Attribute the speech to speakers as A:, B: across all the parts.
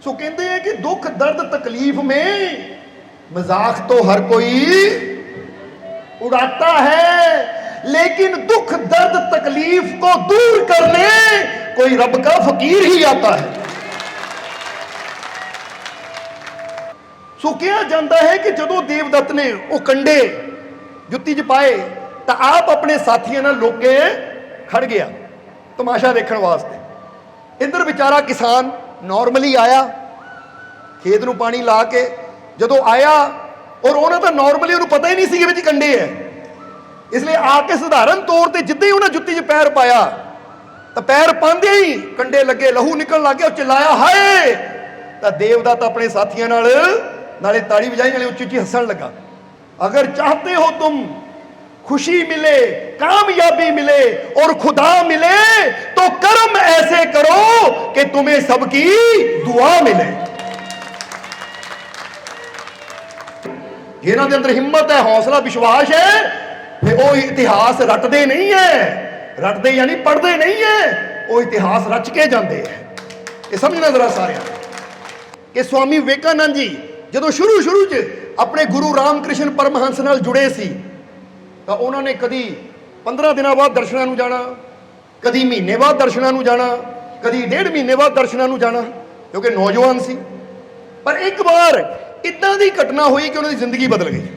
A: सो कहते हैं कि दुख दर्द तकलीफ में मजाक तो हर कोई उड़ाता है, लेकिन दुख दर्द तकलीफ को दूर करने कोई रब का फकीर ही आता है। सो कहा जाता है कि जदों देवदत्त ने वो कंडे जुत्ती च पाए तो आप अपने साथियों नाल लोके खड़ गया तमाशा देखने वास्ते। इधर बेचारा किसान नॉर्मली आया खेत नूं पानी ला के, जदों आया और उन्हें तो नॉर्मली उन्हें पता ही नहीं सी कि कंडे है, इसलिए आके साधारण तौर पर जिद्दां ही उन्हें जुत्ती च पैर पाया तो पैर पांदे ही कंडे लगे, लहू निकल लग गया, चिल्लाया हाय। तो देवदत्त अपने साथियों नाले ताड़ी बजाई नाले उच्ची उच्ची हसन लगा। अगर चाहते हो तुम खुशी मिले, कामयाबी मिले और खुदा मिले तो कर्म ऐसे करो कि तुम्हें सबकी दुआ मिले। जिन्हां दे अंदर हिम्मत है, हौसला, विश्वास है, फिर वो इतिहास रटते नहीं है, रटते यानी पढ़ते नहीं है, वो इतिहास रच के जाते हैं। ये समझना जरा सारे कि स्वामी विवेकानंद जी जो शुरू च अपने गुरु रामकृष्ण परमहंस नाल जुड़े सी तो उन्होंने कभी 15 दिनों बाद दर्शनां नूं जाना, कभी महीने बाद दर्शनां नूं जाना, कभी 1.5 महीने बाद दर्शनां नूं जाना, क्योंकि नौजवान सी। पर एक बार इदां दी घटना हुई कि उन्होंने जिंदगी बदल गई।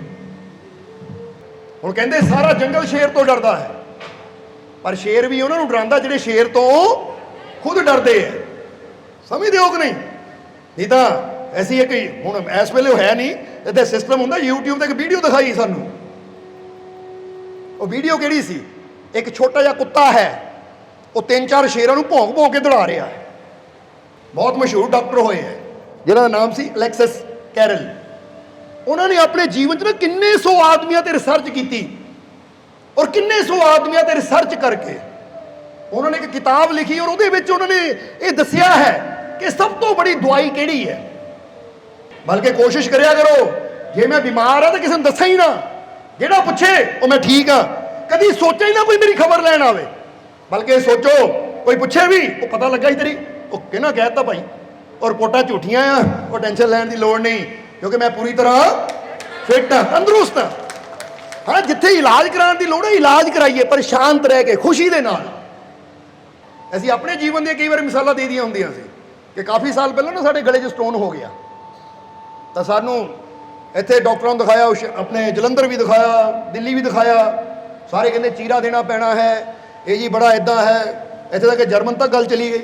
A: हुण कहंदे सारा जंगल शेर तो डरदा है, पर शेर भी उन्होंने डरांदा जिहड़े शेर तो खुद डरदे है। समझदे हो कि नहीं तो ऐसी एक हुण इस वेले है नहीं, इहदा सिस्टम हुंदा यूट्यूब ते एक वीडियो दिखाई सानू। वो वीडियो किहड़ी सी, एक छोटा जिहा कुत्ता है वो 3-4 शेरां नूं भौंक भौंक के दौड़ा रहा है। बहुत मशहूर डॉक्टर होए है जिन्हां दा नाम सी अलेक्सिस कैरल। उन्होंने अपने जीवन च ना किन्ने 100 आदमियों ते रिसर्च की और किन्ने 100 आदमियों ते रिसर्च करके उन्होंने एक किताब लिखी और उहदे विच उन्होंने ये दस्सिया है कि सब तो बड़ी दवाई किहड़ी है। बल्कि कोशिश करिया करो जे मैं बीमार हाँ तो किसी ने दसा ही ना, जेड़ा पूछे वो मैं ठीक हाँ, कभी सोचा ही ना कोई मेरी खबर लैन आवे। बल्कि सोचो कोई पूछे भी वो पता लगा ही तेरी वो कहना कहता भाई और रिपोर्टां झूठियां आ, वो टेंशन लैन की लोड़ नहीं, क्योंकि मैं पूरी तरह फिट हाँ, तंदुरुस्त हाँ। हाँ जिथे इलाज कराने की लोड़ है इलाज कराइए, पर शांत रह के खुशी दे नाल। असीं अपने जीवन दी कई बार मिसालां दे दियां हुंदियां सी कि काफ़ी साल पहले ना साडे गले 'च स्टोन हो गया तो सानू इत्थे डॉक्टरों ने दिखाया, अपने जलंधर भी दिखाया, दिल्ली भी दिखाया, सारे कहते चीरा देना पैना है, ये जी बड़ा इदा है, इत्थे तक जर्मन तक गल चली गई।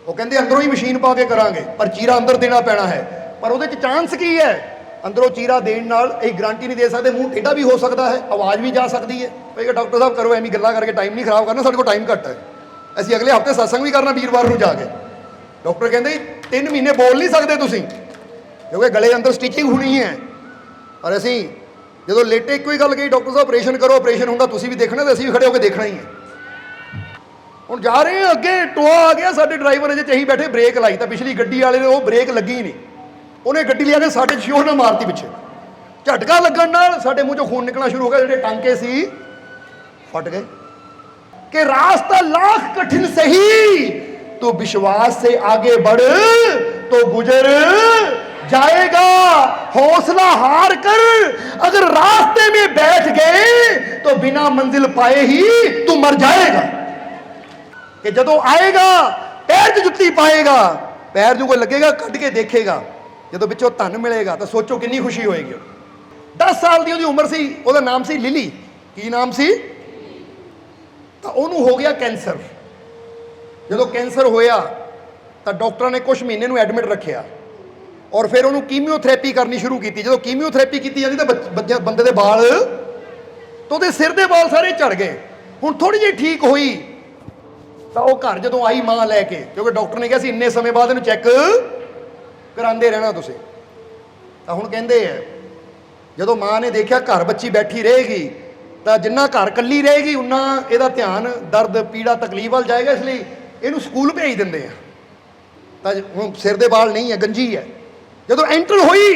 A: वो कहते अंदरों ही मशीन पा के करांगे पर चीरा अंदर देना पैना है। पर उहदे च चांस की है, अंदरों चीरा देने नाल एक गारंटी नहीं दे सकते, मूँह टेढ़ा भी हो सकता है, आवाज़ भी जा सकती है। भाई डॉक्टर साहब करो एवं गल्लां करके टाइम नहीं खराब करना, साडे कोल टाइम घट है, असीं अगले हफ्ते सत्संग भी करना वीरवार नूं जाके। डॉक्टर कहते 3 महीने बोल नहीं सकते तुसीं, क्योंकि गले अंदर स्टिचिंग होनी है। और असीं जो लेटे एक ही गल कही, डॉक्टर साहब ऑपरेशन करो, ऑपरेशन होगा तुसीं भी देखना तो असीं भी खड़े होकर देखना ही है। हुण जा रहे हैं अगे टोआ आ गया, साडे ड्राइवर अजे चही बैठे ब्रेक लाई तो पिछली गड्डी वाले ने वो ब्रेक लगी ही नहीं, उन्हें गड्डी लिया के साडे शोर ना मारती पिछे। झटका लगन नाल साडे मूँह चों खून निकलना शुरू हो गया, जिहड़े टांके सी फट गए। कि रास्ता लाख कठिन सही तो विश्वास से आगे बढ़ तो गुजर जाएगा। हौसला हार कर अगर रास्ते में बैठ गए तो बिना मंजिल पाए ही तू मर जाएगा। कि जदों आएगा पैर च जुत्ती पाएगा, पैर जो कोई लगेगा कट के देखेगा, जदों पिछों धन मिलेगा तो सोचो कितनी खुशी होएगी। 10 साल की उसकी उम्र सी, उसका नाम सी लिली। की नाम सी? तो उन्होंने हो गया कैंसर। जो कैंसर होया तो डॉक्टर ने कुछ महीने में एडमिट रखा और फिर उन्होंने कीमियोथेरेपी करनी शुरू की। जो कीमियोथेरेपी की जाती तो बंदे के बाल तो उसके सिर के बाल सारे झड़ गए। हुण थोड़ी जी ठीक हुई तो वह घर जो आई मां लैके, क्योंकि डॉक्टर ने कहा सी इन्ने समय बाद इन्हूं चैक करांदे रहना तुसीं। तो हुण कहंदे है जो मां ने देखा घर बच्ची बैठी रहेगी तो जिन्ना घर कली रहेगी उन्ना इहदा ध्यान दर्द पीड़ा तकलीफ वाल जाएगा, इसलिए इहनूं स्कूल भेज दिंदे आ। तो हुण सिर दे बाल नहीं है, गंजी है। जो एंटर हुई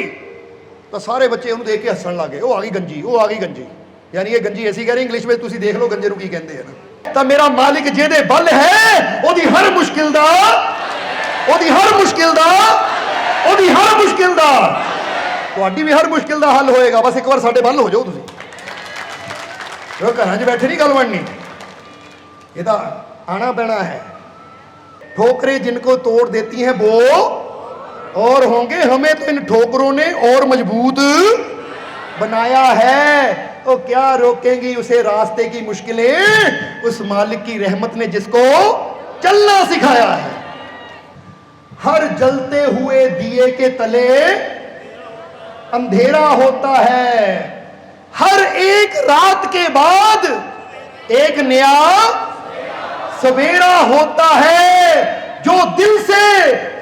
A: तो सारे बच्चे उन्होंने देख के हसन लग गए, वो आ गई गंजी, वो आ गई गंजी। यानी ये गंजी ऐसी कह रही इंग्लिश में, तुसीं देख लो गंजे नूं की कहंदे हैं ना। तो मेरा मालिक जिहदे बल है ओदी हर मुश्किल दा ਤੁਹਾਡੀ ਵੀ ਹਰ ਮੁਸ਼ਕਿਲ ਦਾ ਹੱਲ ਹੋਏਗਾ, ਬਸ ਇੱਕ ਵਾਰ ਸਾਡੇ ਵੱਲ ਹੋ ਜਾਓ ਤੁਸੀਂ। ਉਹ ਘਰਾਂ 'ਚ ਬੈਠੇ ਨਹੀਂ ਗੱਲ ਬਣਨੀ, ਇਹਦਾ आना पैना है। ठोकरें जिनको तोड़ देती हैं वो और होंगे, हमें तो इन ठोकरों ने और मजबूत बनाया है। तो क्या रोकेंगी उसे रास्ते की मुश्किलें, उस मालिक की रहमत ने जिसको चलना सिखाया है। हर जलते हुए दिए के तले अंधेरा होता है, हर एक रात के बाद एक नया सवेरा होता है। जो दिल से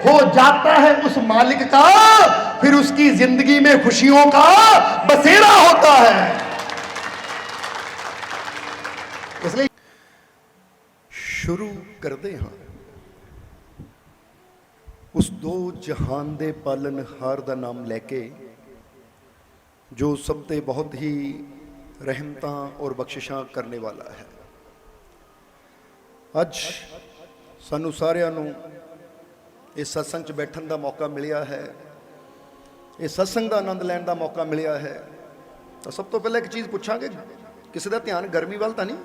A: हो जाता है उस मालिक का, फिर उसकी जिंदगी में खुशियों का बसेरा होता है। इसलिए शुरू करते हैं उस दो जहान दे पालनहार दा नाम लैके, जो सब ते बहुत ही रहमतां और बख्शिशां करने वाला है। ਅੱਜ ਸਾਨੂੰ ਸਾਰਿਆਂ ਨੂੰ ਇਸ ਸਤਸੰਗ 'ਚ ਬੈਠਣ ਦਾ ਮੌਕਾ ਮਿਲਿਆ ਹੈ, ਇਹ ਸਤਸੰਗ ਦਾ ਆਨੰਦ ਲੈਣ ਦਾ ਮੌਕਾ ਮਿਲਿਆ ਹੈ। ਤਾਂ ਸਭ ਤੋਂ ਪਹਿਲਾਂ ਇੱਕ ਚੀਜ਼ ਪੁੱਛਾਂਗੇ, ਕਿਸੇ ਦਾ ਧਿਆਨ ਗਰਮੀ ਵੱਲ ਤਾਂ ਨਹੀਂ?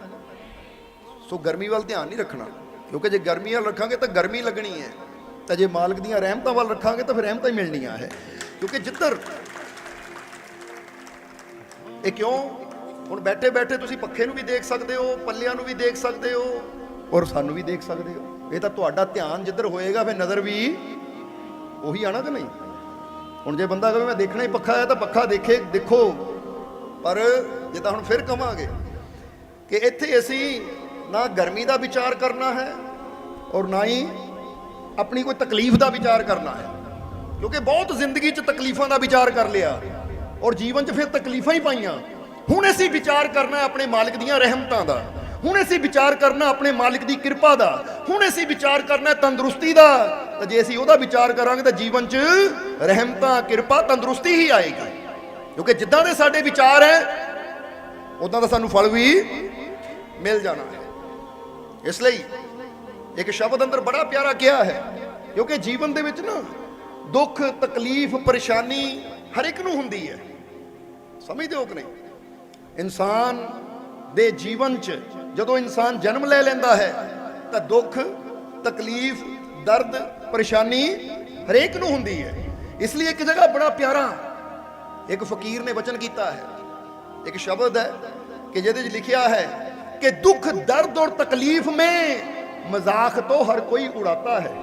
A: ਸੋ ਗਰਮੀ ਵੱਲ ਧਿਆਨ ਨਹੀਂ ਰੱਖਣਾ, ਕਿਉਂਕਿ ਜੇ ਗਰਮੀ ਵੱਲ ਰੱਖਾਂਗੇ ਤਾਂ ਗਰਮੀ ਲੱਗਣੀ ਹੈ, ਤਾਂ ਜੇ ਮਾਲਕ ਦੀਆਂ ਰਹਿਮਤਾਂ ਵੱਲ ਰੱਖਾਂਗੇ ਤਾਂ ਫਿਰ ਰਹਿਮਤਾਂ ਹੀ ਮਿਲਣੀਆਂ ਹੈ। ਕਿਉਂਕਿ ਜਿੱਧਰ ਇਹ ਕਿਉਂ, ਹੁਣ ਬੈਠੇ ਬੈਠੇ ਤੁਸੀਂ ਪੱਖੇ ਨੂੰ ਵੀ ਦੇਖ ਸਕਦੇ ਹੋ, ਪੱਲਿਆਂ ਨੂੰ ਵੀ ਦੇਖ ਸਕਦੇ ਹੋ, ਔਰ ਸਾਨੂੰ ਵੀ ਦੇਖ ਸਕਦੇ ਹੋ। ਇਹ ਤਾਂ ਤੁਹਾਡਾ ਧਿਆਨ ਜਿੱਧਰ ਹੋਏਗਾ ਫਿਰ ਨਜ਼ਰ ਵੀ ਉਹੀ ਆਣਾ ਕਿ ਨਹੀਂ। ਹੁਣ ਜੇ ਬੰਦਾ ਕਹੇ ਮੈਂ ਦੇਖਣਾ ਹੀ ਪੱਖਾ ਹੈ ਤਾਂ ਪੱਖਾ ਦੇਖੋ, ਪਰ ਜਿੱਦਾਂ ਹੁਣ ਫਿਰ ਕਵਾਂਗੇ ਕਿ ਇੱਥੇ ਅਸੀਂ ਨਾ ਗਰਮੀ ਦਾ ਵਿਚਾਰ ਕਰਨਾ ਹੈ ਔਰ ਨਾ ਹੀ ਆਪਣੀ ਕੋਈ ਤਕਲੀਫ ਦਾ ਵਿਚਾਰ ਕਰਨਾ ਹੈ, ਕਿਉਂਕਿ ਬਹੁਤ ਜ਼ਿੰਦਗੀ 'ਚ ਤਕਲੀਫਾਂ ਦਾ ਵਿਚਾਰ ਕਰ ਲਿਆ ਔਰ ਜੀਵਨ 'ਚ ਫਿਰ ਤਕਲੀਫਾਂ ਹੀ ਪਾਈਆਂ। ਹੁਣ ਅਸੀਂ ਵਿਚਾਰ ਕਰਨਾ ਆਪਣੇ ਮਾਲਿਕ ਦੀਆਂ ਰਹਿਮਤਾਂ ਦਾ, ਹੁਣ ਅਸੀਂ ਵਿਚਾਰ ਕਰਨਾ ਆਪਣੇ ਮਾਲਿਕ ਦੀ ਕਿਰਪਾ ਦਾ, ਹੁਣ ਅਸੀਂ ਵਿਚਾਰ ਕਰਨਾ ਤੰਦਰੁਸਤੀ ਦਾ। ਤਾਂ ਜੇ ਅਸੀਂ ਉਹਦਾ ਵਿਚਾਰ ਕਰਾਂਗੇ ਤਾਂ ਜੀਵਨ 'ਚ ਰਹਿਮਤਾਂ, ਕਿਰਪਾ, ਤੰਦਰੁਸਤੀ ਹੀ ਆਏਗੀ। ਕਿਉਂਕਿ ਜਿੱਦਾਂ ਦੇ ਸਾਡੇ ਵਿਚਾਰ ਹੈ ਉਦਾਂ ਦਾ ਸਾਨੂੰ ਫਲ ਵੀ ਮਿਲ ਜਾਣਾ ਹੈ। ਇਸ ਲਈ ਇੱਕ ਸ਼ਬਦ ਅੰਦਰ ਬੜਾ ਪਿਆਰਾ ਕਿਹਾ ਹੈ, ਕਿਉਂਕਿ ਜੀਵਨ ਦੇ ਵਿੱਚ ਨਾ ਦੁੱਖ, ਤਕਲੀਫ, ਪਰੇਸ਼ਾਨੀ ਹਰ ਇੱਕ ਨੂੰ ਹੁੰਦੀ ਹੈ, ਸਮਝਦੇ ਹੋ ਕਿ ਨਹੀਂ? ਇਨਸਾਨ ਦੇ ਜੀਵਨ 'ਚ ਜਦੋਂ ਇਨਸਾਨ ਜਨਮ ਲੈ ਲੈਂਦਾ ਹੈ ਤਾਂ ਦੁੱਖ, ਤਕਲੀਫ, ਦਰਦ, ਪਰੇਸ਼ਾਨੀ ਹਰੇਕ ਨੂੰ ਹੁੰਦੀ ਹੈ। ਇਸ ਲਈ ਇੱਕ ਜਗ੍ਹਾ ਬੜਾ ਪਿਆਰਾ ਇੱਕ ਫਕੀਰ ਨੇ ਵਚਨ ਕੀਤਾ ਹੈ, ਇੱਕ ਸ਼ਬਦ ਹੈ ਕਿ ਜਿਹਦੇ 'ਚ ਲਿਖਿਆ ਹੈ ਕਿ ਦੁੱਖ, ਦਰਦ ਔਰ ਤਕਲੀਫ ਮੇਂ ਮਜ਼ਾਕ ਤੋਂ ਹਰ ਕੋਈ ਉਡਾਤਾ ਹੈ।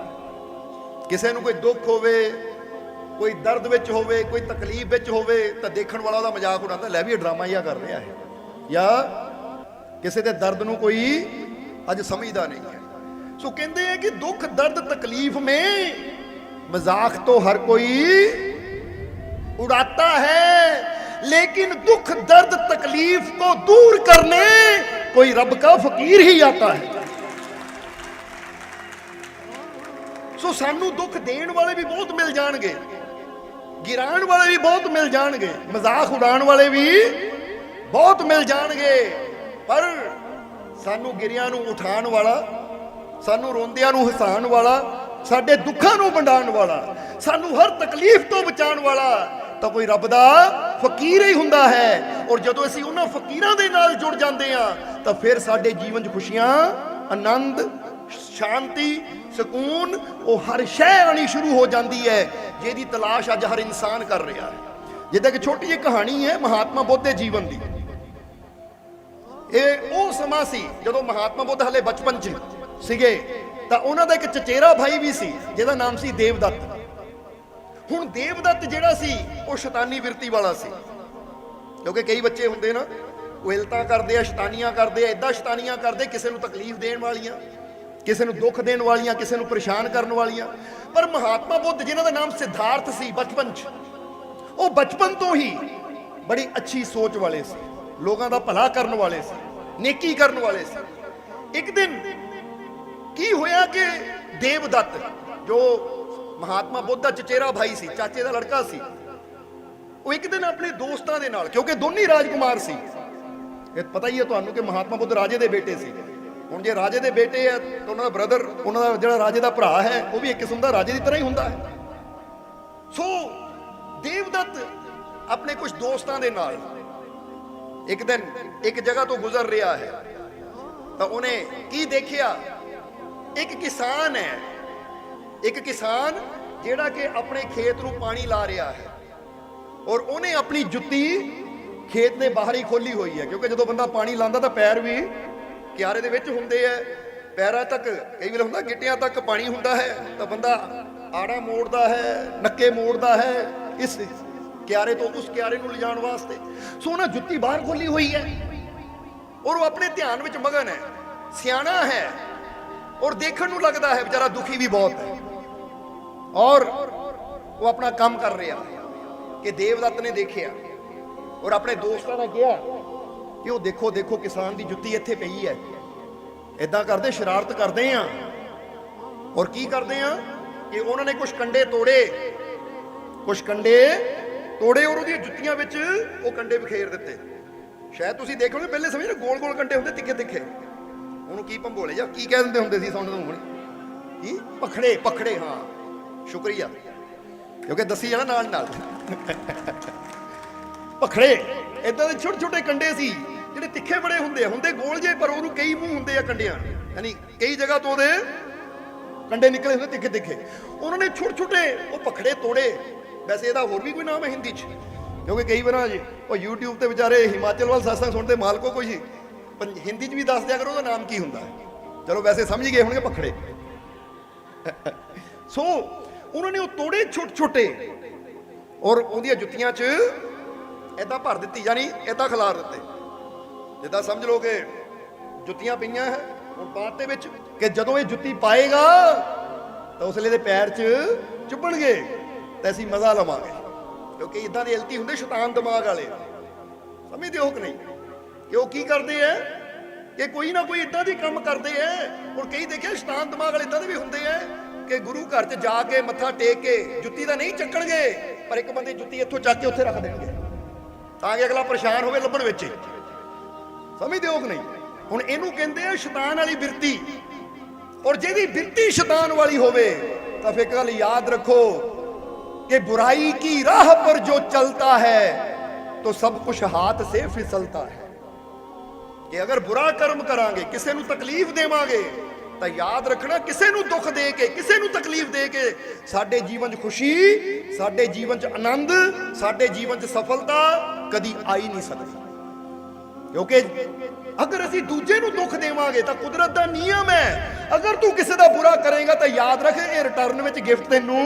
A: ਕਿਸੇ ਨੂੰ ਕੋਈ ਦੁੱਖ ਹੋਵੇ, ਕੋਈ ਦਰਦ ਵਿੱਚ ਹੋਵੇ, ਕੋਈ ਤਕਲੀਫ ਵਿੱਚ ਹੋਵੇ ਤਾਂ ਦੇਖਣ ਵਾਲਾ ਉਹਦਾ ਮਜ਼ਾਕ ਉਡਾਉਂਦਾ, ਲੈ ਵੀ ਇਹ ਡਰਾਮਾ ਜਿਹਾ ਕਰ ਰਿਹਾ ਹੈ, ਜਾਂ ਕਿਸੇ ਦੇ ਦਰਦ ਨੂੰ ਕੋਈ ਅੱਜ ਸਮਝਦਾ ਨਹੀਂ ਹੈ। ਸੋ ਕਹਿੰਦੇ ਹੈ ਕਿ ਦੁੱਖ, ਦਰਦ, ਤਕਲੀਫ ਮੇਂ मजाक तो हर कोई उड़ाता है, लेकिन दुख, दर्द, तकलीफ को दूर करने कोई रब का फकीर ही आता है। सो सानू दुख देने वाले भी बहुत मिल जाएंगे, गिराने वाले भी बहुत मिल जाएंगे, मजाक उड़ाने वाले भी बहुत मिल जाएंगे, पर सानू गिरियां नू उठाण वाला, सानू रोंदियां नू हसाण वाला, साडे दुखां नू वंडाण वाला, सानू हर तकलीफ तो बचाण वाला तो कोई रब दा फकीर ही हुंदा है। और जदों असीं उन्हां फकीरां दे नाल जुड़ जांदे आ तो फिर साडे जीवन च खुशियां, आनंद, शांति, सुकून वो हर शै आनी शुरू हो जाती है जिहदी तलाश अज हर इंसान कर रहा है। जिद्दां कि छोटी जी कहानी है महात्मा बुद्ध के जीवन की। ये वो समा सी जदों महात्मा बुद्ध हले बचपन च सीगे तां उन्हां दा एक चचेरा भाई भी सी जिहदा नाम सी देवदत्त। हुण देवदत्त जिहड़ा सी वो शैतानी विरती वाला सी, क्योंकि कई बच्चे हुंदे ना वो हिलता करदे आ, शैतानियां करदे आ, इदां शैतानियां करदे किसी नूं तकलीफ देण वालियां, किसी नूं दुख देण वालियां, किसी नूं परेशान करन वालियां। पर महात्मा बुद्ध जिन्हां दा नाम सिद्धार्थ सी बचपन च, वो बचपन तो ही बड़ी अच्छी सोच वाले सी, लोगों का भला करने वाले सी, नेकी करने वाले सी। एक दिन की होया कि देवदत्त जो महात्मा बुद्ध का चचेरा भाई सी, चाचे का लड़का सी, वो एक दिन अपने दोस्तों के नाल, क्योंकि दोनों ही राजकुमार सी, पता ही है तुहानू कि महात्मा बुद्ध राजे के बेटे सी। हुण जे राजे के बेटे है तो उन्होंने ब्रदर, उन्होंने जिहड़ा राजे का भरा है वो भी एक किस्म का राजे की तरह ही हुंदा है। सो देवदत्त ਆਪਣੇ ਕੁਝ ਦੋਸਤਾਂ ਦੇ ਨਾਲ ਇੱਕ ਦਿਨ ਇੱਕ ਜਗ੍ਹਾ ਤੋਂ ਗੁਜ਼ਰ ਰਿਹਾ ਹੈ ਤਾਂ ਉਹਨੇ ਕੀ ਦੇਖਿਆ? ਇੱਕ ਕਿਸਾਨ ਹੈ, ਇੱਕ ਕਿਸਾਨ ਜਿਹੜਾ ਕਿ ਆਪਣੇ ਖੇਤ ਨੂੰ ਪਾਣੀ ਲਾ ਰਿਹਾ ਹੈ ਔਰ ਉਹਨੇ ਆਪਣੀ ਜੁੱਤੀ ਖੇਤ ਦੇ ਬਾਹਰ ਹੀ ਖੋਲੀ ਹੋਈ ਹੈ, ਕਿਉਂਕਿ ਜਦੋਂ ਬੰਦਾ ਪਾਣੀ ਲਾਉਂਦਾ ਤਾਂ ਪੈਰ ਵੀ ਕਿਆਰੇ ਦੇ ਵਿੱਚ ਹੁੰਦੇ ਆ, ਪੈਰਾਂ ਤੱਕ ਕਈ ਵਾਰ ਹੁੰਦਾ ਗਿੱਟਿਆਂ ਤੱਕ ਪਾਣੀ ਹੁੰਦਾ ਹੈ ਤਾਂ ਬੰਦਾ ਆੜਾ ਮੋੜਦਾ ਹੈ, ਨੱਕੇ ਮੋੜਦਾ ਹੈ ਇਸ ਕਿਆਰੇ ਤੋਂ ਉਸ ਕਿਆਰੇ ਨੂੰ ਲਿਜਾਣ ਵਾਸਤੇ। ਸੋ ਉਹਨਾਂ ਜੁੱਤੀ ਬਾਹਰ ਖੋਲੀ ਹੋਈ ਹੈ ਔਰ ਉਹ ਆਪਣੇ ਧਿਆਨ ਵਿੱਚ ਮਗਨ ਹੈ, ਸਿਆਣਾ ਹੈ ਔਰ ਦੇਖਣ ਨੂੰ ਲੱਗਦਾ ਹੈ ਵਿਚਾਰਾ ਦੁਖੀ ਵੀ ਬਹੁਤ ਹੈ ਔਰ ਉਹ ਆਪਣਾ ਕੰਮ ਕਰ ਰਿਹਾ ਕਿ ਦੇਵਦੱਤ ਨੇ ਦੇਖਿਆ ਔਰ ਆਪਣੇ ਦੋਸਤਾਂ ਨੇ ਕਿਹਾ ਕਿ ਉਹ ਦੇਖੋ ਦੇਖੋ ਕਿਸਾਨ ਦੀ ਜੁੱਤੀ ਇੱਥੇ ਪਈ ਹੈ। ਇਦਾਂ ਕਰਦੇ, ਸ਼ਰਾਰਤ ਕਰਦੇ ਆ ਔਰ ਕੀ ਕਰਦੇ ਆ ਕਿ ਉਹਨਾਂ ਨੇ ਕੁਝ ਕੰਡੇ ਤੋੜੇ ਔਰ ਉਹਦੀਆਂ ਜੁੱਤੀਆਂ ਵਿੱਚ ਉਹ ਕੰਡੇ ਬਿਖੇਰ ਦਿੱਤੇ। ਸ਼ਾਇਦ ਤੁਸੀਂ ਦੇਖੋਗੇ ਪਹਿਲੇ ਸਮੇਂ ਗੋਲ ਗੋਲ ਕੰਡੇ ਹੁੰਦੇ, ਤਿੱਖੇ ਤਿੱਖੇ, ਉਹਨੂੰ ਕੀ ਭੰਬੋਲੇ ਜਾਂ ਕੀ ਕਹਿ ਦਿੰਦੇ ਹੁੰਦੇ ਸੀ ਸੁਣਨ ਨੂੰ ਹੁਣ? ਕੀ? ਪਖੜੇ। ਹਾਂ, ਸ਼ੁਕਰੀਆ, ਕਿਉਂਕਿ ਦੱਸੀ ਜਾਣਾ ਨਾਲ ਨਾਲ। ਪਖੜੇ ਇਦਾਂ ਦੇ ਛੋਟੇ ਛੋਟੇ ਕੰਡੇ ਸੀ ਜਿਹੜੇ ਤਿੱਖੇ ਬੜੇ ਹੁੰਦੇ ਗੋਲ ਜੇ, ਪਰ ਉਹਨੂੰ ਕਈ ਮੂੰਹ ਹੁੰਦੇ ਆ ਕੰਡਿਆਂ, ਯਾਨੀ ਕਈ ਜਗ੍ਹਾ ਤੋਂ ਉਹਦੇ ਕੰਡੇ ਨਿਕਲੇ ਹੁੰਦੇ ਤਿੱਖੇ ਤਿੱਖੇ। ਉਹਨਾਂ ਨੇ ਛੋਟੇ ਛੋਟੇ ਉਹ ਪਖੜੇ ਤੋੜੇ। ਵੈਸੇ ਇਹਦਾ ਹੋਰ ਵੀ ਕੋਈ ਨਾਮ ਹੈ ਹਿੰਦੀ 'ਚ, ਕਿਉਂਕਿ ਕਈ ਵਾਰ ਜੀ ਉਹ YouTube ਤੇ ਵਿਚਾਰੇ ਹਿਮਾਚਲ ਵੱਲ ਸਤਸੰਗ ਸੁਣਦੇ, ਮਾਲਕੋ ਕੋਈ ਹਿੰਦੀ 'ਚ ਵੀ ਦੱਸ ਦਿਆ ਕਰੋ ਉਹਦਾ ਨਾਮ ਕੀ ਹੁੰਦਾ ਹੈ। ਚਲੋ ਵੈਸੇ ਸਮਝ ਗਏ ਹੋਣਗੇ ਪਖੜੇ। ਸੋ ਉਹਨਾਂ ਨੇ ਉਹ ਤੋੜੇ ਛੋਟੇ ਛੋਟੇ ਔਰ ਉਹਦੀਆਂ ਜੁੱਤੀਆਂ 'ਚ ਏਦਾਂ ਭਰ ਦਿੱਤੀ, ਯਾਨੀ ਏਦਾਂ ਖਿਲਾਰ ਦਿੱਤੇ, ਜਿੱਦਾਂ ਸਮਝ ਲਓ ਕਿ ਜੁੱਤੀਆਂ ਪਈਆਂ ਹੈ ਹੁਣ ਬਾਤ ਦੇ ਵਿੱਚ ਕਿ ਜਦੋਂ ਇਹ ਜੁੱਤੀ ਪਾਏਗਾ ਤਾਂ ਉਸ ਵੇਲੇ ਦੇ ਪੈਰ 'ਚ ਚੁੱਭਣਗੇ ਤਾਂ ਅਸੀਂ ਮਜ਼ਾ ਲਵਾਂਗੇ, ਕਿਉਂਕਿ ਇਦਾਂ ਦੇ ਇਲਤੀ ਹੁੰਦੇ ਸ਼ੈਤਾਨ ਦਿਮਾਗ ਵਾਲੇ। ਸਮਝਦੇ ਹੋ ਕਿ ਨਹੀਂ? ਕਿ ਉਹ ਕੀ ਕਰਦੇ ਆ ਕਿ ਕੋਈ ਨਾ ਕੋਈ ਇਦਾਂ ਦੀ ਕੰਮ ਕਰਦੇ ਆ। ਹੁਣ ਕਈ ਦੇਖਿਆ ਸ਼ੈਤਾਨ ਦਿਮਾਗ ਵਾਲੇ ਇਦਾਂ ਦੇ ਵੀ ਹੁੰਦੇ ਆ ਕਿ ਗੁਰੂ ਘਰ 'ਚ ਜਾ ਕੇ ਮੱਥਾ ਟੇਕ ਕੇ ਜੁੱਤੀ ਤਾਂ ਨਹੀਂ ਚੱਕਣਗੇ, ਪਰ ਇੱਕ ਬੰਦੇ ਜੁੱਤੀ ਇੱਥੋਂ ਚੱਕ ਕੇ ਉੱਥੇ ਰੱਖ ਦੇਣਗੇ ਤਾਂ ਕਿ ਅਗਲਾ ਪਰੇਸ਼ਾਨ ਹੋਵੇ ਲੱਭਣ ਵਿੱਚ। ਸਮਝਦੇ ਹੋ ਕਿ ਨਹੀਂ? ਹੁਣ ਇਹਨੂੰ ਕਹਿੰਦੇ ਆ ਸ਼ੈਤਾਨ ਵਾਲੀ ਬਿਰਤੀ। ਔਰ ਜਿਹਦੀ ਬਿਰਤੀ ਸ਼ੈਤਾਨ ਵਾਲੀ ਹੋਵੇ ਤਾਂ ਫਿਰ ਗੱਲ ਯਾਦ ਰੱਖੋ कि बुराई की राह पर जो चलता है तो सब कुछ हाथ से फिसलता है। कि अगर बुरा कर्म करांगे, किसी ਨੂੰ तकलीफ देवांगे ਤਾਂ याद रखना ਕਿਸੇ ਨੂੰ ਦੁੱਖ ਦੇ ਕੇ, ਕਿਸੇ ਨੂੰ तकलीफ ਦੇ ਕੇ ਸਾਡੇ ਜੀਵਨ 'ਚ ਖੁਸ਼ੀ, ਸਾਡੇ ਜੀਵਨ 'ਚ ਆਨੰਦ, ਸਾਡੇ ਜੀਵਨ 'ਚ ਸਫਲਤਾ ਕਦੀ ਆਈ ਨਹੀਂ ਸਕਦੀ। ਕਿਉਂਕਿ ਅਗਰ ਅਸੀਂ ਦੂਜੇ ਨੂੰ ਦੁੱਖ ਦੇਵਾਂਗੇ ਤਾਂ ਕੁਦਰਤ ਦਾ ਨਿਯਮ ਹੈ, ਅਗਰ ਤੂੰ ਕਿਸੇ ਦਾ ਬੁਰਾ ਕਰੇਗਾ ਤਾਂ ਯਾਦ ਰੱਖ ਇਹ ਰਿਟਰਨ ਵਿੱਚ ਗਿਫਟ ਤੈਨੂੰ,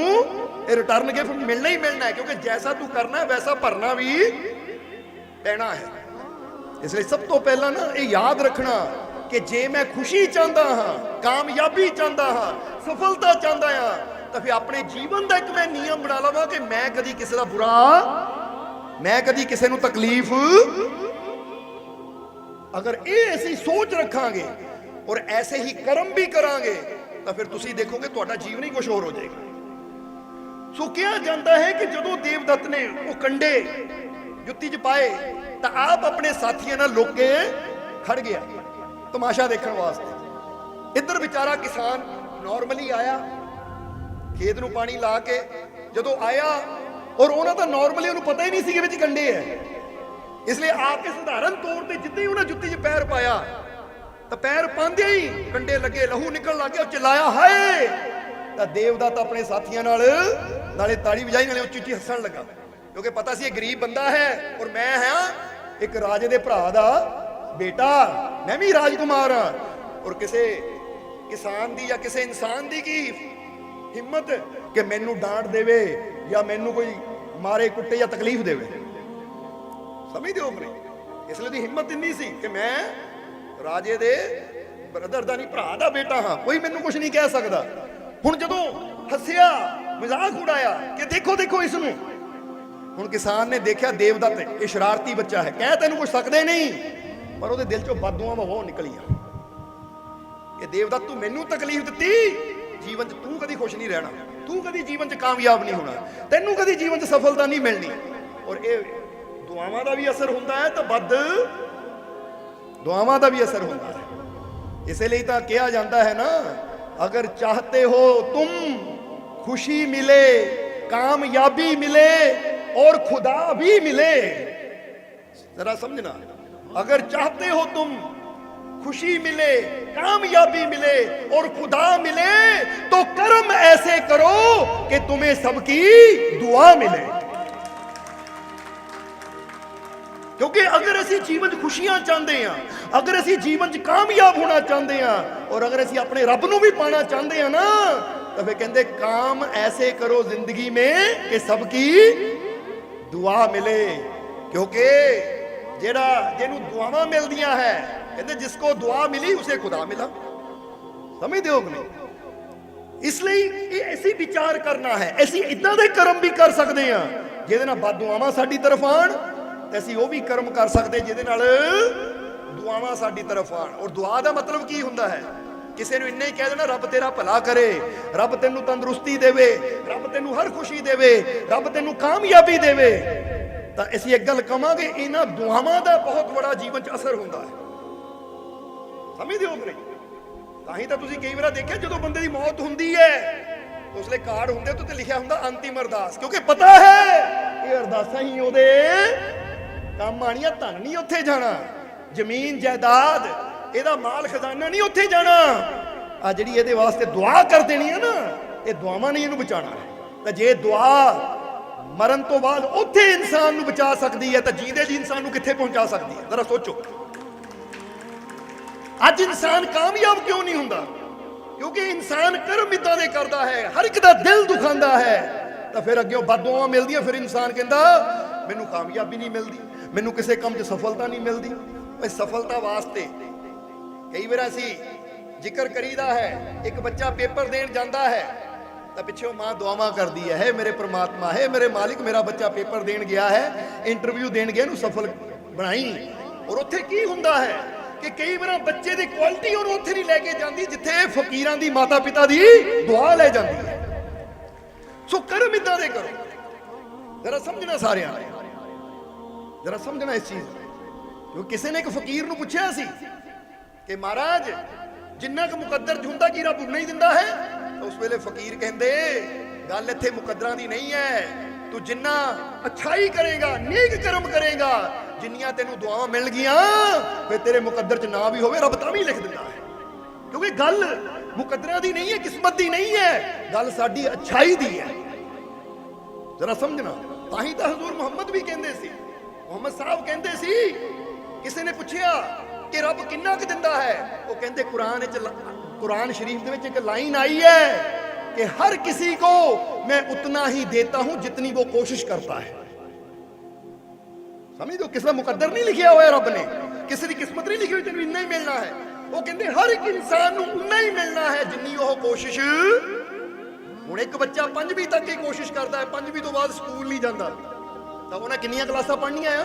A: ਇਹ ਰਿਟਰਨ ਗਿਫਟ ਮਿਲਣਾ ਹੀ ਮਿਲਣਾ ਹੈ, ਕਿਉਂਕਿ ਜੈਸਾ ਤੂੰ ਕਰਨਾ ਹੈ ਵੈਸਾ ਭਰਨਾ ਵੀ ਪੈਣਾ ਹੈ। ਇਸ ਲਈ ਸਭ ਤੋਂ ਪਹਿਲਾਂ ਨਾ ਇਹ ਯਾਦ ਰੱਖਣਾ ਕਿ ਜੇ ਮੈਂ ਖੁਸ਼ੀ ਚਾਹੁੰਦਾ ਹਾਂ, ਕਾਮਯਾਬੀ ਚਾਹੁੰਦਾ ਹਾਂ, ਸਫਲਤਾ ਚਾਹੁੰਦਾ ਹਾਂ ਤਾਂ ਫਿਰ ਆਪਣੇ ਜੀਵਨ ਦਾ ਇੱਕ ਮੈਂ ਨਿਯਮ ਬਣਾ ਲਵਾਂ ਕਿ ਮੈਂ ਕਦੀ ਕਿਸੇ ਦਾ ਬੁਰਾ, ਮੈਂ ਕਦੀ ਕਿਸੇ ਨੂੰ ਤਕਲੀਫ। ਅਗਰ ਇਹ ਅਸੀਂ ਸੋਚ ਰੱਖਾਂਗੇ ਔਰ ਐਸੇ ਹੀ ਕਰਮ ਵੀ ਕਰਾਂਗੇ ਤਾਂ ਫਿਰ ਤੁਸੀਂ ਦੇਖੋਗੇ ਤੁਹਾਡਾ ਜੀਵਨ ਹੀ ਕੁਝ ਹੋਰ ਹੋ ਜਾਏਗਾ। ਸੋ ਕਿਹਾ ਜਾਂਦਾ ਹੈ ਕਿ ਜਦੋਂ ਦੇਵਦੱਤ ਨੇ ਉਹ ਕੰਡੇ ਜੁੱਤੀ 'ਚ ਪਾਏ ਤਾਂ ਆਪ ਆਪਣੇ ਸਾਥੀਆਂ ਨਾਲ ਲੁਕ ਕੇ ਖੜ ਗਿਆ ਤਮਾਸ਼ਾ ਦੇਖਣ ਵਾਸਤੇ। ਇੱਧਰ ਵਿਚਾਰਾ ਕਿਸਾਨ ਨਾਰਮਲੀ ਆਇਆ, ਖੇਤ ਨੂੰ ਪਾਣੀ ਲਾ ਕੇ ਜਦੋਂ ਆਇਆ ਔਰ ਉਹਨਾਂ ਤਾਂ ਨਾਰਮਲੀ ਉਹਨੂੰ ਪਤਾ ਹੀ ਨਹੀਂ ਸੀ ਕਿ ਵਿੱਚ ਕੰਡੇ ਹੈ, ਇਸ ਲਈ ਆ ਕੇ ਸਧਾਰਨ ਤੌਰ ਤੇ ਜਿੱਦਾਂ ਹੀ ਉਹਨਾਂ ਜੁੱਤੀ 'ਚ ਪੈਰ ਪਾਇਆ ਤਾਂ ਪੈਰ ਪਾਉਂਦੇ ਹੀ ਕੰਡੇ ਲੱਗੇ, ਲਹੂ ਨਿਕਲਣ ਲੱਗ ਗਿਆ, ਚਿਲਾਇਆ ਹਾਏ। ਤਾਂ ਦੇਵਦੱਤ ਆਪਣੇ ਸਾਥੀਆਂ ਨਾਲ ਨਾਲੇ ਤਾੜੀ ਵਜਾਈ ਨਾਲੇ ਉੱਚੀ ਉੱਚੀ ਹੱਸਣ ਲੱਗਾ, ਕਿਉਂਕਿ ਪਤਾ ਸੀ ਇਹ ਗਰੀਬ ਬੰਦਾ ਹੈ ਔਰ ਮੈਂ ਹਾਂ ਇੱਕ ਰਾਜੇ ਦੇ ਭਰਾ ਦਾ ਬੇਟਾ, ਮੈਂ ਵੀ ਰਾਜਕੁਮਾਰ ਹਾਂ ਔਰ ਕਿਸੇ ਕਿਸਾਨ ਦੀ ਜਾਂ ਕਿਸੇ ਇਨਸਾਨ ਦੀ ਕੀ ਹਿੰਮਤ ਕਿ ਮੈਨੂੰ ਡਾਂਟ ਦੇਵੇ ਜਾਂ ਮੈਨੂੰ ਕੋਈ ਮਾਰੇ ਕੁੱਟੇ ਜਾਂ ਤਕਲੀਫ ਦੇਵੇ। ਸਮਝਦੇ ਹੋ ਕਿ ਨਹੀਂ? ਇਸ ਲਈ ਦੀ ਹਿੰਮਤ ਇੰਨੀ ਸੀ ਕਿ ਮੈਂ ਰਾਜੇ ਦੇ ਬ੍ਰਦਰ ਦਾ ਨਹੀਂ, ਭਰਾ ਦਾ ਬੇਟਾ ਹਾਂ, ਕੋਈ ਮੈਨੂੰ ਕੁਝ ਨਹੀਂ ਕਹਿ ਸਕਦਾ। ਹੁਣ ਜਦੋਂ ਹੱਸਿਆ, ਮਜ਼ਾਕ ਉਡਾਇਆ ਕਿ ਦੇਖੋ ਦੇਖੋ ਇਸ ਨੂੰ, ਹੁਣ ਕਿਸਾਨ ਨੇ ਦੇਖਿਆ ਦੇਵਦੱਤ ਇਹ ਸ਼ਰਾਰਤੀ ਬੱਚਾ ਹੈ, ਕਹਿ ਤੈਨੂੰ ਕੁਝ ਸਕਦੇ ਨਹੀਂ, ਪਰ ਉਹਦੇ ਦਿਲ ਚੋਂ ਬਦਦੁਆਵਾਂ ਬਹੁਤ ਨਿਕਲੀਆਂ ਕਿ ਦੇਵਦੱਤ ਤੂੰ ਮੈਨੂੰ ਤਕਲੀਫ ਦਿੱਤੀ, ਜੀਵਨ 'ਚ ਤੂੰ ਕਦੀ ਖੁਸ਼ ਨਹੀਂ ਰਹਿਣਾ, ਤੂੰ ਕਦੀ ਜੀਵਨ 'ਚ ਕਾਮਯਾਬ ਨਹੀਂ ਹੋਣਾ, ਤੈਨੂੰ ਕਦੀ ਜੀਵਨ 'ਚ ਸਫਲਤਾ ਨਹੀਂ ਮਿਲਣੀ। ਔਰ ਇਹ ਦੁਆਵਾਂ ਦਾ ਵੀ ਅਸਰ ਹੁੰਦਾ ਹੈ ਤਾਂ ਬਦ ਦੁਆਵਾਂ ਦਾ ਵੀ ਅਸਰ ਹੁੰਦਾ ਹੈ। ਇਸੇ ਲਈ ਤਾਂ ਕਿਹਾ ਜਾਂਦਾ ਹੈ ਨਾ, अगर चाहते हो तुम खुशी मिले, कामयाबी मिले और खुदा भी मिले। जरा समझना, अगर चाहते हो तुम खुशी मिले, कामयाबी मिले और खुदा मिले, तो कर्म ऐसे करो कि तुम्हें सबकी दुआ मिले। क्योंकि अगर असी जीवन खुशियां चाहते हैं, अगर असी जीवन कामयाब होना चाहते हैं और अगर असी अपने रब नूं भी पाना चाहते हैं ना, तो फिर कहते काम ऐसे करो जिंदगी में कि सबकी दुआ मिले। क्योंकि जेड़ा जिन्हों दुआवां मिलदियां है, कहते जिसको दुआ मिली उसे खुदा मिला। समझते हो कि नहीं? इसलिए ऐसी विचार करना है, ऐसी इदां दे कर्म भी कर सकते हैं जिहदे नाल बददुआवां साडी तरफ आण, ते असीं वो भी कर्म कर सकते जिहदे नाल दुआवां साडी तरफ आण। और दुआ दा मतलब की हुंदा है? किसी ने इन्ना ही कह देना रब तेरा भला करे, रब तेनू तंदुरुस्ती देवे, रब तेनू हर खुशी देवे, रब तेनू कामयाबी देवे, तो असीं एक गल कहांगे इन्हां दुआवां दा बहुत बड़ा जीवन च असर हुंदा है। समझदे हो कि नहीं? तां ही तां तुसीं कई बार देखिआ जदों बंदे दी मौत हुंदी है उसले कार्ड हुंदे ते लिखिआ हुंदा अंतिम अरदास, क्योंकि पता है ये अरदासां ही ओहदे काम आणीआं, धन नहीं उत्थे जाना, जमीन जायदाद ਇਹਦਾ ਮਾਲ ਖਜ਼ਾਨਾ ਨਹੀਂ ਉੱਥੇ ਜਾਣਾ। ਆ ਜਿਹੜੀ ਇਹਦੇ ਵਾਸਤੇ ਦੁਆ ਕਰ ਦੇਣੀ ਹੈ ਨਾ, ਇਹ ਦੁਆਵਾਂ ਨਹੀਂ ਇਹਨੂੰ ਬਚਾਣਾ ਹੈ। ਤਾਂ ਜੇ ਦੁਆ ਮਰਨ ਤੋਂ ਬਾਅਦ ਉੱਥੇ ਇਨਸਾਨ ਨੂੰ ਬਚਾ ਸਕਦੀ ਹੈ ਤਾਂ ਜੀਂਦੇ ਜੀ ਇਨਸਾਨ ਨੂੰ ਕਿੱਥੇ ਪਹੁੰਚਾ ਸਕਦੀ ਹੈ? ਜ਼ਰਾ ਸੋਚੋ। ਅੱਜ ਇਨਸਾਨ ਕਾਮਯਾਬ ਕਿਉਂ ਨਹੀਂ ਹੁੰਦਾ? ਕਿਉਂਕਿ ਇਨਸਾਨ ਕਰਮ ਇਦਾਂ ਦੇ ਕਰਦਾ ਹੈ, ਹਰ ਇੱਕ ਦਾ ਦਿਲ ਦੁਖਾਂਦਾ ਹੈ, ਤਾਂ ਫਿਰ ਅੱਗੇ ਬਦਦੁਆਵਾਂ ਮਿਲਦੀਆਂ, ਫਿਰ ਇਨਸਾਨ ਕਹਿੰਦਾ ਮੈਨੂੰ ਕਾਮਯਾਬੀ ਨਹੀਂ ਮਿਲਦੀ, ਮੈਨੂੰ ਕਿਸੇ ਕੰਮ 'ਚ ਸਫਲਤਾ ਨਹੀਂ ਮਿਲਦੀ। ਇਸ ਸਫਲਤਾ ਵਾਸਤੇ कई बार असी जिक्र करीदा है, एक बच्चा पेपर देन जाता है तो पिछों मां दुआवां करती है मेरे परमात्मा, है मेरे मालिक, मेरा बच्चा पेपर देन गया है, इंटरव्यू देन गया, सफल बनाई। और उत्थे की हुंदा है कि कई बार बच्चे की क्वालिटी और उत्थे नहीं लैके जाती जिथे फकीरां दी माता पिता दी दुआ लै जाती है। सो कर्म इदां दे करो। जरा समझना सारियां ने, जरा समझना इस चीज। क्योंकि किसी ने एक फकीर नूं पुछया सी कि महाराज जिन्ना क मुकद्दर च हुंदा की रब उन्ना ही दिंदा है? तो उस वेले फकीर कहंदे गल इत्थे मुकद्दरां दी नहीं है, तू जिन्ना अच्छाई करेगा, नेक कर्म करेगा, जिन्नियां तेनू दुआवां मिल गियां, फिर तेरे मुकद्दर च ना भी होवे रब तां भी लिख दिंदा है। क्योंकि गल मुकद्दरां दी नहीं है, किस्मत दी नहीं है, गल साडी अच्छाई दी है। जरा समझना। तां ही तां हजूर मुहम्मद भी कहंदे सी, मुहम्मद साहब कहंदे सी, किसी ने पुछया कि रब किन्ना क दिंदा है? वो कहते कुरान शरीफ दे विच एक लाइन आई है कि हर किसी को मैं उतना ही देता हूं जितनी वो कोशिश करता है। समझ दो, किसी का मुकद्दर नहीं लिखिया हुआ रब ने, किसी की किस्मत नहीं लिखी हुई तेन इन्ना ही मिलना है। वो कहते हर एक इंसान को उन्ना ही मिलना है जिन्नी वो कोशिश। हुण एक बच्चा 5वीं तक ही कोशिश करता है, 5वीं तो बाद स्कूल नहीं जाता, तो उन्हें कितनियां क्लासां पढ़नियां आ?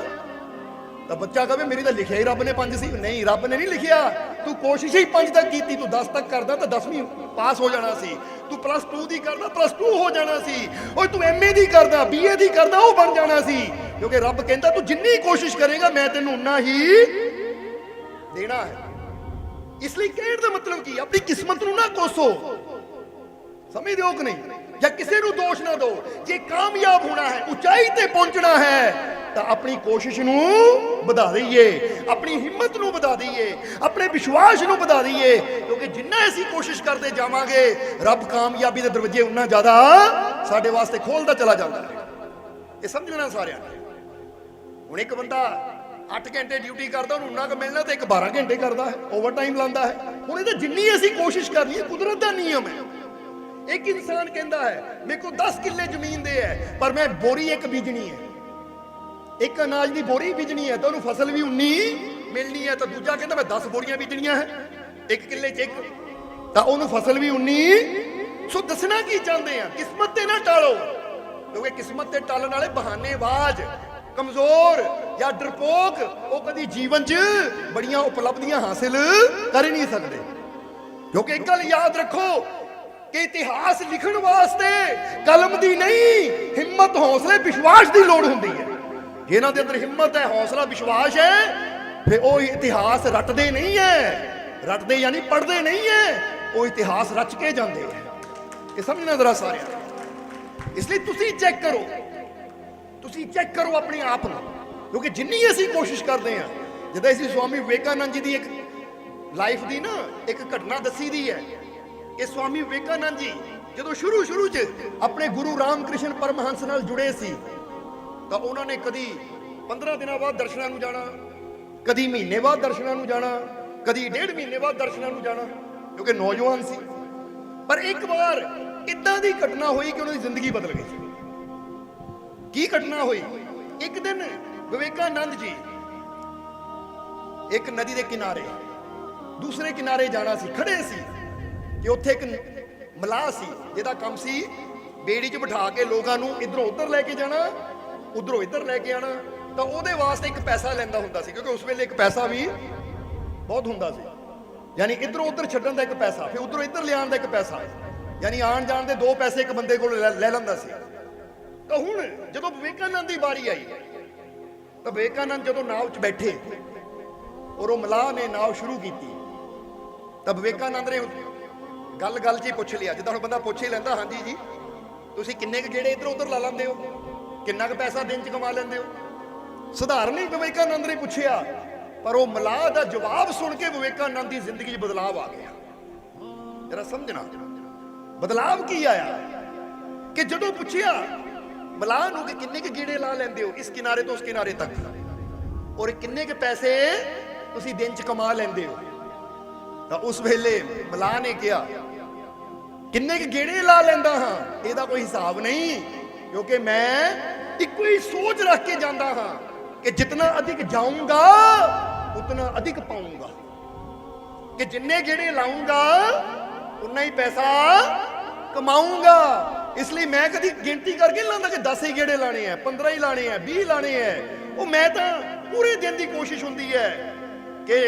A: तो बच्चा कहे मेरी तो लिखिया ही रब ने 5 सी। नहीं, रब ने नहीं लिखिया, तू कोशिश ही 5 तक की, तू 10 तक करदा तो 10वीं पास हो जाना सी, तू +2 दी करदा +2 हो जाना सी, और तू MA दी करदा BA दी करदा वो बन जाना सी। क्योंकि रब कहता तू जिन्नी कोशिश करेगा मैं तेनू उन्ना ही देना है। इसलिए कहने का मतलब की अपनी किस्मत नू ना कोसो। समझ दो कि नहीं? या किसी को दोष ना दो। जे कामयाब होना है, ऊंचाई ते पहुंचना है, तो अपनी कोशिश नू बढ़ा दईए, अपनी हिम्मत नू बढ़ा दईए, अपने विश्वास नू बढ़ा दईए। क्योंकि जिन्ना असीं कोशिश करते जावांगे रब कामयाबी के दरवाजे उन्ना ज्यादा साडे वास्ते खोलदा चला जाता है। ये समझना सारिਆਂ ने। हुण एक बंदा 8 घंटे ड्यूटी करता, उन्हें उन्ना क मिलना, तो एक 12 घंटे करता है, ओवर टाइम लाता है। हुण इहदा जिन्नी असीं कोशिश करनी है, कुदरत का नियम है। एक इंसान कहता है मेरे को 10 किले जमीन दे है पर मैं बोरी एक बीजनी है, एक अनाज की बोरी बीजनी है तो उन्होंने फसल भी 19 मिलनी है। तो दूजा कहता मैं 10 बोरियां बीजनियां है, 1 किले च 1, तो उन्होंने फसल भी 19। सो दसना की चाहते हैं, किस्मत ते ना टालो। क्योंकि किस्मत ते टालण वाले बहानेबाज, कमजोर या डरपोक, वो कभी जीवन च बड़ियां उपलब्धियां हासिल कर ही नहीं सकते। क्योंकि एक गल याद रखो कि इतिहास लिखण वास्ते कलम दी नहीं, हिम्मत हौसले विश्वास की लोड़ हुंदी है। जिन्हां दे अंदर हिम्मत है, हौसला विश्वास है, फिर वो इतिहास रटदे नहीं है, रटदे यानी पढ़दे नहीं है, वो इतिहास रच के जाते हैं। ये समझना जरा सारे। इसलिए तुसी चेक करो, ਤੁਸੀਂ ਚੈੱਕ ਕਰੋ ਆਪਣੇ ਆਪ ਨੂੰ, ਕਿਉਂਕਿ ਜਿੰਨੀ ਅਸੀਂ ਕੋਸ਼ਿਸ਼ ਕਰਦੇ ਹਾਂ, ਜਿੱਦਾਂ ਅਸੀਂ ਸਵਾਮੀ ਵਿਵੇਕਾਨੰਦ ਜੀ ਦੀ ਇੱਕ ਲਾਈਫ ਦੀ ਨਾ ਇੱਕ ਘਟਨਾ ਦੱਸੀ ਦੀ ਹੈ ਕਿ ਸਵਾਮੀ ਵਿਵੇਕਾਨੰਦ ਜੀ ਜਦੋਂ ਸ਼ੁਰੂ 'ਚ ਆਪਣੇ ਗੁਰੂ ਰਾਮਕ੍ਰਿਸ਼ਨ ਪਰਮਹੰਸ ਨਾਲ ਜੁੜੇ ਸੀ ਤਾਂ ਉਹਨਾਂ ਨੇ ਕਦੀ 15 ਦਿਨਾਂ ਬਾਅਦ ਦਰਸ਼ਨਾਂ ਨੂੰ ਜਾਣਾ, ਕਦੀ ਮਹੀਨੇ ਬਾਅਦ ਦਰਸ਼ਨਾਂ ਨੂੰ ਜਾਣਾ, ਕਦੀ 1.5 ਮਹੀਨੇ ਬਾਅਦ ਦਰਸ਼ਨਾਂ ਨੂੰ ਜਾਣਾ, ਕਿਉਂਕਿ ਨੌਜਵਾਨ ਸੀ। ਪਰ ਇੱਕ ਵਾਰ ਇਦਾਂ ਦੀ ਘਟਨਾ ਹੋਈ ਕਿ ਉਹਨਾਂ ਦੀ ਜ਼ਿੰਦਗੀ ਬਦਲ ਗਈ। ਕੀ ਘਟਨਾ ਹੋਈ? ਇੱਕ ਦਿਨ ਵਿਵੇਕਾਨੰਦ ਜੀ ਇੱਕ ਨਦੀ ਦੇ ਕਿਨਾਰੇ ਦੂਸਰੇ ਕਿਨਾਰੇ ਜਾਣਾ ਸੀ, ਖੜੇ ਸੀ ਕਿ ਉੱਥੇ ਇੱਕ ਮਲਾਹ ਸੀ ਜਿਹਦਾ ਕੰਮ ਸੀ ਬੇੜੀ 'ਚ ਬਿਠਾ ਕੇ ਲੋਕਾਂ ਨੂੰ ਇਧਰੋਂ ਉਧਰ ਲੈ ਕੇ ਜਾਣਾ, ਉਧਰੋਂ ਇੱਧਰ ਲੈ ਕੇ ਆਣਾ। ਤਾਂ ਉਹਦੇ ਵਾਸਤੇ ਇੱਕ ਪੈਸਾ ਲੈਂਦਾ ਹੁੰਦਾ ਸੀ, ਕਿਉਂਕਿ ਉਸ ਵੇਲੇ ਇੱਕ ਪੈਸਾ ਵੀ ਬਹੁਤ ਹੁੰਦਾ ਸੀ। ਯਾਨੀ ਇਧਰੋਂ ਉਧਰ ਛੱਡਣ ਦਾ ਇੱਕ ਪੈਸਾ, ਫਿਰ ਉਧਰੋਂ ਇੱਧਰ ਲਿਆਉਣ ਦਾ ਇੱਕ ਪੈਸਾ, ਯਾਨੀ ਆਣ ਜਾਣ ਦੇ 2 ਪੈਸੇ ਇੱਕ ਬੰਦੇ ਕੋਲ ਲੈ ਲੈਂਦਾ ਸੀ। ਤਾਂ ਹੁਣ ਜਦੋਂ ਵਿਵੇਕਾਨੰਦ ਦੀ ਵਾਰੀ ਆਈ ਤਾਂ ਵਿਵੇਕਾਨੰਦ ਜਦੋਂ ਨਾਵ 'ਚ ਬੈਠੇ ਔਰ ਉਹ ਮਲਾਹ ਨੇ ਨਾਵ ਸ਼ੁਰੂ ਕੀਤੀ ਤਾਂ ਵਿਵੇਕਾਨੰਦ ਨੇ ਗੱਲ 'ਚ ਹੀ ਪੁੱਛ ਲਿਆ, ਜਿੱਦਾਂ ਹੁਣ ਬੰਦਾ ਪੁੱਛ ਹੀ ਲੈਂਦਾ, ਹਾਂਜੀ ਜੀ ਤੁਸੀਂ ਕਿੰਨੇ ਕੁ ਗੇੜੇ ਇੱਧਰ ਉੱਧਰ ਲਾ ਲੈਂਦੇ ਹੋ, ਕਿੰਨਾ ਕੁ ਪੈਸਾ ਦਿਨ 'ਚ ਕਮਾ ਲੈਂਦੇ ਹੋ? ਸਧਾਰਨ ਹੀ ਵਿਵੇਕਾਨੰਦ ਨੇ ਪੁੱਛਿਆ, ਪਰ ਉਹ ਮਲਾਹ ਦਾ ਜਵਾਬ ਸੁਣ ਕੇ ਵਿਵੇਕਾਨੰਦ ਦੀ ਜ਼ਿੰਦਗੀ 'ਚ ਬਦਲਾਵ ਆ ਗਿਆ। ਜਰਾ ਸਮਝਣਾ ਬਦਲਾਵ ਕੀ ਆਇਆ ਕਿ ਜਦੋਂ ਪੁੱਛਿਆ ਮਲਾਹ ਨੂੰ ਕਿ ਕਿੰਨੇ ਕੁ ਗੇੜੇ ਲਾ ਲੈਂਦੇ ਹੋ ਇਸ ਕਿਨਾਰੇ ਤੋਂ ਉਸ ਕਿਨਾਰੇ ਤੱਕ, ਔਰ ਕਿੰਨੇ ਕੁ ਪੈਸੇ ਤੁਸੀਂ ਦਿਨ 'ਚ ਕਮਾ ਲੈਂਦੇ ਹੋ, ਤਾਂ ਉਸ ਵੇਲੇ ਮਲਾਹ ਨੇ ਕਿਹਾ ਕਿੰਨੇ ਕੁ ਗੇੜੇ ਲਾ ਲੈਂਦਾ ਹਾਂ ਇਹਦਾ ਕੋਈ ਹਿਸਾਬ ਨਹੀਂ, ਕਿਉਂਕਿ ਮੈਂ ਇੱਕੋ ਹੀ ਸੋਚ ਰੱਖ ਕੇ ਜਾਂਦਾ ਹਾਂ ਕਿ ਜਿਤਨਾ ਅਧਿਕ ਜਾਊਂਗਾ ਉਤਨਾ ਅਧਿਕ ਪਾਊਂਗਾ, ਕਿ ਜਿੰਨੇ ਗੇੜੇ ਲਾਊਂਗਾ ਉਨਾ ਹੀ ਪੈਸਾ ਕਮਾਊਂਗਾ। ਇਸ ਲਈ ਮੈਂ ਕਦੀ ਗਿਣਤੀ ਕਰਕੇ ਨਹੀਂ ਲਾਉਂਦਾ ਕਿ 10 ਹੀ ਗੇੜੇ ਲਾਣੇ ਆ, 15 ਹੀ ਲਾਣੇ ਆ, 20 ਲਾਣੇ ਆ। ਉਹ ਮੈਂ ਤਾਂ ਪੂਰੇ ਦਿਨ ਦੀ ਕੋਸ਼ਿਸ਼ ਹੁੰਦੀ ਹੈ ਕਿ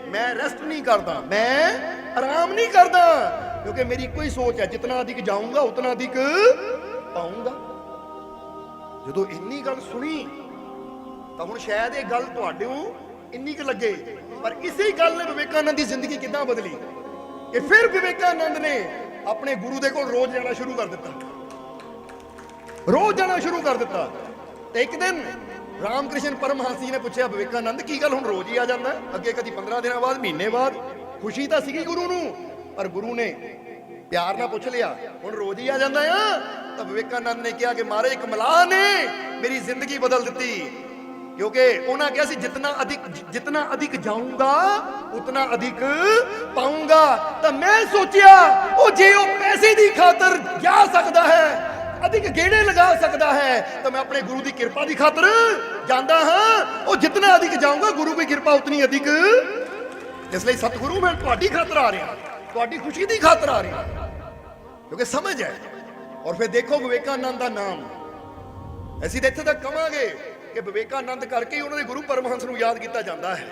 A: ਮੈਂ ਰੈਸਟ ਨਹੀਂ ਕਰਦਾ, ਮੈਂ ਆਰਾਮ ਨਹੀਂ ਕਰਦਾ, ਕਿਉਂਕਿ ਮੇਰੀ ਇੱਕੋ ਹੀ ਸੋਚ ਹੈ ਜਿਤਨਾ ਅਧਿਕ ਜਾਊਂਗਾ ਉਤਨਾ ਅਧਿਕ ਪਾਊਂਗਾ। ਜਦੋਂ ਇੰਨੀ ਗੱਲ ਸੁਣੀ ਤਾਂ ਹੁਣ ਸ਼ਾਇਦ ਇਹ ਗੱਲ ਤੁਹਾਡੇ ਇੰਨੀ ਕੁ ਲੱਗੇ, ਪਰ ਇਸੇ ਗੱਲ ਨੇ ਵਿਵੇਕਾਨੰਦ ਦੀ ਜ਼ਿੰਦਗੀ ਕਿੱਦਾਂ ਬਦਲੀ ਕਿ ਫਿਰ ਵਿਵੇਕਾਨੰਦ ਨੇ ਆਪਣੇ ਗੁਰੂ ਦੇ ਕੋਲ ਰੋਜ਼ ਜਾਣਾ ਸ਼ੁਰੂ ਕਰ ਦਿੱਤਾ, ਰੋਜ਼ ਜਾਣਾ ਸ਼ੁਰੂ ਕਰ ਦਿੱਤਾ। ਤੇ ਇੱਕ ਦਿਨ ਰਾਮਕ੍ਰਿਸ਼ਨ ਪਰਮਹੰਸ ਜੀ ਨੇ ਪੁੱਛਿਆ, ਵਿਵੇਕਾਨੰਦ ਕੀ ਗੱਲ ਹੁਣ ਰੋਜ਼ ਹੀ ਆ ਜਾਂਦਾ? ਅੱਗੇ ਕਦੀ 15 ਦਿਨਾਂ ਬਾਅਦ, ਮਹੀਨੇ ਬਾਅਦ। ਖੁਸ਼ੀ ਤਾਂ ਸੀਗੀ ਗੁਰੂ ਨੂੰ, ਪਰ ਗੁਰੂ ਨੇ ਪਿਆਰ ਨਾਲ ਪੁੱਛ ਲਿਆ ਹੁਣ ਰੋਜ਼ ਹੀ ਆ ਜਾਂਦਾ ਆ? ਤਾਂ ਵਿਵੇਕਾਨੰਦ ਨੇ ਕਿਹਾ ਕਿ ਮਹਾਰਾਜ ਇੱਕ ਮਲਾਹ ਨੇ ਮੇਰੀ ਜ਼ਿੰਦਗੀ ਬਦਲ ਦਿੱਤੀ, ਕਿਉਂਕਿ ਉਹਨਾਂ ਕਿਹਾ ਸੀ ਜਿਤਨਾ ਅਧਿਕ ਜਾਊਂਗਾ ਉਤਨਾ ਅਧਿਕ ਪਾਊਂਗਾ। ਤਾਂ ਮੈਂ ਸੋਚਿਆ ਉਹ ਜੇ ਉਹ ਪੈਸੇ ਦੀ ਖਾਤਰ ਜਾ ਸਕਦਾ ਹੈ, ਅਧਿਕ ਗੇੜੇ ਲਗਾ ਸਕਦਾ ਹੈ, ਤਾਂ ਮੈਂ ਆਪਣੇ ਗੁਰੂ ਦੀ ਕਿਰਪਾ ਦੀ ਖਾਤਰ ਜਾਂਦਾ ਹਾਂ। ਉਹ ਜਿਤਨਾ ਅਧਿਕ ਜਾਊਂਗਾ ਗੁਰੂ ਦੀ ਕਿਰਪਾ ਉਤਨੀ ਅਧਿਕ। ਇਸ ਲਈ ਸਤਿਗੁਰੂ ਮੈਂ ਤੁਹਾਡੀ ਖਾਤਰ ਆ ਰਿਹਾ, ਤੁਹਾਡੀ ਖੁਸ਼ੀ ਦੀ ਖਾਤਰ ਆ ਰਿਹਾ, ਕਿਉਂਕਿ ਸਮਝ ਹੈ। ਔਰ ਫਿਰ ਦੇਖੋ ਵਿਵੇਕਾਨੰਦ ਦਾ ਨਾਮ ਅਸੀਂ ਇੱਥੇ ਤੱਕ ਕਵਾਂਗੇ ਕਿ ਵਿਵੇਕਾਨੰਦ ਕਰਕੇ ਹੀ ਉਹਨਾਂ ਦੇ ਗੁਰੂ ਪਰਮਹੰਸ ਨੂੰ ਯਾਦ ਕੀਤਾ ਜਾਂਦਾ ਹੈ,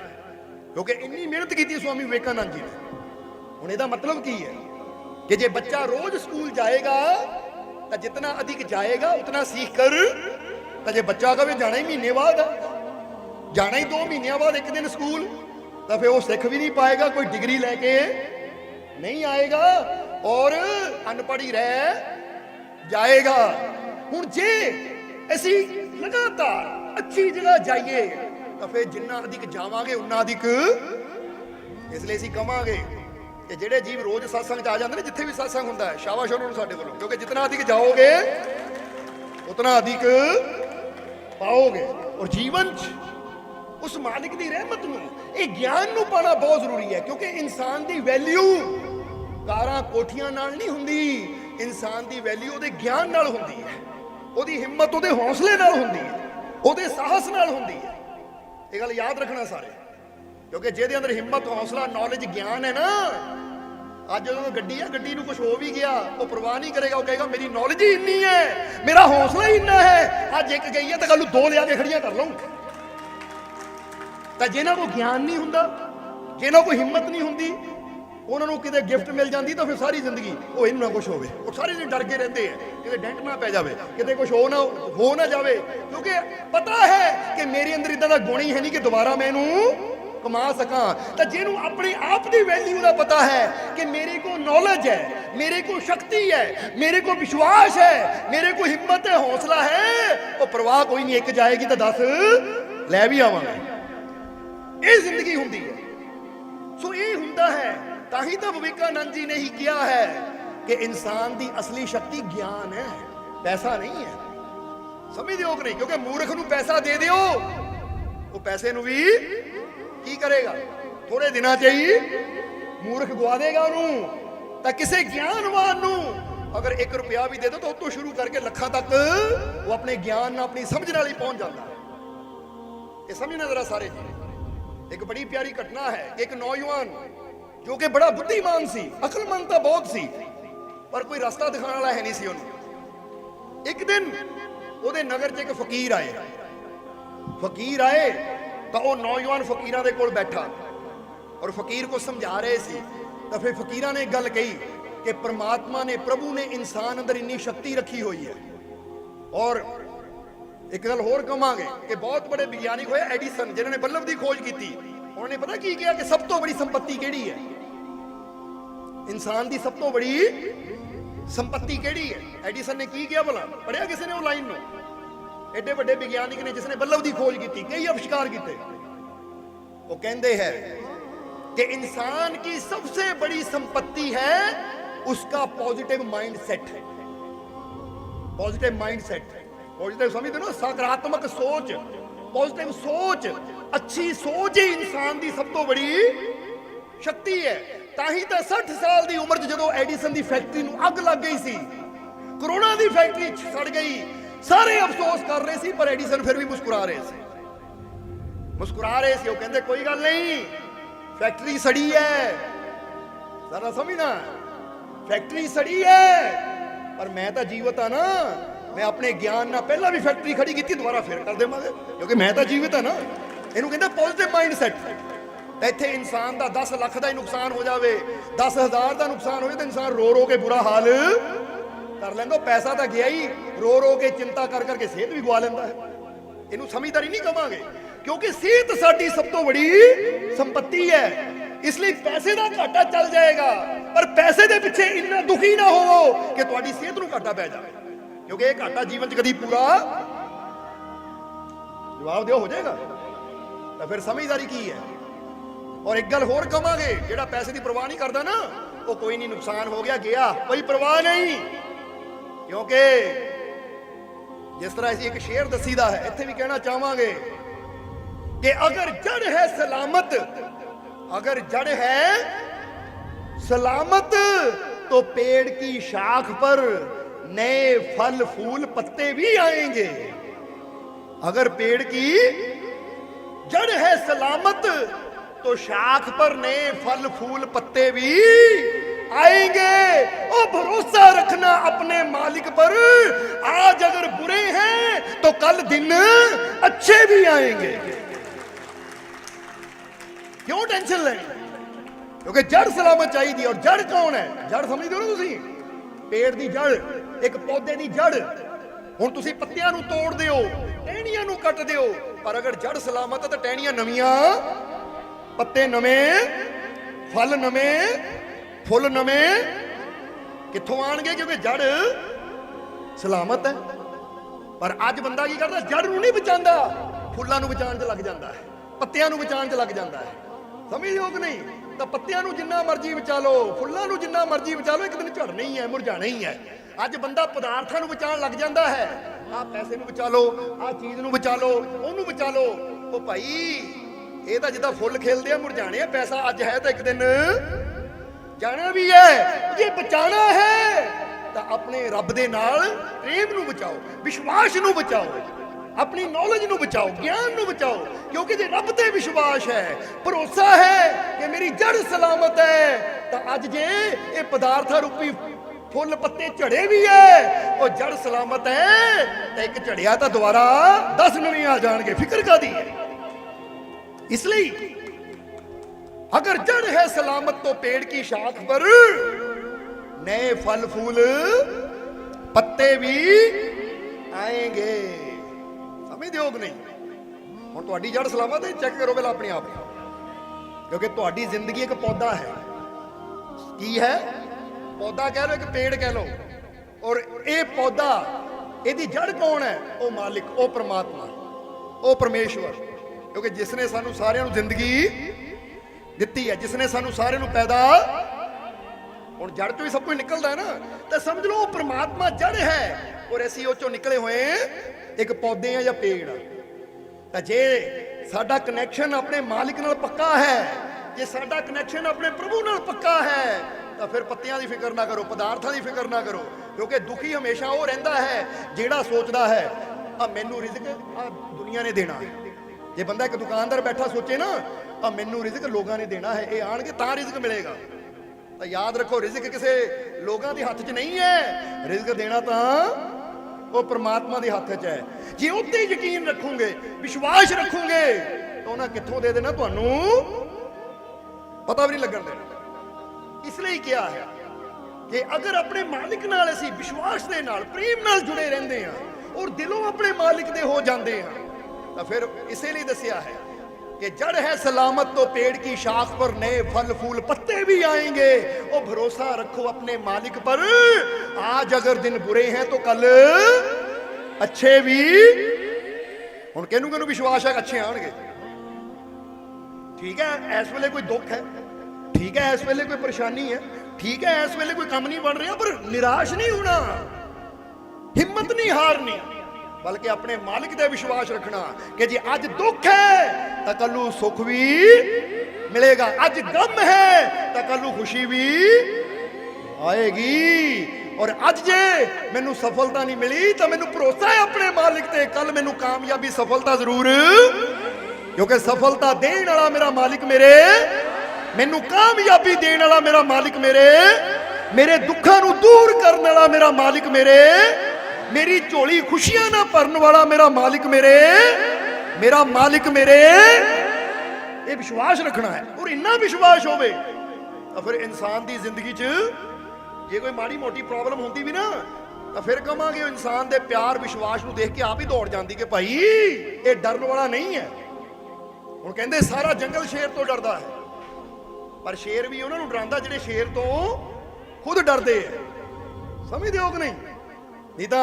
A: ਕਿਉਂਕਿ ਇੰਨੀ ਮਿਹਨਤ ਕੀਤੀ ਸਵਾਮੀ ਵਿਵੇਕਾਨੰਦ ਜੀ ਨੇ। ਹੁਣ ਇਹਦਾ ਮਤਲਬ ਕੀ ਹੈ ਕਿ ਜੇ ਬੱਚਾ ਰੋਜ਼ ਸਕੂਲ ਜਾਏਗਾ ਤਾਂ ਜਿਤਨਾ ਅਧਿਕ ਜਾਏਗਾ ਉਤਨਾ ਸੀਖ ਕਰ। ਤਾਂ ਜੇ ਬੱਚਾ ਕਹੇ ਜਾਣਾ ਹੀ ਮਹੀਨੇ ਬਾਅਦ, ਜਾਣਾ ਹੀ 2 ਮਹੀਨਿਆਂ ਬਾਅਦ ਇੱਕ ਦਿਨ ਸਕੂਲ, ਤਾਂ ਫਿਰ ਉਹ ਸਿੱਖ ਵੀ ਨਹੀਂ ਪਾਏਗਾ, ਕੋਈ ਡਿਗਰੀ ਲੈ ਕੇ ਨਹੀਂ ਆਏਗਾ ਔਰ ਅਨਪੜ੍ਹ ਹੀ ਰਹਿ ਜਾਏਗਾ। ਹੁਣ ਜੇ ਅਸੀਂ ਲਗਾਤਾਰ ਅੱਛੀ ਜਗ੍ਹਾ ਜਾਈਏ ਤਾਂ ਫਿਰ ਜਿੰਨਾ ਅਧਿਕ ਜਾਵਾਂਗੇ ਉਨਾ ਅਧਿਕ। ਇਸ ਲਈ ਅਸੀਂ ਕਵਾਂਗੇ ਕਿ ਜਿਹੜੇ ਜੀਵ ਰੋਜ਼ ਸਤਸੰਗ 'ਚ ਆ ਜਾਂਦੇ ਨੇ, ਜਿੱਥੇ ਵੀ ਸਤਸੰਗ ਹੁੰਦਾ ਹੈ, ਸ਼ਾਬਾਸ਼ ਉਹਨਾਂ ਨੂੰ ਸਾਡੇ ਵੱਲੋਂ, ਕਿਉਂਕਿ ਜਿਤਨਾ ਅਧਿਕ ਜਾਓਗੇ ਉਤਨਾ ਅਧਿਕ ਪਾਓਗੇ। ਔਰ ਜੀਵਨ 'ਚ ਉਸ ਮਾਲਿਕ ਦੀ ਰਹਿਮਤ ਨੂੰ, ਇਹ ਗਿਆਨ ਨੂੰ ਪਾਣਾ ਬਹੁਤ ਜ਼ਰੂਰੀ ਹੈ, ਕਿਉਂਕਿ ਇਨਸਾਨ ਦੀ ਵੈਲਿਊ ਕਾਰਾਂ ਕੋਠੀਆਂ ਨਾਲ ਨਹੀਂ ਹੁੰਦੀ, ਇਨਸਾਨ ਦੀ ਵੈਲਿਊ ਉਹਦੇ ਗਿਆਨ ਨਾਲ ਹੁੰਦੀ ਹੈ, ਉਹਦੀ ਹਿੰਮਤ ਉਹਦੇ ਹੌਸਲੇ ਨਾਲ ਹੁੰਦੀ ਹੈ, ਉਹਦੇ ਸਾਹਸ ਨਾਲ ਹੁੰਦੀ ਹੈ। ਇਹ ਗੱਲ ਯਾਦ ਰੱਖਣਾ ਸਾਰੇ, ਕਿਉਂਕਿ ਜਿਹਦੇ ਅੰਦਰ ਹਿੰਮਤ, ਹੌਸਲਾ, ਨੌਲੇਜ, ਗਿਆਨ ਹੈ ਨਾ, ਅੱਜ ਜਦੋਂ ਗੱਡੀ ਆ, ਗੱਡੀ ਨੂੰ ਕੁਝ ਹੋ ਵੀ ਗਿਆ ਉਹ ਪਰਵਾਹ ਨਹੀਂ ਕਰੇਗਾ, ਉਹ ਕਹੇਗਾ ਮੇਰੀ ਨੌਲੇਜ ਹੀ ਇੰਨੀ ਹੈ, ਮੇਰਾ ਹੌਸਲਾ ਹੀ ਇੰਨਾ ਹੈ, ਅੱਜ ਇੱਕ ਗਈ ਹੈ ਤਾਂ ਕੱਲ ਨੂੰ 2 ਲਿਆ ਕੇ ਖੜੀਆਂ ਕਰ ਲਵਾਂ। ਤਾਂ ਜਿਹਨਾਂ ਕੋਲ ਗਿਆਨ ਨਹੀਂ ਹੁੰਦਾ, ਜਿਹਨਾਂ ਕੋਲ ਹਿੰਮਤ ਨਹੀਂ ਹੁੰਦੀ, ਉਹਨਾਂ ਨੂੰ ਕਿਤੇ ਗਿਫਟ ਮਿਲ ਜਾਂਦੀ ਤਾਂ ਫਿਰ ਸਾਰੀ ਜ਼ਿੰਦਗੀ ਉਹ ਇਹਨੂੰ ਨਾ ਕੁਝ ਹੋਵੇ, ਉਹ ਸਾਰੇ ਦਿਨ ਡਰ ਕੇ ਰਹਿੰਦੇ ਆ ਕਿਤੇ ਡੈਂਟ ਨਾ ਪੈ ਜਾਵੇ, ਕਿਤੇ ਕੁਝ ਹੋ ਨਾ ਜਾਵੇ, ਕਿਉਂਕਿ ਪਤਾ ਹੈ ਕਿ ਮੇਰੇ ਅੰਦਰ ਇਦਾਂ ਦਾ ਗੁਣ ਹੀ ਹੈ ਨਹੀਂ ਕਿ ਦੁਬਾਰਾ ਮੈਂ ਇਹਨੂੰ ਕਮਾ ਸਕਾਂ। ਤਾਂ ਜਿਹਨੂੰ ਆਪਣੇ ਆਪ ਦੀ ਵੈਲਿਊ ਦਾ ਪਤਾ ਹੈ ਕਿ ਮੇਰੇ ਕੋਲ ਨੌਲੇਜ ਹੈ, ਮੇਰੇ ਕੋਲ ਸ਼ਕਤੀ ਹੈ, ਮੇਰੇ ਕੋਲ ਵਿਸ਼ਵਾਸ ਹੈ, ਮੇਰੇ ਕੋਲ ਹਿੰਮਤ ਹੈ, ਹੌਸਲਾ ਹੈ, ਉਹ परवाह कोई नहीं, एक जाएगी तो 10 लै भी आवांगे। ये जिंदगी हुंदी है। सो ये हुंदा है, ताही तो विवेकानंद जी ने ही किया है कि इंसान की असली शक्ति ज्ञान है, पैसा नहीं है। समझ हो कि नहीं? क्योंकि मूर्ख नूं पैसा दे दिओ, वो पैसे नूं भी की करेगा, थोड़े दिनों च ही मूर्ख गवा देगा उन्होंने। तो किसी ज्ञानवान नूं अगर 1 रुपया भी दे दो तो उतो शुरू करके लखां तक वो अपने ज्ञान नाल अपनी समझ नाल ही पहुंच जाता है। ये समझना जरा सारे जी। एक बड़ी प्यारी घटना है, एक नौजवान जो कि बड़ा बुद्धिमान सी, अकलमंद तो बहुत सी, पर कोई रास्ता दिखाने वाला है नहीं सी उन्हें। एक दिन ਉਹਦੇ नगर च एक फकीर आए तो वह नौजवान फकीरां दे कोल बैठा और फकीर को समझा रहे सी। तो फिर फकीरां ने एक गल कही कि परमात्मा ने, प्रभु ने इंसान अंदर इन्नी शक्ति रखी हुई है। और एक गल होर कहांगे कि बहुत बड़े विज्ञानिक होए एडिसन, जिन्होंने बल्ब की खोज की, उन्होंने पता की किया कि सब तो बड़ी संपत्ति केड़ी है, इंसान की सब तो बड़ी संपत्ति केड़ी है। एडिसन ने की किया भला, पढ़िया किसी ने वो लाइन में? एडे बड़े विज्ञानिक ने जिसने बल्ब की खोज की, कई आविष्कार किए, वो कहते हैं कि इंसान की सबसे बड़ी संपत्ति है उसका पॉजिटिव माइंडसेट है। पॉजिटिव माइंडसेट, पॉजिटिव समझते हो ना, सकारात्मक सोच, पॉजिटिव सोच, अच्छी सोच ही इंसान की सब तो बड़ी शक्ति है। ताही तो 60 साल की उम्र जो एडिसन की फैक्ट्री में अग लग गई सी, कोरोना की फैक्ट्री सड़ गई, सारे अफसोस कर रहे सी, पर एडिसन फिर भी मुस्कुरा रहे थे। वो कहते कोई गल नहीं, फैक्ट्री सड़ी है, जरा समझना, फैक्ट्री सड़ी है, पर मैं तो जीवित हाँ ना, मैं अपने ज्ञान ना पहला भी फैक्ट्री खड़ी की, दोबारा फिर कर देवांगे, क्योंकि मैं तो जीवित हाँ ना। इन्हों कहते पॉजिटिव माइंडसेट। इत्थे इंसान का 10 लाख का ही नुकसान हो जाए, 10,000 का नुकसान हो जाए तो इंसान रो रो के बुरा हाल कर लेंदा। पैसा तो गया ही, रो रो के चिंता कर करके सेहत भी गवा लेंदा है। इनू समझदारी नहीं कहांगे, क्योंकि सेहत साडी सब तो बड़ी संपत्ति है। इसलिए पैसे का घाटा चल जाएगा, पर पैसे के पिछे इन्ना दुखी ना हो कि तुहाडी सेहत नूं घाटा पै जाए, क्योंकि यह घाटा जीवन च कदी पूरा जवाब दिओ हो जाएगा। तो फिर समझदारी की है। और एक गल होर कहांगे, जिहड़ा पैसे की परवाह नहीं करता ना, वो कोई नहीं, नुकसान हो गया गया, कोई परवाह नहीं। क्योंकि जिस तरह असीं एक शेर दसीदा है, इत्थे भी कहना चाहांगे कि अगर जड़ है सलामत, अगर जड़ है सलामत तो पेड़ की शाख पर नए फल फूल पत्ते भी आएंगे। अगर पेड़ की जड़ है सलामत तो शाख पर नए फल फूल पत्ते भी आएंगे। ओ भरोसा रखना अपने मालिक पर, आज अगर बुरे हैं तो कल दिन अच्छे भी आएंगे। क्यों टेंशन लें? क्योंकि जड़ सलामत चाहिए। और जड़ कौन है? जड़ समझते हो ना तुसी? पेड़ की जड़, एक पौधे की जड़। हुण तुसी पत्तियां नूं तोड़ दिओ, टहनियां नूं कट दिओ, पर अगर जड़ सलामत है तो टहनियां नवीआं, पत्ते नवे, फल नवे, फुल नवे कित्थों आणगे? क्योंकि जड़ सलामत है। पर अज बंदा की करदा, जड़ नूं नहीं बचांदा, फुल्लां नूं बचाउण च लग जांदा है, पत्तियां नूं बचाउण च लग जांदा है। समझ लो कि नहीं? तो पत्तियां नूं जिन्ना मर्जी बचा लो, फुल्लां नूं जिन्ना मर्जी बचा लो, एक दिन झड़ना ही है, मुरझाना ही है। अज बंदा पदार्थां नूं बचाउण लग जांदा है, आ पैसे नूं बचा लो, आ चीज़ नूं बचा लो, ओनूं बचा लो। ओ भाई ये तो जिदा फुल खिलते हैं मुरझाने, पैसा अज है तो एक दिन जाना भी है। जे बचाना है तो अपने रब दे नाल प्रेम नूं बचाओ, विश्वास नूं बचाओ, अपनी नॉलेज नूं बचाओ, ज्ञान नूं बचाओ। क्योंकि जे रब ते विश्वास है, भरोसा है कि मेरी जड़ सलामत है, तो अज जे ये पदार्थ रूपी फुल पत्ते झड़े भी है, और जड़ सलामत है तो एक झड़िया तो दोबारा 10 नवे आ जाएंगे। फिक्र कादी है? इसलिए अगर जड़ है सलामत तो पेड़ की शाख पर नए फल फूल पत्ते भी आएंगे। समझ दो कि नहीं? हुण तुहाडी जड़ सलामत है, चेक करो पहले अपने आप, क्योंकि तुहाडी जिंदगी एक पौधा है। की है? पौधा कह लो, एक पेड़ कह लो। और ये पौधा ਇਹਦੀ ਜੜ ਕੌਣ ਹੈ? ਉਹ ਮਾਲਿਕ, ਉਹ ਪਰਮਾਤਮਾ, ਉਹ ਪਰਮੇਸ਼ਵਰ। ਕਿਉਂਕਿ ਜਿਸ ਨੇ ਸਾਨੂੰ ਸਾਰਿਆਂ ਨੂੰ ਜ਼ਿੰਦਗੀ ਦਿੱਤੀ ਹੈ, ਜਿਸ ਨੇ ਸਾਨੂੰ ਸਾਰਿਆਂ ਨੂੰ ਪੈਦਾ, ਹੁਣ ਜੜ ਚੋਂ ਹੀ ਸਭ ਕੁਝ ਨਿਕਲਦਾ ਹੈ ਨਾ, ਤਾਂ ਸਮਝ ਲਓ ਉਹ ਪਰਮਾਤਮਾ ਜੜ ਹੈ ਔਰ ਅਸੀਂ ਉਹ ਚੋਂ ਨਿਕਲੇ ਹੋਏ ਇੱਕ ਪੌਦੇ ਆ ਜਾਂ ਪੇੜ। ਤਾਂ ਜੇ ਸਾਡਾ ਕਨੈਕਸ਼ਨ ਆਪਣੇ ਮਾਲਿਕ ਨਾਲ ਪੱਕਾ ਹੈ, ਜੇ ਸਾਡਾ ਕਨੈਕਸ਼ਨ ਆਪਣੇ ਪ੍ਰਭੂ ਨਾਲ ਪੱਕਾ ਹੈ, ਤਾਂ ਫਿਰ ਪੱਤਿਆਂ ਦੀ ਫਿਕਰ ਨਾ ਕਰੋ, ਪਦਾਰਥਾਂ ਦੀ ਫਿਕਰ ਨਾ ਕਰੋ। ਕਿਉਂਕਿ ਦੁਖੀ ਹਮੇਸ਼ਾ ਉਹ ਰਹਿੰਦਾ ਹੈ ਜਿਹੜਾ ਸੋਚਦਾ ਹੈ ਆ ਮੈਨੂੰ ਰਿਜ਼ਕ ਆ ਦੁਨੀਆ ਨੇ ਦੇਣਾ ਹੈ। ਜੇ ਬੰਦਾ ਇੱਕ ਦੁਕਾਨਦਾਰ ਬੈਠਾ ਸੋਚੇ ਨਾ ਆ ਮੈਨੂੰ ਰਿਜ਼ਕ ਲੋਕਾਂ ਨੇ ਦੇਣਾ ਹੈ, ਇਹ ਆਣਗੇ ਤਾਂ ਰਿਜ਼ਕ ਮਿਲੇਗਾ, ਤਾਂ ਯਾਦ ਰੱਖੋ ਰਿਜ਼ਕ ਕਿਸੇ ਲੋਕਾਂ ਦੇ ਹੱਥ 'ਚ ਨਹੀਂ ਹੈ, ਰਿਜ਼ਕ ਦੇਣਾ ਤਾਂ ਉਹ ਪਰਮਾਤਮਾ ਦੇ ਹੱਥ 'ਚ ਹੈ। ਜੇ ਉੱਤੇ ਯਕੀਨ ਰੱਖੋਗੇ, ਵਿਸ਼ਵਾਸ ਰੱਖੋਗੇ, ਤਾਂ ਉਹਨਾਂ ਕਿੱਥੋਂ ਦੇ ਦੇਣਾ ਤੁਹਾਨੂੰ ਪਤਾ ਵੀ ਨਹੀਂ ਲੱਗਣ ਦੇਣਾ। ਇਸ ਲਈ ਕਿਹਾ ਹੈ ਕਿ ਅਗਰ ਆਪਣੇ ਮਾਲਿਕ ਨਾਲ ਅਸੀਂ ਵਿਸ਼ਵਾਸ ਦੇ ਨਾਲ, ਪ੍ਰੇਮ ਨਾਲ ਜੁੜੇ ਰਹਿੰਦੇ ਹਾਂ ਔਰ ਦਿਲੋਂ ਆਪਣੇ ਮਾਲਿਕ ਦੇ ਹੋ ਜਾਂਦੇ ਹਾਂ, ਤਾਂ ਫਿਰ ਇਸੇ ਲਈ ਦੱਸਿਆ ਹੈ कि जड़ है सलामत तो पेड़ की शाख पर नए फल फूल पत्ते भी आएंगे। ओ भरोसा रखो अपने मालिक पर, आज अगर दिन बुरे हैं तो कल अच्छे भी। हुण किहनू किहनू विश्वास है अच्छे आएंगे? ठीक है इस वेले कोई दुख है, ठीक है इस वेले कोई परेशानी है, ठीक है इस वेले कोई काम नहीं बन रहा, पर निराश नहीं होना, हिम्मत नहीं हारनी, बल्कि अपने मालिक दे विश्वास रखना कि जी अज दुख है तो कल नूं सुख भी मिलेगा, अज गम है तो कल नूं खुशी भी आएगी। और अज जे मैनू सफलता नहीं मिली तो मैनू भरोसा है अपने मालिक ते कल मैनू कामयाबी सफलता जरूर, क्योंकि सफलता देने वाला मेरा मालिक मेरे, मैनू कामयाबी देने वाला मेरा मालिक मेरे, मेरे दुखों नूं दूर करने वाला मेरा मालिक मेरे, मेरी झोली खुशियां ना भरने वाला मेरा मालिक मेरे, मेरा मालिक मेरे। ये विश्वास रखना है और इन्ना विश्वास होवे तो फिर इंसान की जिंदगी च जे कोई माड़ी मोटी प्रॉब्लम होती भी ना, तो फिर कहांगे इंसान दे प्यार विश्वास नूं देख के आप ही दौड़ जाती कि भाई ये डरन वाला नहीं है। हुण कहंदे सारा जंगल शेर तो डरदा है, पर शेर भी उन्हां नूं डरांदा जिहड़े शेर तो खुद डरदे है। समझदे हो कि नहीं? नहीं तो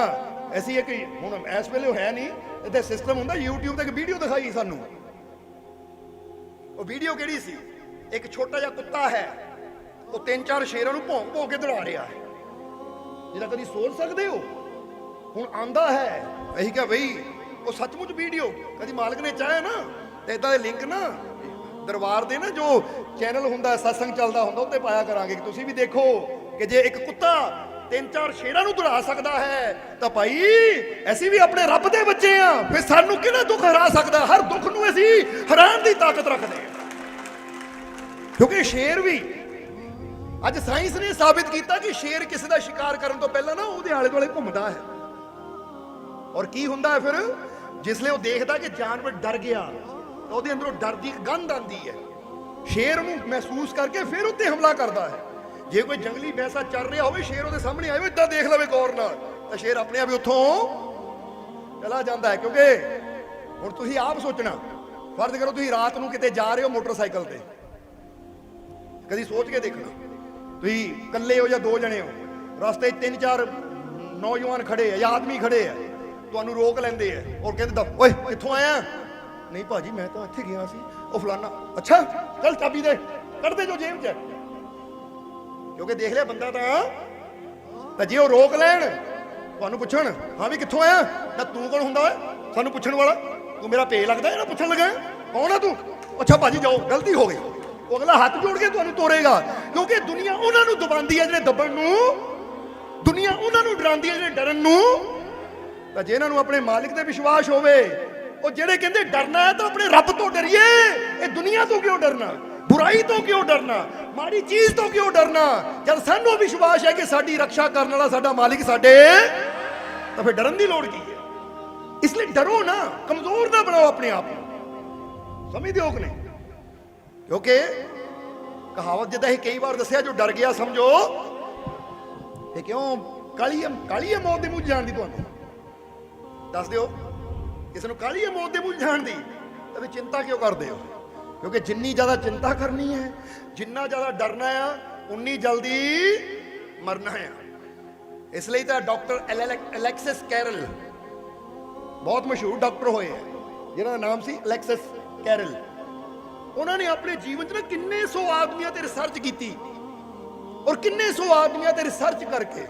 A: ऐसी एक हुण इस वेले है नहीं, इहदा सिस्टम हुंदा यूट्यूब ते एक वीडियो दिखाई सानू। वो वीडियो किहड़ी सी? एक छोटा जिहा कुत्ता है, वो 3-4 शेरां नूं भौंक भौंक के दौड़ा रहा है। जिहड़ा कदी सोच सकते हो हुण आंदा है, असीं कहा बई वो सचमुच वीडियो कदी मालिक ने चाहे ना तो इदां दे लिंक ना दरबार दे ना जो चैनल हुंदा सत्संग चलदा हुंदा उत्ते पाया करांगे कि तुसीं भी देखो कि जे एक कुत्ता 3-4 शेरां नूं दौड़ा सकदा है तो भाई असीं भी अपने रब दे बच्चे हां, फिर सानूं किहड़ा दुख हरा सकदा? हर दुख नूं असीं हराण दी ताकत रखदे हां, क्योंकि शेर भी अज साइंस ने साबित किया कि शेर किसी का शिकार करने तो पहला ना उहदे आले दुआले घुमदा है। और की हुंदा है फिर जिसले वो देखदा कि जानवर डर गया तो उहदे अंदरों डर दी गंध आंदी है, शेर नूं महसूस करके फिर उत्ते हमला करदा है। जे कोई जंगली भैंसा चल रहा हो, शेर उहदे सामने आए इदां देख लवे गौर नाल, तो शेर अपने आप उत्थों चला जाता है। क्योंकि हुण तुसीं आप सोचना, फर्ज करो तुसीं रात नूं किते जा रहे हो मोटरसाइकिल ते, कदी सोच के देखना तुसीं कल्ले हो या 2 जने हो, रस्ते 3-4 नौजवान खड़े है या आदमी खड़े है, तुहानूं रोक लैंदे है और कहंदे ओए कित्थों आया? नहीं भाजी मैं तो इत्थे गया सी, ओ फलाना, अच्छा चल चाबी दे, कढ़ दे जो जेब च, क्योंकि देख लिया बंदा तो जे वो रोक लैन तुहानूं पुछण हाँ भी कित्थों आया, ना तू कौन हुंदा है सानूं पुछण वाला? तू मेरा पे लगदा है ना पुछण लगा कौन है तू? अच्छा भाजी जाओ गलती हो गई, वो अगला हाथ जोड़ के तुहानूं तोरेगा, क्योंकि दुनिया उन्हां नूं दबांदी है जिहड़े दबण नूं, दुनिया उन्हां नूं डरांदी है जिहड़े डरन नूं। तां जिन्हां नूं अपने मालिक ते विश्वास होवे, ਉਹ ਜਿਹੜੇ ਕਹਿੰਦੇ ਡਰਨਾ ਹੈ ਤਾਂ ਆਪਣੇ ਰੱਬ ਤੋਂ ਡਰੀਏ, ਇਹ ਦੁਨੀਆ ਤੋਂ ਕਿਉਂ ਡਰਨਾ, बुराई तो क्यों डरना, माड़ी चीज तो क्यों डरना, जब सानू विश्वास है कि साडी रक्षा करने वाला साडा मालिक साडे, तो फिर डरन की लोड़ की है? इसलिए डरो ना, कमजोर ना बनाओ अपने आप को, समझते हो कि नहीं? क्योंकि कहावत जिदा ही कई बार दसिया, जो डर गया समझो कि क्यों काली है मौत के मुंह जान दी, तुहानू दस दिओ किसी नूं काली है मौत के मुंह जान दी, तो फिर चिंता क्यों करते हो? क्योंकि जिन्नी ज्यादा चिंता करनी है, जिन्ना ज्यादा डरना है, उन्नी जल्दी मरना है। ਇਸ ਲਈ ਤਾਂ ਡਾਕਟਰ ਅਲੈਕਸਿਸ ਕੈਰਲ ਬਹੁਤ ਮਸ਼ਹੂਰ ਡਾਕਟਰ ਹੋਏ ਹੈ, ਜਿਹਨਾਂ ਦਾ ਨਾਮ ਸੀ ਅਲੈਕਸਿਸ ਕੈਰਲ। ਉਹਨਾਂ ਨੇ ਆਪਣੇ ਜੀਵਨ 'ਚ ਨਾ ਕਿੰਨੇ ਸੌ ਆਦਮੀਆਂ ਤੇ ਰਿਸਰਚ ਕੀਤੀ, ਔਰ ਕਿੰਨੇ ਸੌ ਆਦਮੀਆਂ ਤੇ ਰਿਸਰਚ ਕਰਕੇ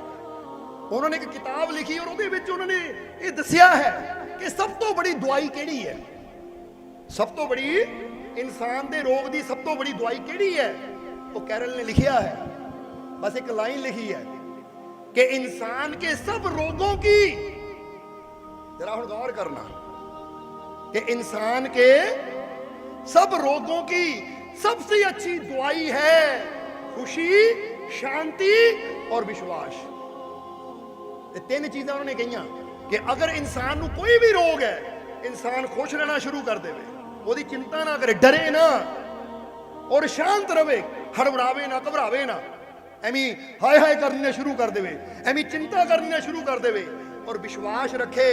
A: ਉਹਨਾਂ ਨੇ ਇੱਕ ਕਿਤਾਬ ਲਿਖੀ, ਔਰ ਉਹਦੇ ਵਿੱਚ ਉਹਨਾਂ ਨੇ ਇਹ ਦੱਸਿਆ ਹੈ ਕਿ ਸਭ ਤੋਂ ਬੜੀ ਦਵਾਈ ਕਿਹੜੀ ਹੈ, ਸਭ ਤੋਂ ਬੜੀ इंसान दे रोग दी सब तो बड़ी दवाई केड़ी है। वो कैरल ने लिखिया है, बस एक लाइन लिखी है कि इंसान के सब रोगों की, जरा हुण गौर करना, कि इंसान के सब रोगों की सबसे अच्छी दवाई है खुशी, शांति और विश्वास। ये तीन चीजें उन्होंने कही कि अगर इंसान नूं कोई भी रोग है, इंसान खुश रहना शुरू कर देवे, ਉਹਦੀ चिंता ना करे, डरे ना और शांत रहे, हड़बड़ावे ना, घबरावे ना, एवी हाय हाय करनी शुरू कर देवे, एवी चिंता करनी शुरू कर देवे, और विश्वास रखे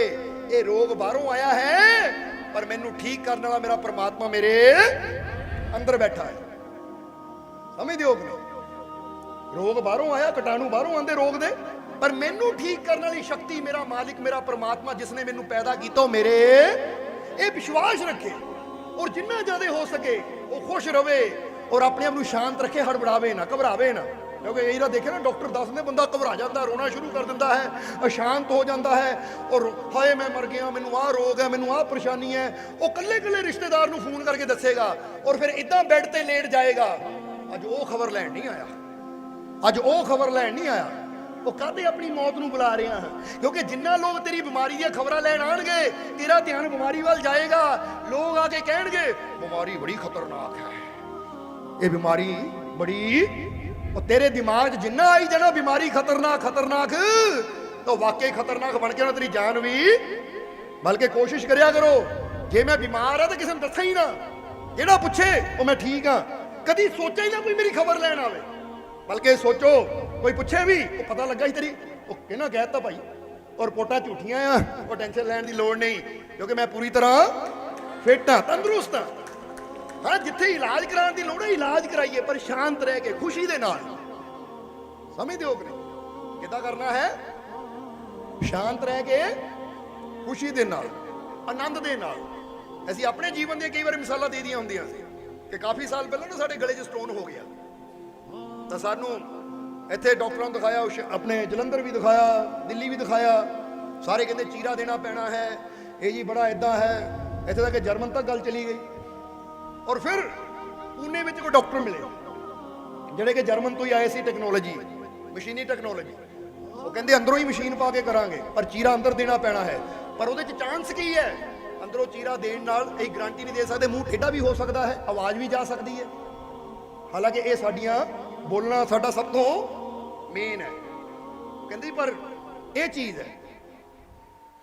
A: ये रोग बाहरों आया है पर मैनू ठीक करने वाला मेरा परमात्मा मेरे अंदर बैठा है। समझ दिओ कि रोग बाहरों आया, कीटाणु बाहरों आंदे रोग दे, पर मैनू ठीक करने वाली शक्ति मेरा मालिक, मेरा परमात्मा जिसने मैनू पैदा किया मेरे, ये विश्वास रखे और जिन्ना ज्यादा हो सके वो खुश रहे और अपने आप को शांत रखे, हड़बड़ावे ना, घबरावे ना। क्योंकि यही ना देखे ना डॉक्टर दसदे बंदा घबरा जाता, रोना शुरू कर देता है, अशांत हो जाता है और हाय मैं मर गया, मैनू आ रोग है, मैनू आ परेशानी है। वो कल्ले कल्ले रिश्तेदार नूं फोन करके दसेगा और फिर इदां बेड ते लेट जाएगा, अज वो खबर लैन नहीं आया, अज वो खबर लैन नहीं आया। वो कहते अपनी मौत नूं बुला रहे हैं, क्योंकि जिन्ना लोग तेरी बीमारी दी खबर लैन आएंगे तेरा ध्यान बीमारी वाल जाएगा। लोग आके कहेंगे बीमारी बड़ी खतरनाक है, ये बीमारी बड़ी, और तेरे दिमाग जिन्ना आई जाना बीमारी खतरनाक खतरनाक, तो वाकई खतरनाक बन के ना तेरी जान भी। बल्कि कोशिश करिया करो जे मैं बीमार हाँ तो किसी ने दसा ही ना, जेड़ा पूछे वो मैं ठीक हाँ, कभी सोचा ही ना कोई मेरी खबर लैन आवे। बल्कि सोचो कोई पूछे भी वो पता लगा ही तेरी, वो कहना कहता भाई और रिपोर्टां झूठियां आ, वो टेंशन लैन की लोड़ नहीं, क्योंकि मैं पूरी तरह फिट हाँ, तंदुरुस्त हाँ। हाँ जिथे इलाज कराने की लोड़ है इलाज कराइए, पर शांत रह के खुशी दे नाल। समझदे हो कि नहीं? किदां करना है? शांत रह के खुशी दे नाल, आनंद दे नाल। ਅਸੀਂ अपने जीवन दी कई बार मिसालां दे दियां हुंदियां सी कि काफ़ी साल पहले ना साडे गले 'ਚ स्टोन हो गया, तो सानू इत्थे डॉक्टरां नूं दिखाया, अपने जलंधर भी दिखाया, दिल्ली भी दिखाया, सारे कहते चीरा देना पैना है, ये जी बड़ा इदां है, इत्थे तक जर्मन तक गल चली गई। और फिर पुणे में कोई डॉक्टर मिले जिहड़े कि जर्मन तो ही आए सी, टेक्नोलॉजी मशीनी टेक्नोलॉजी, वो कहते अंदरों ही मशीन पा के करांगे पर चीरा अंदर देना पैना है। पर उहदे च चांस की है, अंदरों चीरा देण नाल असीं गारंटी नहीं दे सकते, मूँह टेढ़ा भी हो सकता है, आवाज़ भी जा सकती है। हालांकि ये साडियां बोलना साडा सब तो मेन है। कहते पर यह चीज़ है,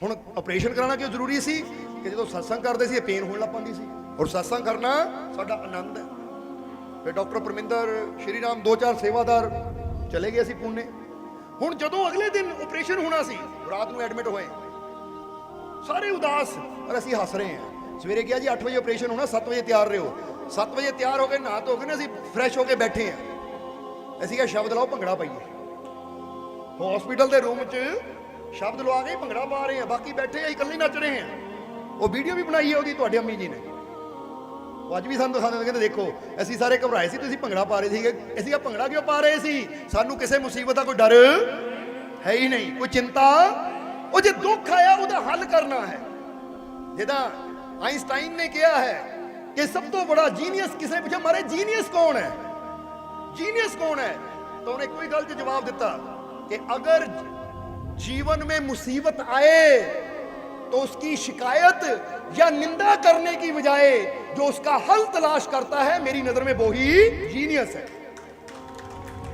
A: हुण ऑपरेशन कराना क्यों जरूरी सी कि जो सत्संग करते सी पेन होने लग पैंदी सी, और सत्संग करना साडा आनंद है। फिर डॉक्टर परमिंदर श्री राम 2-4 सेवादार चले गए सी पुणे। हुण जदों अगले दिन ऑपरेशन होना सी, रात को एडमिट होए, सारे उदास और असीं हस रहे हैं। सवेरे कहा जी 8 बजे ऑपरेशन होना, 7 बजे तैयार रहो। 7 बजे तैयार हो गए, नहा धो के ना असीं फ्रैश होके बैठे हैं, ਅਸੀਂ ਕਿਹਾ ਸ਼ਬਦ ਲਾਓ ਭੰਗੜਾ ਪਾਈਏ। ਹਸਪੀਟਲ ਦੇ ਰੂਮ 'ਚ ਸ਼ਬਦ ਲਵਾ ਕੇ ਭੰਗੜਾ ਪਾ ਰਹੇ ਆ, ਬਾਕੀ ਬੈਠੇ ਆ ਇਕੱਲੇ ਨੱਚ ਰਹੇ ਆ। ਉਹ ਵੀਡੀਓ ਵੀ ਬਣਾਈ ਹੈ ਉਹਦੀ ਤੁਹਾਡੇ ਅੰਮੀ ਜੀ ਨੇ, ਉਹ ਅੱਜ ਵੀ ਸਾਨੂੰ ਦਿਖਾਉਂਦੇ, ਕਹਿੰਦੇ ਦੇਖੋ ਅਸੀਂ ਸਾਰੇ ਘਬਰਾਏ ਸੀ, ਤੁਸੀਂ ਭੰਗੜਾ ਪਾ ਰਹੇ ਸੀਗੇ। ਅਸੀਂ ਕਿਹਾ ਭੰਗੜਾ ਕਿਉਂ ਪਾ ਰਹੇ ਸੀ? ਸਾਨੂੰ ਕਿਸੇ ਮੁਸੀਬਤ ਦਾ ਕੋਈ ਡਰ ਹੈ ਹੀ ਨਹੀਂ, ਕੋਈ ਚਿੰਤਾ। ਉਹ ਜੇ ਦੁੱਖ ਆਇਆ ਉਹਦਾ ਹੱਲ ਕਰਨਾ ਹੈ। ਜਿੱਦਾਂ ਆਇਨਸਟਾਈਨ ਨੇ ਕਿਹਾ ਹੈ कि सब तो बड़ा जीनियस, किसी ने पूछा मारे जीनियस कौन है, जीनियस कौन है, तो उन्हें कोई गलत जवाब दिता कि अगर जीवन में मुसीबत आए तो उसकी शिकायत या निंदा करने की बजाय जो उसका हल तलाश करता है, मेरी नजर में वो ही जीनियस है।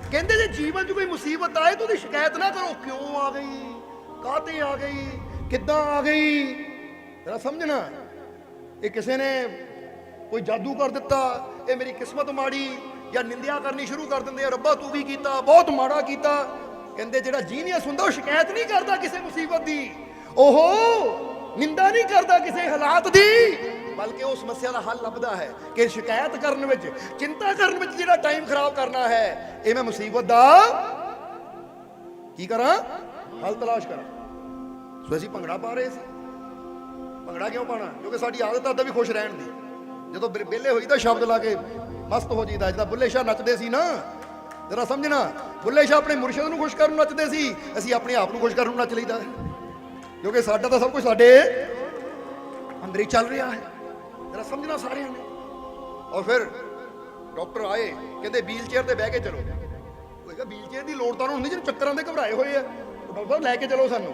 A: कहते जे जीवन में कोई मुसीबत आए तो उसकी शिकायत ना करो, क्यों आ गई, काते आ गई, किद्दां आ गई। जरा समझना, ये किसी ने कोई जादू कर दिता, ये मेरी किस्मत माड़ी, या निंदिया करनी शुरू कर देंगे, रब्बा तू भी कीता, बहुत माड़ा कीता। कहते जिहड़ा जीनियस हुंदा वो शिकायत नहीं करता किसी मुसीबत दी, ओहो निंदा नहीं करता किसी हालात दी, बल्कि उस समस्या का हल लभदा है कि शिकायत करने विच, चिंता करने विच जिहड़ा टाइम खराब करना है, ये मैं मुसीबत दा की करा ਹੱਲ ਤਲਾਸ਼ ਕਰਾਂ। ਸੋ ਅਸੀਂ ਭੰਗੜਾ ਪਾ ਰਹੇ ਸੀ। ਭੰਗੜਾ ਕਿਉਂ ਪਾਣਾ? ਕਿਉਂਕਿ ਸਾਡੀ ਆਦਤ ਆਦਾ ਵੀ ਖੁਸ਼ ਰਹਿਣ ਦੀ। ਜਦੋਂ ਵਿਹਲੇ ਹੋਈਦਾ ਸ਼ਬਦ ਲਾ ਕੇ ਮਸਤ ਹੋ ਜੀਦਾ। ਜਿੱਦਾਂ ਬੁੱਲੇ ਸ਼ਾਹ ਨੱਚਦੇ ਸੀ ਨਾ, ਜਰਾ ਸਮਝਣਾ, ਬੁੱਲੇ ਸ਼ਾਹ ਆਪਣੇ ਮੁਰਸ਼ਿਦ ਨੂੰ ਖੁਸ਼ ਕਰਨ ਨੂੰ ਨੱਚਦੇ ਸੀ, ਅਸੀਂ ਆਪਣੇ ਆਪ ਨੂੰ ਖੁਸ਼ ਕਰਨ ਨੂੰ ਨੱਚ ਲਈਦਾ, ਕਿਉਂਕਿ ਸਾਡਾ ਤਾਂ ਸਭ ਕੁਝ ਸਾਡੇ ਅੰਦਰ ਹੀ ਚੱਲ ਰਿਹਾ ਹੈ। ਜਰਾ ਸਮਝਣਾ ਸਾਰਿਆਂ ਨੇ। ਔਰ ਫਿਰ ਡਾਕਟਰ ਆਏ, ਕਹਿੰਦੇ ਵੀਲ ਚੇਅਰ ਤੇ ਬਹਿ ਕੇ ਚਲੋ। ਹੋਏਗਾ ਵੀਲ ਚੇਅਰ ਦੀ ਲੋੜ ਤਾਂ ਹੁੰਦੀ ਜਿਹਨੂੰ ਚੱਕਰਾਂ ਦੇ ਘਬਰਾਏ ਹੋਏ ਆ। ਡਾਕਟਰ ਸਾਹਿਬ ਲੈ ਕੇ ਚਲੋ ਸਾਨੂੰ।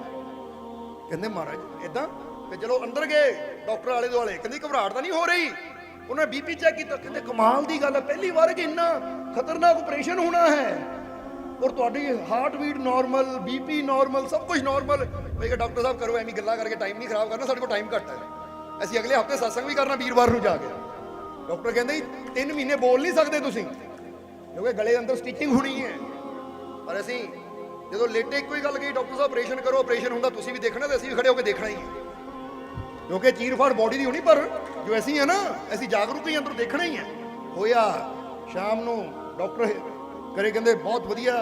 A: ਕਹਿੰਦੇ ਮਹਾਰਾਜ ਇਦਾਂ। ਤੇ ਚਲੋ ਅੰਦਰ ਗਏ ਡਾਕਟਰ ਆਲੇ ਦੁਆਲੇ, ਕਹਿੰਦੇ ਘਬਰਾਹਟ ਤਾਂ ਨਹੀਂ ਹੋ ਰਹੀ। ਉਹਨਾਂ ਬੀਪੀ ਚੈੱਕ ਕੀਤਾ, ਕਹਿੰਦੇ ਕਮਾਲ ਦੀ ਗੱਲ ਹੈ, ਪਹਿਲੀ ਵਾਰ ਕਿ ਇੰਨਾ ਖਤਰਨਾਕ ਆਪਰੇਸ਼ਨ ਹੋਣਾ ਹੈ ਔਰ ਤੁਹਾਡੀ heart beat normal, BP normal, ਸਭ ਕੁਝ ਨਾਰਮਲ। ਮੈਂ ਕਿਹਾ ਡਾਕਟਰ ਸਾਹਿਬ ਕਰੋ, ਐਵੇਂ ਗੱਲਾਂ ਕਰਕੇ ਟਾਈਮ ਨਹੀਂ ਖਰਾਬ ਕਰਨਾ, ਸਾਡੇ ਕੋਲ ਟਾਈਮ ਘੱਟ ਹੈ, ਅਸੀਂ ਅਗਲੇ ਹਫਤੇ ਸਤਸੰਗ ਵੀ ਕਰਨਾ ਵੀਰਵਾਰ ਨੂੰ ਜਾ ਕੇ। ਡਾਕਟਰ ਕਹਿੰਦੇ 3 ਮਹੀਨੇ ਬੋਲ ਨਹੀਂ ਸਕਦੇ ਤੁਸੀਂ, ਕਿਉਂਕਿ ਗਲੇ ਅੰਦਰ ਸਟਿਚਿੰਗ ਹੋਣੀ ਹੈ। ਪਰ ਅਸੀਂ ਜਦੋਂ ਲੇਟੇ ਇੱਕੋ ਹੀ ਗੱਲ ਕਹੀ, ਡਾਕਟਰ ਸਾਹਿਬ ਆਪਰੇਸ਼ਨ ਕਰੋ, ਆਪਰੇਸ਼ਨ ਹੁੰਦਾ ਤੁਸੀਂ ਵੀ ਦੇਖਣਾ ਤੇ ਅਸੀਂ ਵੀ ਖੜੇ ਹੋ ਕੇ ਦੇਖਣਾ ਹੀ ਹੈ, ਕਿਉਂਕਿ ਚੀਰ-ਫਾੜ ਬੋਡੀ ਦੀ ਹੋਣੀ, ਪਰ ਜੋ ਅਸੀਂ ਹੈ ਨਾ, ਅਸੀਂ ਜਾਗਰੂਕ ਹੀ ਅੰਦਰ ਦੇਖਣਾ ਹੀ ਹੈ। ਹੋਇਆ ਸ਼ਾਮ ਨੂੰ ਡਾਕਟਰ ਕਰੇ, ਕਹਿੰਦੇ ਬਹੁਤ ਵਧੀਆ,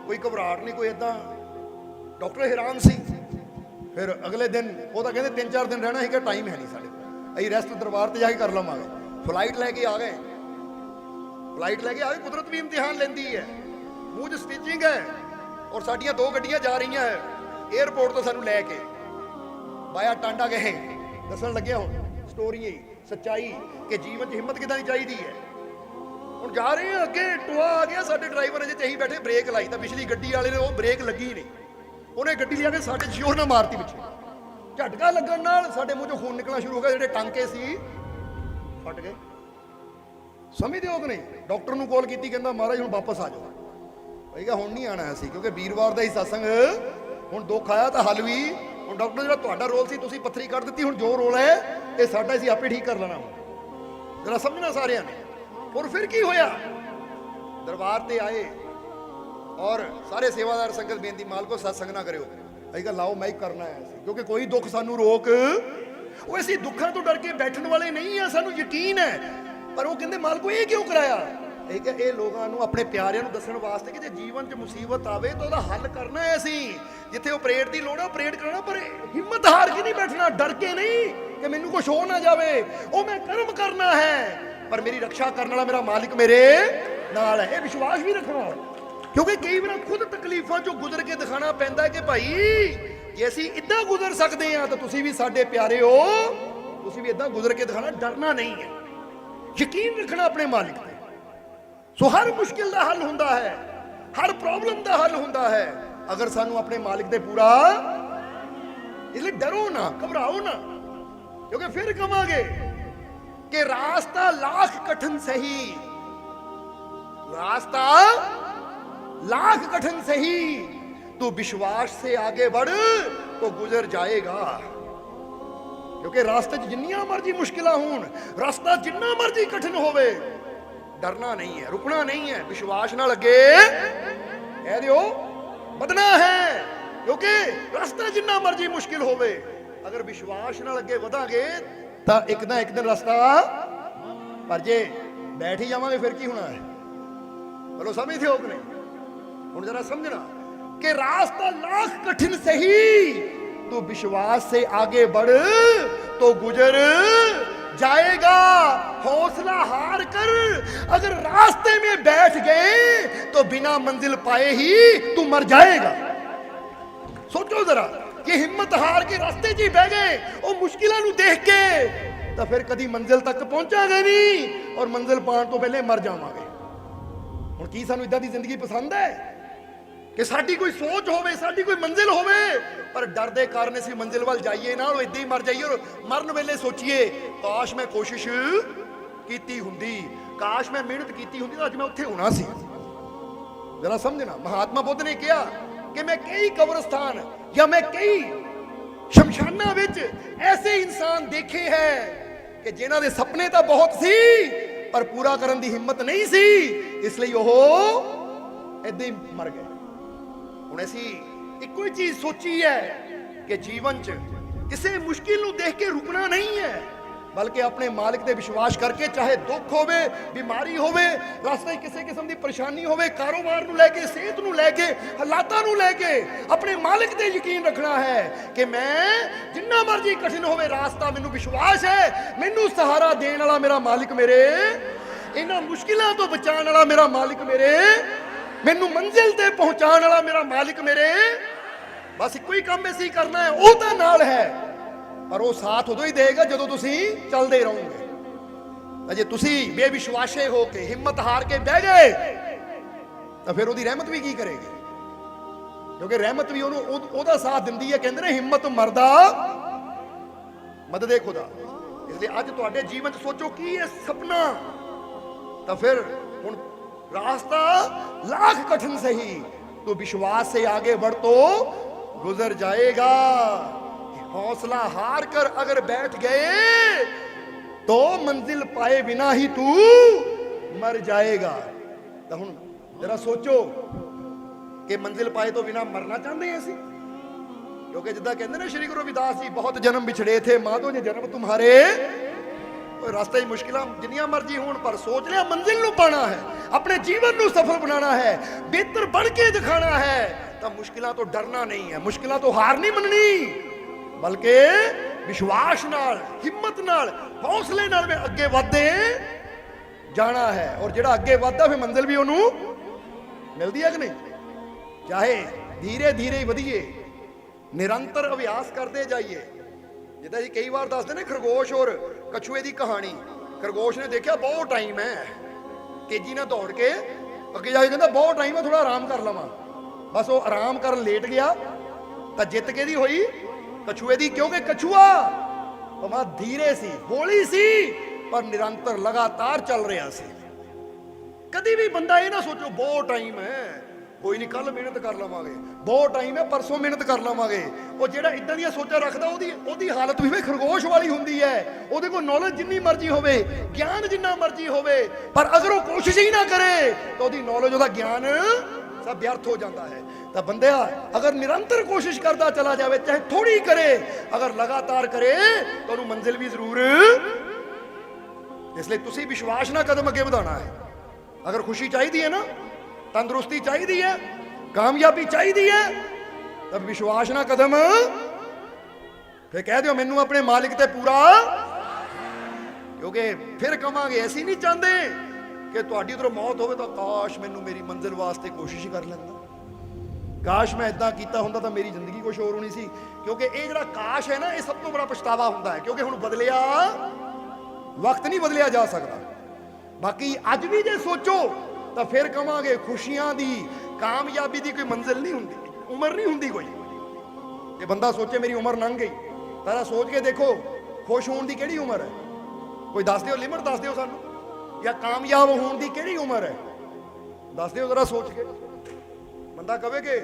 A: ਕੋਈ ਘਬਰਾਹਟ ਨਹੀਂ, ਕੋਈ ਇਦਾਂ। ਡਾਕਟਰ ਹੈਰਾਨ ਸੀ। ਫਿਰ ਅਗਲੇ ਦਿਨ ਉਹ ਤਾਂ ਕਹਿੰਦੇ 3-4 ਦਿਨ ਰਹਿਣਾ ਸੀਗਾ, ਟਾਈਮ ਹੈ ਨਹੀਂ ਸਾਡੇ ਕੋਲ, ਅਸੀਂ ਰੈਸਟ ਦਰਬਾਰ ਤੇ ਜਾ ਕੇ ਕਰ ਲਵਾਂਗੇ। ਫਲਾਈਟ ਲੈ ਕੇ ਆ ਗਏ, ਫਲਾਈਟ ਲੈ ਕੇ ਆ ਗਏ। ਕੁਦਰਤ ਵੀ ਇਮਤਿਹਾਨ ਲੈਂਦੀ ਹੈ, ਮੂੰਹ 'ਚ ਸਟਿਚਿੰਗ ਹੈ ਔਰ ਸਾਡੀਆਂ 2 ਗੱਡੀਆਂ ਜਾ ਰਹੀਆਂ ਹੈ ਏਅਰਪੋਰਟ ਤੋਂ ਸਾਨੂੰ ਲੈ ਕੇ ਬਾਇਆ ਟਾਂਡਾ ਗਏ। ਦੱਸਣ ਲੱਗਿਆ ਹੁਣ ਸਟੋਰੀ ਸੱਚਾਈ ਕਿ ਜੀਵਨ 'ਚ ਹਿੰਮਤ ਕਿੱਦਾਂ ਦੀ ਚਾਹੀਦੀ ਹੈ। ਹੁਣ ਜਾ ਰਹੇ ਹਾਂ ਅੱਗੇ, ਟੋਆ ਆ ਗਿਆ, ਸਾਡੇ ਡਰਾਈਵਰ ਅਜੇ ਤੇ ਅਸੀਂ ਬੈਠੇ, ਬ੍ਰੇਕ ਲਾਈ ਤਾਂ ਪਿਛਲੀ ਗੱਡੀ ਵਾਲੇ ਨੇ, ਉਹ ਬ੍ਰੇਕ ਲੱਗੀ ਨਹੀਂ, ਉਹਨੇ ਗੱਡੀ ਲਿਆ ਕੇ ਸਾਡੇ ਸ਼ੋਰ ਨਾਲ ਮਾਰਤੀ ਪਿੱਛੇ। ਝਟਕਾ ਲੱਗਣ ਨਾਲ ਸਾਡੇ ਮੂੰਹ 'ਚੋਂ ਖੂਨ ਨਿਕਲਣਾ ਸ਼ੁਰੂ ਹੋ ਗਿਆ, ਜਿਹੜੇ ਟਾਂਕੇ ਸੀ ਫਟ ਗਏ। ਸਮਝਦੇ ਹੋ ਕਿ ਨਹੀਂ? ਡਾਕਟਰ ਨੂੰ ਕਾਲ ਕੀਤੀ, ਕਹਿੰਦਾ ਮਹਾਰਾਜ ਹੁਣ ਵਾਪਸ ਆ ਜਾਓ। ਭਾਈ ਹੁਣ ਨਹੀਂ ਆਣਾ ਅਸੀਂ, ਕਿਉਂਕਿ ਵੀਰਵਾਰ ਦਾ ਹੀ ਸਤਸੰਗ, ਹੁਣ ਦੁੱਖ ਆਇਆ ਤਾਂ ਹੱਲ ਵੀ। ਹੁਣ ਡਾਕਟਰ ਜਿਹੜਾ ਤੁਹਾਡਾ ਰੋਲ ਸੀ, ਤੁਸੀਂ ਪੱਥਰੀ ਕੱਢ ਦਿੱਤੀ, ਹੁਣ ਜੋ ਰੋਲ ਹੈ ਇਹ ਸਾਡਾ, ਅਸੀਂ ਆਪੇ ਠੀਕ ਕਰ ਲੈਣਾ। ਜਰਾ ਸਮਝਣਾ ਸਾਰਿਆਂ ਨੇ। ਔਰ ਫਿਰ ਕੀ ਹੋਇਆ? ਦਰਬਾਰ ਤੇ ਆਏ ਔਰ ਸਾਰੇ ਸੇਵਾਦਾਰ ਸੰਗਤ ਬੇਨਤੀ, ਮਾਲਕੋ ਸਤਸੰਗ ਨਾ ਕਰਿਓ। ਅਸੀਂ ਕਿਹਾ ਲਾਓ, ਮੈਂ ਹੀ ਕਰਨਾ ਆਇਆ ਸੀ, ਕਿਉਂਕਿ ਕੋਈ ਦੁੱਖ ਸਾਨੂੰ ਰੋਕ, ਉਹ ਅਸੀਂ ਦੁੱਖਾਂ ਤੋਂ ਡਰ ਕੇ ਬੈਠਣ ਵਾਲੇ ਨਹੀਂ ਆ, ਸਾਨੂੰ ਯਕੀਨ ਹੈ। ਪਰ ਉਹ ਕਹਿੰਦੇ ਮਾਲਕੋ ਇਹ ਕਿਉਂ ਕਰਾਇਆ? ਇਹ ਕਿ ਇਹ ਲੋਕਾਂ ਨੂੰ, ਆਪਣੇ ਪਿਆਰਿਆਂ ਨੂੰ ਦੱਸਣ ਵਾਸਤੇ ਕਿ ਜੇ ਜੀਵਨ 'ਚ ਮੁਸੀਬਤ ਆਵੇ ਤਾਂ ਉਹਦਾ ਹੱਲ ਕਰਨਾ ਹੈ। ਅਸੀਂ ਜਿੱਥੇ ਆਪਰੇਟ ਦੀ ਲੋੜ ਹੈ ਆਪਰੇਟ ਕਰਨਾ, ਪਰ ਹਿੰਮਤ ਹਾਰ ਕੇ ਨਹੀਂ ਬੈਠਣਾ, ਡਰ ਕੇ ਨਹੀਂ ਕਿ ਮੈਨੂੰ ਕੁਝ ਹੋ ਨਾ ਜਾਵੇ। ਉਹ ਮੈਂ ਕਰਮ ਕਰਨਾ ਹੈ, ਪਰ ਮੇਰੀ ਰੱਖਿਆ ਕਰਨ ਵਾਲਾ ਮੇਰਾ ਮਾਲਿਕ ਮੇਰੇ ਨਾਲ ਹੈ, ਇਹ ਵਿਸ਼ਵਾਸ ਵੀ ਰੱਖਣਾ। ਕਿਉਂਕਿ ਕਈ ਵਾਰ ਖੁਦ ਤਕਲੀਫਾਂ 'ਚੋਂ ਗੁਜ਼ਰ ਕੇ ਦਿਖਾਣਾ ਪੈਂਦਾ ਕਿ ਭਾਈ ਜੇ ਅਸੀਂ ਇੱਦਾਂ ਗੁਜ਼ਰ ਸਕਦੇ ਹਾਂ ਤਾਂ ਤੁਸੀਂ ਵੀ ਸਾਡੇ ਪਿਆਰੇ ਹੋ, ਤੁਸੀਂ ਵੀ ਇੱਦਾਂ ਗੁਜ਼ਰ ਕੇ ਦਿਖਾਣਾ, ਡਰਨਾ ਨਹੀਂ ਹੈ, ਯਕੀਨ ਰੱਖਣਾ ਆਪਣੇ ਮਾਲਿਕ ਤੇ। ਸੋ ਹਰ ਮੁਸ਼ਕਿਲ ਦਾ ਹੱਲ ਹੁੰਦਾ ਹੈ, ਹਰ ਪ੍ਰੋਬਲਮ ਦਾ ਹੱਲ ਹੁੰਦਾ ਹੈ, ਅਗਰ ਸਾਨੂੰ ਆਪਣੇ ਮਾਲਿਕ ਤੇ ਪੂਰਾ। ਇਸ ਲਈ ਡਰੋ ਨਾ, ਘਬਰਾਓ ਨਾ, ਕਿਉਂਕਿ ਫਿਰ ਕਵਾਂਗੇ कि रास्ता लाख कठिन सही, रास्ता लाख कठिन सही, तू विश्वास से आगे बढ़ तो गुजर जाएगा। क्योंकि रास्ते जिन्नियां मर्जी मुश्किल होण, रास्ता जिन्ना मर्जी कठिन होवे, डरना नहीं है, रुकना नहीं है, विश्वास नाल अगे कह दिओ बढ़ना है। क्योंकि रास्ता जिन्ना मर्जी मुश्किल होवे, अगर विश्वास नाल अगे वधांगे ਤਾਂ ਇੱਕ ਨਾ ਇੱਕ ਦਿਨ ਰਸਤਾ, ਪਰ ਜੇ ਬੈਠ ਹੀ ਜਾਵਾਂਗੇ ਫਿਰ ਕੀ ਹੋਣਾ ਹੈ? ਬੋਲੋ ਸਮਝਦੇ ਹੋ ਕਿ ਨਹੀਂ? ਹੁਣ ਜਰਾ ਸਮਝਣਾ ਕਿ ਰਾਸਤਾ लाख कठिन सही, तो विश्वास से आगे बढ़ तो गुजर जाएगा। हौसला हार कर अगर रास्ते में बैठ गए तो बिना मंजिल पाए ही तू मर जाएगा। सोचो जरा कि हिम्मत हार के रास्ते 'ਚ ਹੀ ਬਹਿ ਗਏ, ਉਹ ਮੁਸ਼ਕਿਲਾਂ ਨੂੰ ਦੇਖ ਕੇ, ਤਾਂ ਫਿਰ ਕਦੀ ਮੰਜ਼ਿਲ ਤੱਕ ਪਹੁੰਚਾਂਗੇ ਨਹੀਂ ਔਰ ਮੰਜ਼ਿਲ ਪਾਉਣ ਤੋਂ ਪਹਿਲੇ ਮਰ ਜਾਵਾਂਗੇ। ਹੁਣ ਕੀ ਸਾਨੂੰ ਇਦਾਂ ਦੀ ਜ਼ਿੰਦਗੀ ਪਸੰਦ ਹੈ ਕਿ ਸਾਡੀ ਕੋਈ ਸੋਚ ਹੋਵੇ, ਸਾਡੀ ਕੋਈ ਮੰਜ਼ਿਲ ਹੋਵੇ, ਪਰ ਡਰ ਦੇ ਕਾਰਨ ਅਸੀਂ ਮੰਜ਼ਿਲ ਵੱਲ ਜਾਈਏ ਨਾ, ਉਹ ਇਦਾਂ ਹੀ ਮਰ ਜਾਈਏ ਔਰ ਮਰਨ ਵੇਲੇ ਸੋਚੀਏ ਕਾਸ਼ ਮੈਂ ਕੋਸ਼ਿਸ਼ ਕੀਤੀ ਹੁੰਦੀ, ਕਾਸ਼ ਮੈਂ ਮਿਹਨਤ ਕੀਤੀ ਹੁੰਦੀ ਤਾਂ ਅੱਜ ਮੈਂ ਉੱਥੇ ਹੋਣਾ ਸੀ। ਜਰਾ ਸਮਝਣਾ, ਮਹਾਤਮਾ ਬੁੱਧ ਨੇ ਕਿਹਾ कि मैं कई कब्रिस्तान या मैं कई शमशाना विच ऐसे इंसान देखे हैं कि जिन्हां दे सपने तो बहुत सी पर पूरा करन दी हिम्मत नहीं सी, इसलिए वो ऐसे ही मर गए। हुण असीं इक्को ही चीज सोची है कि जीवन च किसी मुश्किल नूं देख के रुकना नहीं है, बल्कि अपने मालिक ते विश्वास करके, चाहे दुख होवे, बीमारी होवे, रास्ते किसी किस्म की परेशानी होवे, कारोबार नूं लैके, सेहत नूं लैके, हालातां नूं लैके अपने मालिक ते यकीन रखना है कि मैं जिन्ना मर्जी कठिन होवे रास्ता, मैनूं विश्वास है मैनूं सहारा देण वाला मेरा मालिक मेरे, इन्हां मुश्किलों तो बचाने वाला मेरा मालिक मेरे, मैनूं मंजिल ते पहुंचाने वाला मेरा मालिक मेरे। बस इको ही काम ऐसी करना है, वो तो नाल है, पर वो साथ उदों ही देगा जदों तुसीं चलदे रहोगे। अजे तुसीं बेविश्वासे हो के हिम्मत हार के बह गए तो फिर उसकी रहमत भी की करेगी, क्योंकि रहमत भी ओहदा साथ दिंदी है। कहंदे ने हिम्मत मरदा मददे खुदा। इसलिए अज तुहाडे जीवन च सोचो की है सपना, तो फिर हुण रास्ता लाख कठिन सही, तो विश्वास से आगे बढ़ तो गुजर जाएगा। हौसला हार कर अगर बैठ गए तो मंजिल पाए बिना ही तू मर जाएगा। तो हुण जरा सोचो कि मंजिल पाए तो बिना मरना चाहते हैं असीं, क्योंकि जिद्दां कहंदे ने श्री गुरु रविदास जी, बहुत जन्म बिछड़े थे माधो ने जन्म तुम्हारे, रास्ते ही मुश्किल जिन्नियां मर्जी होण, पर सोच लिया मंजिल नूं पाना है, अपने जीवन नूं सफल बनाना है, बेहतर बन के दिखाना है, तो मुश्किलां तो डरना नहीं है, मुश्किलां तो हार नहीं मननी, बल्कि विश्वास नाल, हिम्मत नाल, हौसले नाल में अगे वधदे जाना है। और जिहड़ा अगे वधदा फिर मंजिल भी उहनूं मिलदी है कि नहीं। चाहे धीरे धीरे ही वधिए, निरंतर अभ्यास करते जाइए। जिद्दां जी कई बार दसदे ने खरगोश और कछुए की कहानी, खरगोश ने देखा बहुत टाइम है, तेजी ना दौड़ के अगे जाके कहता बहुत टाइम है, थोड़ा आराम कर लवां, बस वो आराम कर लेट गया तो जित के दी हुई कछुए दी, क्योंकि कछुआ भावें धीरे सी, हौली सी, पर निरंतर लगातार चल रहा सी। कभी भी बंदा ये ना सोचो बहुत टाइम है, कोई नहीं कल मेहनत कर लवांगे, बहुत टाइम है परसों मेहनत कर लवांगे। वो जेड़ा इदां दी सोचा रखदा ओदी हालत भी खरगोश वाली हुंदी है। ओदे कोल नॉलेज जिन्नी मर्जी होवे, ज्ञान जिन्ना मर्जी होवे, पर अगर वो कोशिश ही ना करे तो ओदी नॉलेज, ओदा ज्ञान सब व्यर्थ हो जाता है। तो बंदिया अगर निरंतर कोशिश करता चला जाए, चाहे थोड़ी करे, अगर लगातार करे तो उन्हें मंजिल भी जरूर। इसलिए तुसी विश्वास ना कदम अगे बढ़ाना है। अगर खुशी चाहिए है ना, तंदुरुस्ती चाहिए है, कामयाबी चाहिए है, तब विश्वास ना कदम फिर कह दो मैनू अपने मालिक ते पूरा, क्योंकि फिर कहांगे ऐसी नहीं चाहते कि तुहाडी उधरों मौत होवे तो काश मैनू मेरी मंजिल वास्ते कोशिश ही कर लैंदा, काश मैं इदां कीता हुंदा तो मेरी जिंदगी कुछ होर होनी सी। क्योंकि ये जिहड़ा काश है ना, ये सब तो बड़ा पछतावा हुंदा है, क्योंकि हुण बदलिया वक्त नहीं बदलिया जा सकता। बाकी अज भी जे सोचो तो फिर कहांगे खुशियां दी, कामयाबी दी कोई मंजिल नहीं हुंदी, उम्र नहीं हुंदी कोई। ये बंदा सोचे मेरी उम्र लंघ गई, पहला सोच के देखो खुश होने की केड़ी उम्र है, कोई दस दिओ, लिमिट दस दिओ सानू, या कामयाब होने की केड़ी उम्र है दस दिओ जरा सोच के। बंदा कहे कि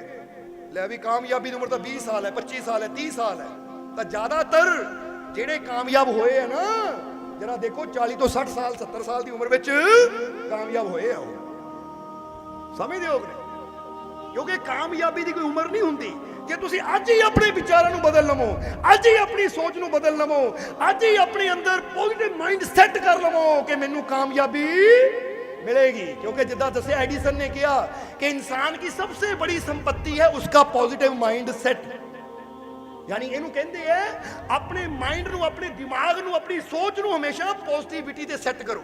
A: ले भी कामयाबी की उम्र तो 20 साल है, 25 साल है, 30 साल है, तो ज्यादातर जेड़े कामयाब होए है ना, जरा देखो 40 तो 60 साल 70 साल की उम्र में कामयाब होए है। समझते हो कि, क्योंकि कामयाबी की कोई उम्र नहीं हुंदी। जे तुसी अज ही अपने विचारों बदल लवो, अज ही अपनी सोच नूं बदल लवो, अज ही अपने अंदर पॉजिटिव माइंड सेट कर लवो कि मैनू कामयाबी मिलेगी। क्योंकि जिद्दां दस्सिया एडिसन ने कहा कि इंसान की सबसे बड़ी संपत्ति है उसका पॉजिटिव माइंड सेट। यानी इनू कहते हैं अपने माइंड नूं, अपने दिमाग नूं, अपनी सोच नूं हमेशा पॉजिटिविटी ते सेट करो,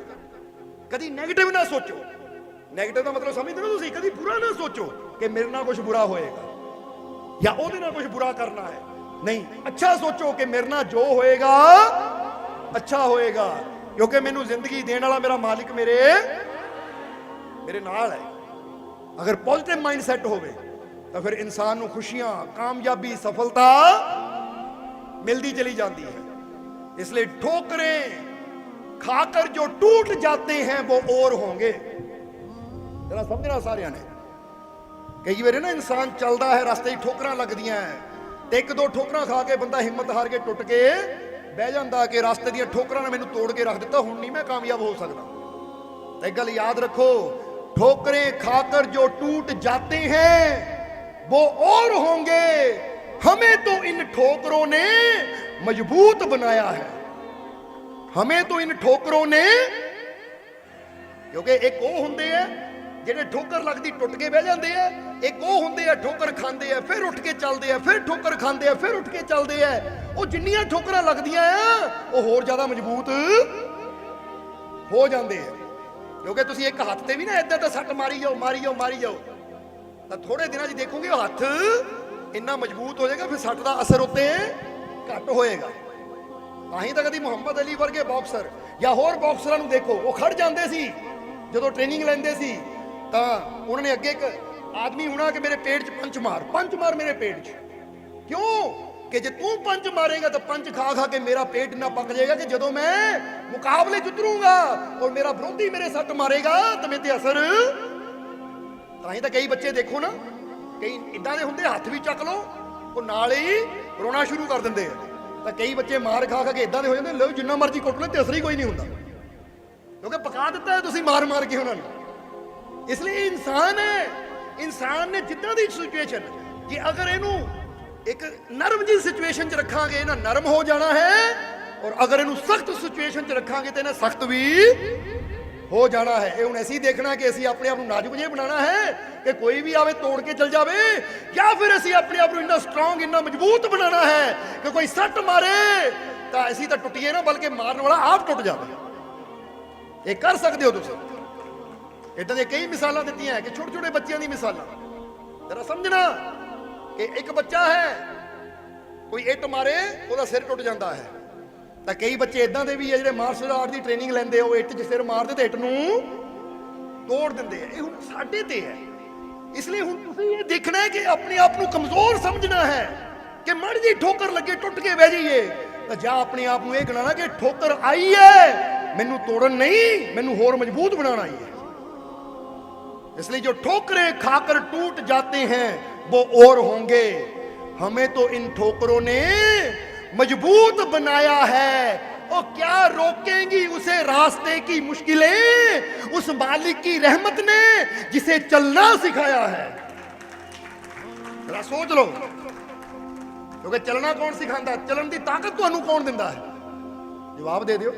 A: कभी नेगेटिव ना सोचो। नेगेटिव का मतलब समझते हो तुसीं, कभी बुरा ना सोचो कि मेरे नाल कुछ बुरा होएगा या ओहदे नाल कुछ बुरा करना है, नहीं, अच्छा सोचो कि मेरे नाल जो होएगा अच्छा होएगा, क्योंकि मैनू जिंदगी देने वाला मेरा मालिक मेरे नाल है। अगर पॉजिटिव माइंड सेट होवे तो फिर इंसान को खुशियां, कामयाबी, सफलता मिलती चली जाती है। इसलिए ठोकरें खाकर जो टूट जाते हैं वो और होंगे। जरा समझना सारिया ने, कई बार ना इंसान चलता है रास्ते ठोकरां लगदियां हैं, एक दो ठोकरां खा के बंदा हिम्मत हार के टुट के बह जाता कि रास्ते दी ठोकरां ने मैनू तोड़ के रख दिता, हुण नहीं मैं कामयाब हो सकता। एक गल याद रखो, ठोकरें खाकर जो टूट जाते हैं वो और होंगे, हमें तो इन ठोकरों ने मजबूत बनाया है। हमें तो इन ठोकरों ने, क्योंकि एक वो होंदे है ਜਿਹੜੇ ठोकर लगती टुट के बह जाते हैं, एक वो होंदे है ठोकर खाते हैं फिर उठ के चलते हैं, फिर ठोकर खाते हैं फिर उठ के चलते हैं। वो जिन्नियां ठोकरां लगदियां आ वो होर ज्यादा मजबूत हो जाते हैं। क्योंकि तुसीं एक हत्थ ते भी ना इदां तो सट मारी जाओ मारी जाओ मारी जाओ तो थोड़े दिनों देखोगे वो हत्थ इन्ना मजबूत हो जाएगा, फिर सट का असर उत्ते घट होएगा। ताही तो कभी मुहम्मद अली वर्गे बॉक्सर या होर बॉक्सरां नूं देखो, वो खड़ जाते सी जदों ट्रेनिंग लैंदे सी तो उन्होंने अगे एक आदमी होना कि मेरे पेट च पंच मार मेरे पेट च। क्यों कि जे तू पंच मारेगा तो पंच खा खा के मेरा पेट इतना पक जाएगा कि जदों मैं मुकाबले च उतरूंगा और मेरा विरोधी मेरे सट मारेगा तो मेरे ते असर। ताही तो कई बच्चे देखो ना, कई इदां दे हुंदे हत्थ भी चक लो वो नाल ही रोना शुरू कर दिंदे आ। तो कई बच्चे मार खा खा के इदां दे हो जांदे, लो जिन्ना मर्जी कुट लो ते असर ही कोई नहीं हुंदा, क्योंकि पका दिता है तुसीं मार मार के उन्होंने। इसलिए इंसान है, इंसान ने जिद्दां दी सिचुएशन कि अगर इनू एक नरम जी सिचुएशन च रखांगे ना नरम हो जाना है, और अगर इनू सख्त सिचुएशन च रखांगे तो इन्हें सख्त भी हो जाना है। ये हुण असीं देखना कि असीं अपने आप नूं नाजुक जिहा बनाना है कि कोई भी आवे तोड़ के चल जावे, या फिर असीं अपने आप नूं इन्ना स्ट्रांग इन्ना मजबूत बनाना है कि कोई सट मारे तो असीं तो टुटिए ना बल्कि मारने वाला आप टुट जावे। ये कर सकते हो तुसीं। इदां दी कई मिसालां दित्तियां है कि छोटे छोटे बच्चों की मिसालां जरा समझना कि एक बच्चा है कोई इट मारे उसका सिर टुट जाता है, तो कई बच्चे इदां दे भी है जिहड़े मार्शल आर्ट की ट्रेनिंग लैंदे वो इट च सिर मारदे ते इट नूं तोड़ दिंदे। ये हुण साडे ते है। इसलिए हुण तुसीं ये देखना है कि अपने आप नूं कमजोर समझना है कि माड़ी जी ठोकर लगे टुट के बह जाइए, तो जा अपने आप नूं ये गिनाना कि ठोकर आई है मैनू तोड़न नहीं, मैनू होर मजबूत बनाना आई है। इसलिए जो ठोकरें खाकर टूट जाते हैं वो और होंगे, हमें तो इन ठोकरों ने मजबूत बनाया है। और क्या रोकेंगी उसे रास्ते की मुश्किलें, उस मालिक की रहमत ने जिसे चलना सिखाया है। जरा सोच लो, क्योंकि चलना कौन सिखाता है, चलन की ताकत तुहानू कौन दिंदा है? जवाब दे दियो।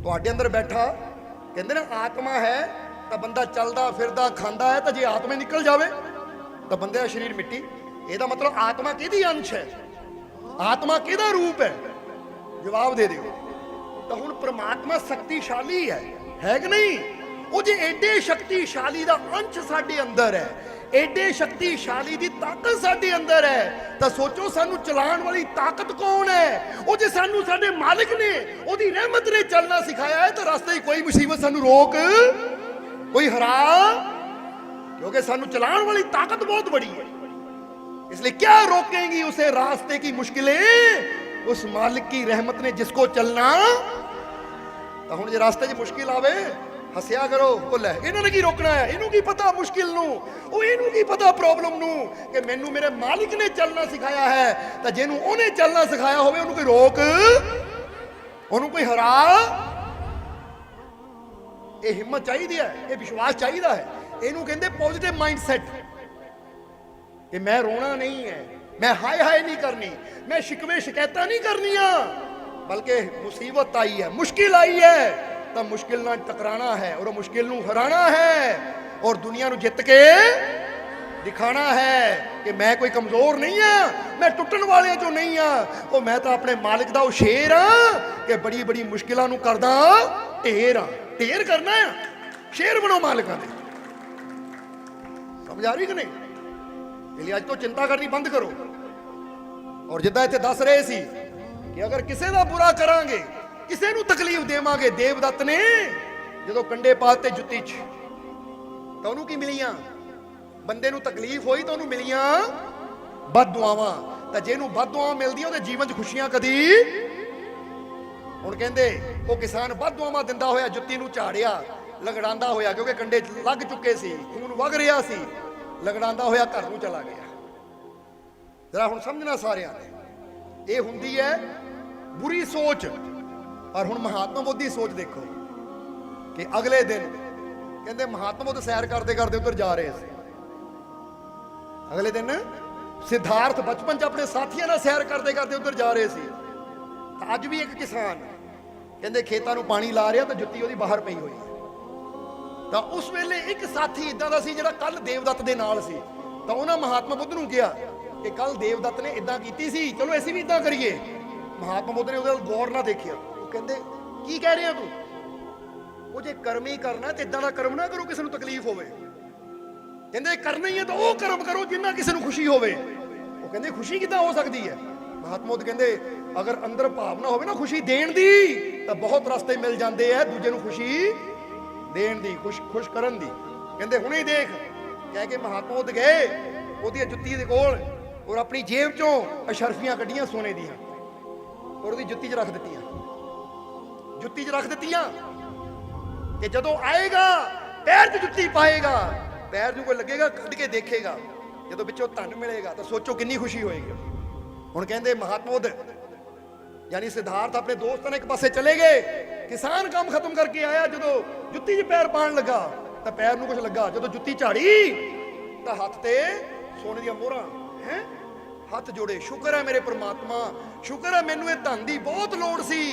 A: तुहाडे अंदर बैठा कहते ना आत्मा है तो बंदा चलता फिरदा खांदा है, तो जे आत्मा निकल जाए तो बंदे का शरीर मिट्टी। ਇਹਦਾ मतलब आत्मा किहदी अंश है, आत्मा किहदा रूप है? जवाब दे दिओ। तो हुण परमात्मा शक्तिशाली है कि नहीं? वो जे एडे शक्तिशाली दा अंश साडे अंदर है, एडे शक्तिशाली दी ताकत साडे अंदर है, तो सोचो सानू चलाण वाली ताकत कौन है? वो जे सानू साडे मालिक ने ओदी रहमत ने चलना सिखाया है, तो रास्ते कोई मुसीबत सानू रोक कोई हरा, क्योंकि सानू चलाण वाली ताकत बहुत बड़ी है। इसलिए क्या रोकेंगी उसे रास्ते की मुश्किलें, उस मालिक की रहमत ने जिसको चलना। तो हुण जे रास्ते च मुश्किल आवे हसिया करो, बोले इन्होंने की रोकना है, इन्हों की पता मुश्किल नू, ओ इन्हों की पता प्रॉब्लम नू कि मैनू मेरे मालिक ने चलना सिखाया है। तो जिन्हों उन्हें चलना सिखाया होवे उन्होंने कोई रोक, उन्होंने कोई हरा। ये हिम्मत चाहिए है, ये विश्वास चाहिए है। इनू कहते पॉजिटिव माइंडसैट कि मैं रोना नहीं है, मैं हाय हाय नहीं करनी, मैं शिकवे शिकायत नहीं करनिया, बल्कि मुसीबत आई है, मुश्किल आई है, तो मुश्किल ना टकराना है और मुश्किल नू हराना है और दुनिया नू जित के दिखाना है कि मैं कोई कमजोर नहीं हाँ, मैं टुटन वाले जो नहीं हाँ, वो मैं तो अपने मालिक दा शेर हाँ कि बड़ी बड़ी मुश्किलों नू करदा ढेर हाँ। ढेर करना है, शेर बनो मालिका दे। समझ आ रही कि नहीं? इसलिए अज तो चिंता करनी बंद करो। और जिद्दां इत्थे दस रहे सी कि अगर किसी का बुरा करांगे, किसी नू तकलीफ देवांगे, देवदत्त ने जदों कंडे पाते जुत्ती च तो उन्होंने की मिलियां, बंदे नू तकलीफ हुई तो उन्होंने मिलियां बद दुआवां। तो जिन्होंने बद दुआवां मिलदियां उहदे जीवन च खुशियां कदी। हुण कहंदे वो किसान बद दुआवां दिंदा होया जुत्ती नू झाड़िया, लगड़ांदा होया, क्योंकि कंडे लग चुके सी, खून वग रहा सी, लगड़ांदा होया घर नू चला गया। जरा हुण समझना सारिਆਂ ने, ये हुंदी है बुरी सोच। पर हुण महात्मा बुद्ध की सोच देखो कि अगले दिन कहते महात्मा बुद्ध सैर करते करते उधर जा रहे थे। अगले दिन सिद्धार्थ बचपन च अपने साथियों नाल सैर करते करते उधर जा रहे थे। अज भी एक किसान ਕਹਿੰਦੇ ਖੇਤਾਂ ਨੂੰ ਪਾਣੀ ਲਾ ਰਿਹਾ ਤਾਂ ਜੁੱਤੀ ਉਹਦੀ ਬਾਹਰ ਪਈ ਹੋਈ ਹੈ। ਤਾਂ ਉਸ ਵੇਲੇ ਇੱਕ ਸਾਥੀ ਇਦਾਂ ਦਾ ਸੀ ਜਿਹੜਾ ਕੱਲ ਦੇਵਦੱਤ ਦੇ ਨਾਲ ਸੀ। ਤਾਂ ਉਹਨਾਂ ਮਹਾਤਮਾ ਬੁੱਧ ਨੂੰ ਕਿਹਾ ਕਿ ਕੱਲ ਦੇਵਦੱਤ ਨੇ ਇਦਾਂ ਕੀਤੀ ਸੀ, ਚਲੋ ਅਸੀਂ ਵੀ ਇਦਾਂ ਕਰੀਏ। ਮਹਾਤਮਾ ਬੁੱਧ ਨੇ ਉਹਦੇ ਵੱਲ ਗੌਰ ਨਾਲ ਦੇਖਿਆ। ਉਹ ਕਹਿੰਦੇ ਕੀ ਕਹਿ ਰਿਹਾ ਤੂੰ? ਉਹ ਜੇ ਕਰਮ ਹੀ ਕਰਨਾ ਤੇ ਇਦਾਂ ਦਾ ਕਰਮ ਨਾ ਕਰੋ ਕਿਸੇ ਨੂੰ ਤਕਲੀਫ ਹੋਵੇ। ਕਹਿੰਦੇ ਕਰਨਾ ਹੀ ਹੈ ਤਾਂ ਉਹ ਕਰਮ ਕਰੋ ਜਿੰਨਾ ਕਿਸੇ ਨੂੰ ਖੁਸ਼ੀ ਹੋਵੇ। ਉਹ ਕਹਿੰਦੇ ਖੁਸ਼ੀ ਕਿੱਦਾਂ ਹੋ ਸਕਦੀ ਹੈ? ਮਹਾਤਮਾ ਬੁੱਧ ਕਹਿੰਦੇ ਅਗਰ ਅੰਦਰ ਭਾਵਨਾ ਹੋਵੇ ਨਾ ਖੁਸ਼ੀ ਦੇਣ ਦੀ ਤਾਂ ਬਹੁਤ ਰਸਤੇ ਮਿਲ ਜਾਂਦੇ ਆ ਦੂਜੇ ਨੂੰ ਖੁਸ਼ੀ ਦੇਣ ਦੀ, ਖੁਸ਼ ਕਰਨ ਦੀ। ਕਹਿੰਦੇ ਹੁਣੇ ਦੇਖ ਕਹਿ ਕੇ ਮਹਾਤਮਾ ਬੁੱਧ ਗਏ ਉਹਦੀ ਜੁੱਤੀ ਦੇ ਕੋਲ ਔਰ ਆਪਣੀ ਜੇਬ ਚੋਂ ਅਸ਼ਰਫੀਆਂ ਕੱਢੀਆਂ ਸੋਨੇ ਦੀਆਂ ਔਰ ਉਹਦੀ ਜੁੱਤੀ 'ਚ ਰੱਖ ਦਿੱਤੀਆਂ। ਜੁੱਤੀ 'ਚ ਰੱਖ ਦਿੱਤੀਆਂ ਕਿ ਜਦੋਂ ਆਏਗਾ ਪੈਰ 'ਚ ਜੁੱਤੀ ਪਾਏਗਾ, ਪੈਰ ਨੂੰ ਕੋਈ ਲੱਗੇਗਾ ਕੱਢ ਕੇ ਦੇਖੇਗਾ, ਜਦੋਂ ਵਿੱਚੋਂ ਧਨ ਮਿਲੇਗਾ ਤਾਂ ਸੋਚੋ ਕਿੰਨੀ ਖੁਸ਼ੀ ਹੋਏਗੀ। ਹੁਣ ਕਹਿੰਦੇ ਮਹਾਤਮਾ ਬੁੱਧ ਯਾਨੀ ਸਿਧਾਰਥ ਆਪਣੇ ਦੋਸਤਾਂ ਨੇ ਇੱਕ ਪਾਸੇ ਚਲੇ ਗਏ। ਕਿਸਾਨ ਕੰਮ ਖਤਮ ਕਰਕੇ ਆਇਆ, ਜਦੋਂ ਜੁੱਤੀ 'ਚ ਪੈਰ ਪਾਣ ਲੱਗਾ ਤਾਂ ਪੈਰ ਨੂੰ ਕੁਝ ਲੱਗਾ। ਜਦੋਂ ਜੁੱਤੀ ਝਾੜੀ ਤਾਂ ਹੱਥ ਤੇ ਸੋਨੇ ਦੀਆਂ ਮੋਹਰਾਂ ਹੈ। ਹੱਥ ਜੋੜੇ, ਸ਼ੁਕਰ ਹੈ ਮੇਰੇ ਪ੍ਰਮਾਤਮਾ, ਸ਼ੁਕਰ ਹੈ ਮੈਨੂੰ ਇਹ ਧਨ ਦੀ ਬਹੁਤ ਲੋੜ ਸੀ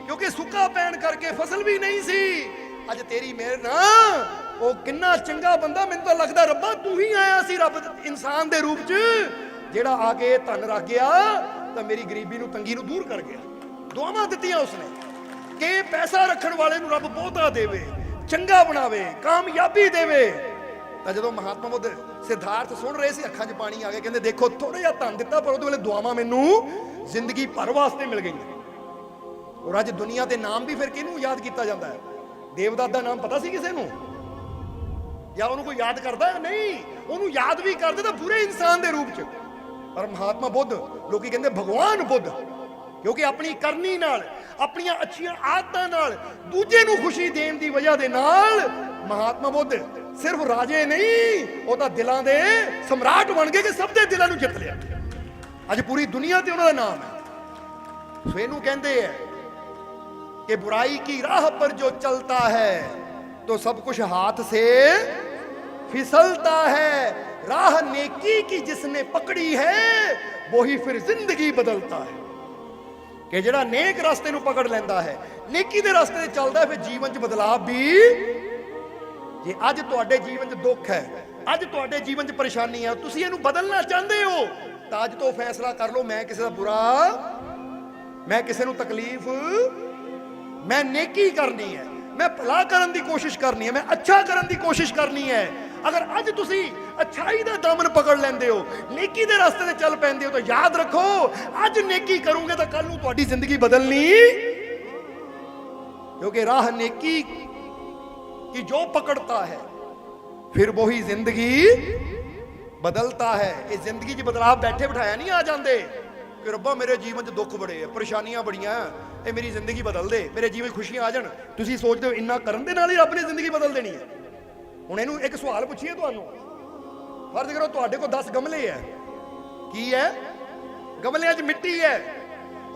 A: ਕਿਉਂਕਿ ਸੁੱਕਾ ਪੈਣ ਕਰਕੇ ਫਸਲ ਵੀ ਨਹੀਂ ਸੀ। ਅੱਜ ਤੇਰੀ ਮਿਹਰ ਨਾਲ ਉਹ ਕਿੰਨਾ ਚੰਗਾ ਬੰਦਾ, ਮੈਨੂੰ ਤਾਂ ਲੱਗਦਾ ਰੱਬਾ ਤੂੰ ਹੀ ਆਇਆ ਸੀ ਰੱਬ ਇਨਸਾਨ ਦੇ ਰੂਪ 'ਚ ਜਿਹੜਾ ਆ ਕੇ ਧਨ ਰੱਖ ਗਿਆ ਤਾਂ ਮੇਰੀ ਗਰੀਬੀ ਨੂੰ ਤੰਗੀ ਨੂੰ ਦੂਰ ਕਰ ਗਿਆ। ਦੁਆਵਾਂ ਦਿੱਤੀਆਂ ਉਸਨੇ ਕਿ ਪੈਸਾ ਰੱਖਣ ਵਾਲੇ ਨੂੰ ਰੱਬ ਬਹੁਤਾ ਦੇਵੇ, ਚੰਗਾ ਬਣਾਵੇ, ਕਾਮਯਾਬੀ ਦੇਵੇ। ਤਾਂ ਜਦੋਂ ਮਹਾਤਮਾ ਬੁੱਧ ਸਿਧਾਰਥ ਸੁਣ ਰਹੇ ਸੀ ਅੱਖਾਂ 'ਚ ਪਾਣੀ ਆ ਗਿਆ। ਕਹਿੰਦੇ ਦੇਖੋ ਥੋੜਾ ਜਿਹਾ ਧਨ ਦਿੱਤਾ ਪਰ ਉਹਦੇ ਵੇਲੇ ਦੁਆਵਾਂ ਮੈਨੂੰ ਜ਼ਿੰਦਗੀ ਭਰ ਵਾਸਤੇ ਮਿਲ ਗਈਆਂ। ਔਰ ਅੱਜ ਦੁਨੀਆ ਦੇ ਨਾਮ ਵੀ ਫਿਰ ਕਿਹਨੂੰ ਯਾਦ ਕੀਤਾ ਜਾਂਦਾ ਹੈ? ਦੇਵਦੱਤ ਦਾ ਨਾਮ ਪਤਾ ਸੀ ਕਿਸੇ ਨੂੰ ਜਾਂ ਉਹਨੂੰ ਕੋਈ ਯਾਦ ਕਰਦਾ? ਨਹੀਂ, ਉਹਨੂੰ ਯਾਦ ਵੀ ਕਰਦੇ ਤਾਂ ਬੁਰੇ ਇਨਸਾਨ ਦੇ ਰੂਪ 'ਚ। ਪਰ ਮਹਾਤਮਾ ਬੁੱਧ ਲੋਕੀ ਕਹਿੰਦੇ ਭਗਵਾਨ ਬੁੱਧ, ਕਿਉਂਕਿ ਆਪਣੀ ਕਰਨੀ ਨਾਲ, ਆਪਣੀਆਂ ਅੱਛੀਆਂ ਆਦਤਾਂ ਨਾਲ ਦੂਜੇ ਨੂੰ ਖੁਸ਼ੀ ਦੇਣ ਦੀ ਵਜ੍ਹਾ ਦੇ ਨਾਲ ਮਹਾਤਮਾ ਬੁੱਧ ਸਿਰਫ ਰਾਜੇ ਨਹੀਂ, ਉਹ ਤਾਂ ਦਿਲਾਂ ਦੇ ਸਮਰਾਟ ਬਣ ਗਏ ਕਿ ਸਭ ਦੇ ਦਿਲਾਂ ਨੂੰ ਜਿੱਤ ਲਿਆ। ਅੱਜ ਪੂਰੀ ਦੁਨੀਆ ਤੇ ਉਹਨਾਂ ਦਾ ਨਾਮ ਹੈ। ਸੋ ਇਹਨੂੰ ਕਹਿੰਦੇ ਹੈ कि बुराई की राह पर जो चलता है तो सब कुछ हाथ से फिसलता है, राह नेकी की जिसने पकड़ी है वही फिर जिंदगी बदलता है। कि जेड़ा नेक रास्ते ਨੂੰ ਪਕੜ ਲੈਂਦਾ ਹੈ, ਨੇਕੀ ਦੇ ਰਸਤੇ ਤੇ ਚੱਲਦਾ, ਫਿਰ ਜੀਵਨ 'ਚ ਬਦਲਾਅ ਵੀ। ਜੇ ਅੱਜ ਤੁਹਾਡੇ ਜੀਵਨ 'ਚ ਦੁੱਖ ਹੈ, ਅੱਜ ਤੁਹਾਡੇ ਜੀਵਨ 'ਚ ਪਰੇਸ਼ਾਨੀ ਹੈ, ਤੁਸੀਂ ਇਹਨੂੰ ਬਦਲਣਾ ਚਾਹੁੰਦੇ ਹੋ ਤਾਂ ਅੱਜ ਤੋਂ ਫੈਸਲਾ ਕਰ ਲਓ ਮੈਂ ਕਿਸੇ ਦਾ ਬੁਰਾ, ਮੈਂ ਕਿਸੇ ਨੂੰ ਤਕਲੀਫ, ਮੈਂ ਨੇਕੀ ਕਰਨੀ ਹੈ, ਮੈਂ ਭਲਾ ਕਰਨ ਦੀ ਕੋਸ਼ਿਸ਼ ਕਰਨੀ ਹੈ, ਮੈਂ ਅੱਛਾ ਕਰਨ ਦੀ ਕੋਸ਼ਿਸ਼ ਕਰਨੀ ਹੈ। ਅਗਰ ਅੱਜ ਤੁਸੀਂ ਅੱਛਾਈ ਦਾ ਦਾਮਨ ਪਕੜ ਲੈਂਦੇ ਹੋ, ਨੇਕੀ ਦੇ ਰਸਤੇ ਤੇ ਚੱਲ ਪੈਂਦੇ ਹੋ ਤਾਂ ਯਾਦ ਰੱਖੋ ਅੱਜ ਨੇਕੀ ਕਰੋਗੇ ਤਾਂ ਕੱਲ ਨੂੰ ਤੁਹਾਡੀ ਜ਼ਿੰਦਗੀ ਬਦਲਣੀ। क्योंकि राह नेकी की जो पकड़ता है फिर वही जिंदगी बदलता है। ये जिंदगी च बदलाव बैठे बिठाया नहीं आ जाते कि रब्बा मेरे जीवन च दुख बड़े है, परेशानियां बड़ियां, ये मेरी जिंदगी बदल दे, मेरे जीवन खुशियां आ जान। तुसीं सोचते हो इन्ना करन दे नाल ही रब ने जिंदगी बदल देनी है। हुण इहनूं एक सवाल पुछीए तुहानूं, फर्ज करो तुहाडे कोल 10 गमले है, की है गमलियां च मिट्टी है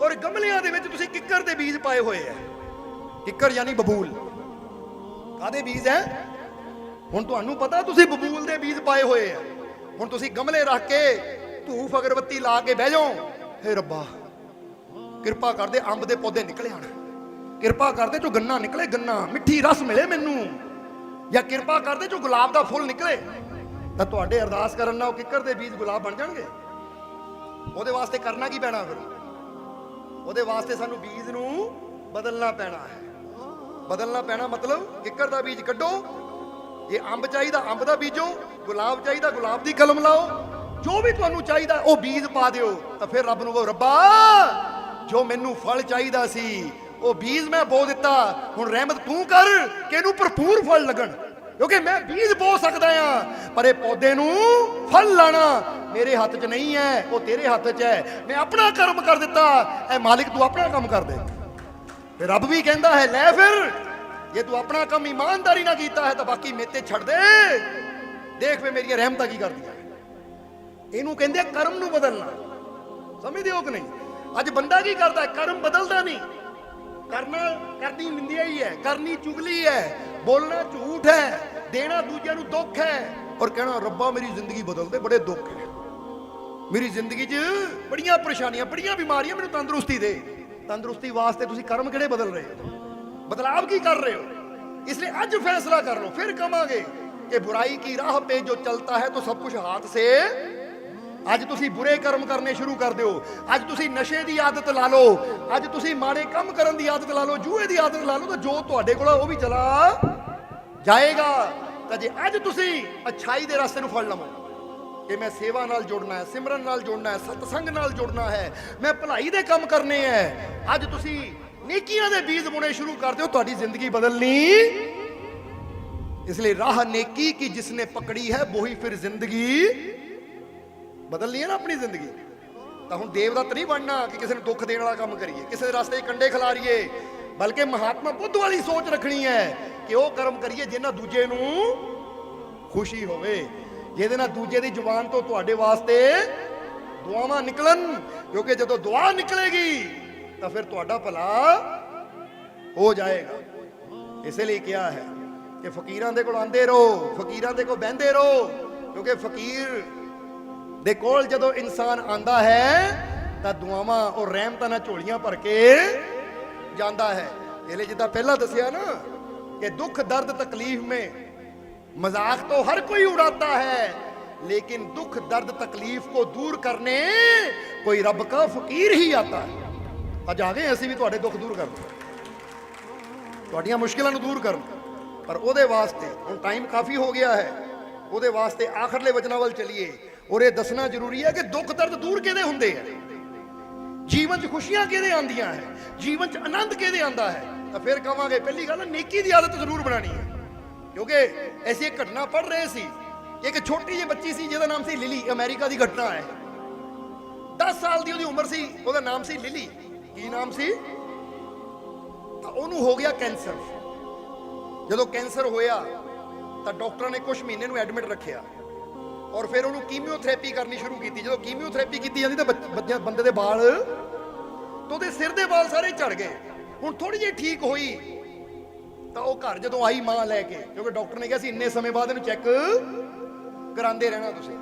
A: और गमलियां दे विच तुसीं किक्कर दे बीज पाए होए है। किक्कर यानी बबूल, कादे बीज है? हुण तुहानूं पता तुसीं बबूल दे बीज पाए होए है। हुण तुसीं गमले रख के धूफ अगरबत्ती ला के बह जाओ, हे रब्बा किरपा कर दे अंब दे पौधे निकले आण, किरपा कर दे जो गन्ना निकले, गन्ना मिठी रस मिले मैनू, या किरपा कर दे जो गुलाब दा फुल निकले। तां तुहाडे अरदास करन नाल किक्कर दे बीज गुलाब बन जाणगे। ਉਹਦੇ ਵਾਸਤੇ ਕਰਨਾ ਕੀ ਪੈਣਾ? ਫਿਰ ਉਹਦੇ ਵਾਸਤੇ ਸਾਨੂੰ ਬੀਜ ਨੂੰ ਬਦਲਣਾ ਪੈਣਾ ਹੈ। ਬਦਲਣਾ ਪੈਣਾ ਮਤਲਬ ਕਿੱਕਰ ਦਾ ਬੀਜ ਕੱਢੋ, ਜੇ ਅੰਬ ਚਾਹੀਦਾ ਅੰਬ ਦਾ ਬੀਜੋ, ਗੁਲਾਬ ਚਾਹੀਦਾ ਗੁਲਾਬ ਦੀ ਕਲਮ ਲਾਓ, ਜੋ ਵੀ ਤੁਹਾਨੂੰ ਚਾਹੀਦਾ ਉਹ ਬੀਜ ਪਾ ਦਿਓ। ਤਾਂ ਫਿਰ ਰੱਬ ਨੂੰ ਕਹੋ ਰੱਬਾ ਜੋ ਮੈਨੂੰ ਫਲ ਚਾਹੀਦਾ ਸੀ ਉਹ ਬੀਜ ਮੈਂ ਬੋ ਦਿੱਤਾ, ਹੁਣ ਰਹਿਮਤ ਤੂੰ ਕਰ ਕਿ ਇਹਨੂੰ ਭਰਪੂਰ ਫਲ ਲੱਗਣ। ਕਿਉਂਕਿ ਮੈਂ ਬੀਜ ਬੋ ਸਕਦਾ ਆ ਪਰ ਇਹ ਪੌਦੇ ਨੂੰ ਫਲ ਲਾਣਾ ਮੇਰੇ ਹੱਥ 'ਚ ਨਹੀਂ ਹੈ, ਉਹ ਤੇਰੇ ਹੱਥ 'ਚ ਹੈ। ਮੈਂ ਆਪਣਾ ਕਰਮ ਕਰ ਦਿੱਤਾ, ਐ ਮਾਲਿਕ ਤੂੰ ਆਪਣਾ ਕੰਮ ਕਰ ਦੇ। ਤੇ ਰੱਬ ਵੀ ਕਹਿੰਦਾ ਹੈ ਲੈ ਫਿਰ ਜੇ ਤੂੰ ਆਪਣਾ ਕੰਮ ਇਮਾਨਦਾਰੀ ਨਾਲ ਕੀਤਾ ਹੈ ਤਾਂ ਬਾਕੀ ਮੇਰੇ ਤੇ ਛੱਡ ਦੇ, ਦੇਖ ਵੇ ਮੇਰੀਆਂ ਰਹਿਮਤਾਂ ਕੀ ਕਰਦੀਆਂ। ਇਹਨੂੰ ਕਹਿੰਦੇ ਕਰਮ ਨੂੰ ਬਦਲਣਾ, ਸਮਝਦੇ ਹੋ ਕਿ ਨਹੀਂ? ਅੱਜ ਬੰਦਾ ਕੀ ਕਰਦਾ, ਕਰਮ ਬਦਲਦਾ ਨਹੀਂ। ਕਰਨਾ ਕਰਨੀ ਨਿੰਦਿਆ ਹੀ ਹੈ, ਕਰਨੀ ਚੁਗਲੀ ਹੈ, ਬੋਲਣਾ ਝੂਠ ਹੈ, ਦੇਣਾ ਦੂਜਿਆਂ ਨੂੰ ਦੁੱਖ ਹੈ ਔਰ ਕਹਿਣਾ ਰੱਬਾ ਮੇਰੀ ਜ਼ਿੰਦਗੀ ਬਦਲ ਦੇ, ਬੜੇ ਦੁੱਖ ਹੈ, ਮੇਰੀ ਜ਼ਿੰਦਗੀ 'ਚ ਬੜੀਆਂ ਪਰੇਸ਼ਾਨੀਆਂ, ਬੜੀਆਂ ਬਿਮਾਰੀਆਂ, ਮੈਨੂੰ ਤੰਦਰੁਸਤੀ ਦੇ। ਤੰਦਰੁਸਤੀ ਵਾਸਤੇ ਤੁਸੀਂ ਕਰਮ ਕਿਹੜੇ ਬਦਲ ਰਹੇ ਹੋ, ਬਦਲਾਵ ਕੀ ਕਰ ਰਹੇ ਹੋ? इसलिए आज फैसला कर लो, फिर कमांगे कि बुराई की राह पे जो चलता है तो सब कुछ हाथ से। ਅੱਜ ਤੁਸੀਂ ਬੁਰੇ ਕਰਮ ਕਰਨੇ ਸ਼ੁਰੂ ਕਰ ਦਿਓ, ਅੱਜ ਤੁਸੀਂ ਨਸ਼ੇ ਦੀ ਆਦਤ ਲਾ ਲਓ, ਅੱਜ ਤੁਸੀਂ ਮਾੜੇ ਕੰਮ ਕਰਨ ਦੀ ਆਦਤ ਲਾ ਲਓ, ਜੂਏ ਦੀ ਆਦਤ ਲਾ ਲਓ, ਤਾਂ ਜੋ ਤੁਹਾਡੇ ਕੋਲ ਉਹ ਵੀ ਚਲਾ ਜਾਏਗਾ। ਤਾਂ ਜੇ ਅੱਜ ਤੁਸੀਂ ਅੱਛਾਈ ਦੇ ਰਸਤੇ ਨੂੰ ਫੜ ਲਵੋ ਕਿ ਮੈਂ ਸੇਵਾ ਨਾਲ ਜੁੜਨਾ ਹੈ, ਸਿਮਰਨ ਨਾਲ ਜੁੜਨਾ ਹੈ, ਸਤਸੰਗ ਨਾਲ ਜੁੜਨਾ ਹੈ, ਮੈਂ ਭਲਾਈ ਦੇ ਕੰਮ ਕਰਨੇ ਹੈ, ਅੱਜ ਤੁਸੀਂ नेकियां दे बीज बुने शुरू कर दो, ਤੁਹਾਡੀ ਜ਼ਿੰਦਗੀ बदलनी। इसलिए राह नेकी की जिसने पकड़ी है वही फिर जिंदगी बदलनी है ना अपनी जिंदगी। ਤਾਂ ਹੁਣ ਦੇਵਦੱਤ ਨਹੀਂ ਬਣਨਾ ਕਿ ਕਿਸੇ ਨੂੰ ਦੁੱਖ ਦੇਣ ਵਾਲਾ ਕੰਮ ਕਰੀਏ, ਕਿਸੇ ਦੇ ਰਸਤੇ 'ਚ ਕੰਡੇ ਖਿਲਾਰੀਏ, ਬਲਕਿ ਮਹਾਤਮਾ ਬੁੱਧ ਵਾਲੀ ਸੋਚ ਰੱਖਣੀ ਹੈ ਕਿ ਉਹ ਕਰਮ ਕਰੀਏ ਜਿਹਨਾਂ ਦੂਜੇ ਨੂੰ ਖੁਸ਼ੀ ਹੋਵੇ, ਜਿਹਦੇ ਨਾਲ ਦੂਜੇ ਦੀ ਜ਼ੁਬਾਨ ਤੋਂ ਤੁਹਾਡੇ ਵਾਸਤੇ ਦੁਆਵਾਂ ਨਿਕਲਣ, ਕਿਉਂਕਿ ਜਦੋਂ ਦੁਆ ਨਿਕਲੇਗੀ ਤਾਂ ਫਿਰ ਤੁਹਾਡਾ ਭਲਾ ਹੋ ਜਾਏਗਾ। ਇਸੇ ਲਈ ਕਿਹਾ ਹੈ ਕਿ ਫਕੀਰਾਂ ਦੇ ਕੋਲ ਆਂਦੇ ਰਹੋ, ਫਕੀਰਾਂ ਦੇ ਕੋਲ ਬਹਿੰਦੇ ਰਹੋ, ਕਿਉਂਕਿ ਫਕੀਰ ਦੇ ਕੋਲ ਜਦੋਂ ਇਨਸਾਨ ਆਂਦਾ ਹੈ ਤਾਂ ਦੁਆਵਾਂ ਔਰ ਰਹਿਮਤਾਂ ਨਾਲ ਝੋਲੀਆਂ ਭਰ ਕੇ ਜਾਂਦਾ ਹੈ। ਇਹ ਲਈ ਜਿੱਦਾਂ ਪਹਿਲਾਂ ਦੱਸਿਆ ਨਾ कि दुख दर्द तकलीफ में मजाक तो हर कोई उड़ाता है, लेकिन दुख दर्द तकलीफ को दूर करने कोई रब का फकीर ही आता है। ਅੱਜ ਆ ਗਏ ਅਸੀਂ ਵੀ ਤੁਹਾਡੇ ਦੁੱਖ ਦੂਰ ਕਰਨ, ਤੁਹਾਡੀਆਂ ਮੁਸ਼ਕਿਲਾਂ ਨੂੰ ਦੂਰ ਕਰਨ, ਪਰ ਉਹਦੇ ਵਾਸਤੇ ਹੁਣ ਟਾਈਮ ਕਾਫੀ ਹੋ ਗਿਆ ਹੈ। ਉਹਦੇ ਵਾਸਤੇ ਆਖਰਲੇ ਵਚਨਾਂ ਵੱਲ ਚੱਲੀਏ ਔਰ ਇਹ ਦੱਸਣਾ ਜ਼ਰੂਰੀ ਹੈ ਕਿ ਦੁੱਖ ਦਰਦ ਦੂਰ ਕਿਹਦੇ ਹੁੰਦੇ ਆ, ਜੀਵਨ 'ਚ ਖੁਸ਼ੀਆਂ ਕਿਹਦੇ ਆਉਂਦੀਆਂ ਹੈ, ਜੀਵਨ 'ਚ ਆਨੰਦ ਕਿਹਦੇ ਆਉਂਦਾ ਹੈ। ਤਾਂ ਫਿਰ ਕਹਾਂਗੇ ਪਹਿਲੀ ਗੱਲ ਨੇਕੀ ਦੀ ਆਦਤ ਜ਼ਰੂਰ ਬਣਾਣੀ ਹੈ, ਕਿਉਂਕਿ ਐਸੀ ਇੱਕ ਘਟਨਾ ਪੜ੍ਹ ਰਹੇ ਸੀ, ਇੱਕ ਛੋਟੀ ਜਿਹੀ ਬੱਚੀ ਸੀ ਜਿਹਦਾ ਨਾਮ ਸੀ ਲਿਲੀ, ਅਮਰੀਕਾ ਦੀ ਘਟਨਾ ਹੈ। 10 ਸਾਲ ਦੀ ਉਹਦੀ ਉਮਰ ਸੀ, ਉਹਦਾ ਨਾਮ ਸੀ ਲਿਲੀ। ਕੀ ਨਾਮ ਸੀ? ਤਾਂ ਉਹਨੂੰ ਹੋ ਗਿਆ ਕੈਂਸਰ। ਜਦੋਂ ਕੈਂਸਰ ਹੋਇਆ ਤਾਂ ਡਾਕਟਰਾਂ ਨੇ ਕੁਝ ਮਹੀਨੇ ਨੂੰ ਐਡਮਿਟ ਰੱਖਿਆ ਔਰ ਫਿਰ ਉਹਨੂੰ ਕੀਮੀਓਥੈਰੇਪੀ ਕਰਨੀ ਸ਼ੁਰੂ ਕੀਤੀ। ਜਦੋਂ ਕੀਮੀਓਥੈਰੇਪੀ ਕੀਤੀ ਜਾਂਦੀ ਤਾਂ ਬੰਦੇ ਦੇ ਵਾਲ, ਤਾਂ ਉਹਦੇ ਸਿਰ ਦੇ ਵਾਲ ਸਾਰੇ ਝੜ ਗਏ। ਹੁਣ ਥੋੜੀ ਜਿਹੀ ਠੀਕ ਹੋਈ ਤਾਂ ਉਹ ਘਰ ਜਦੋਂ ਆਈ ਮਾਂ ਲੈ ਕੇ, ਕਿਉਂਕਿ ਡਾਕਟਰ ਨੇ ਕਿਹਾ ਸੀ ਇੰਨੇ ਸਮੇਂ ਬਾਅਦ ਇਹਨੂੰ ਚੈੱਕ ਕਰਾਉਂਦੇ ਰਹਿਣਾ ਤੁਸੀਂ।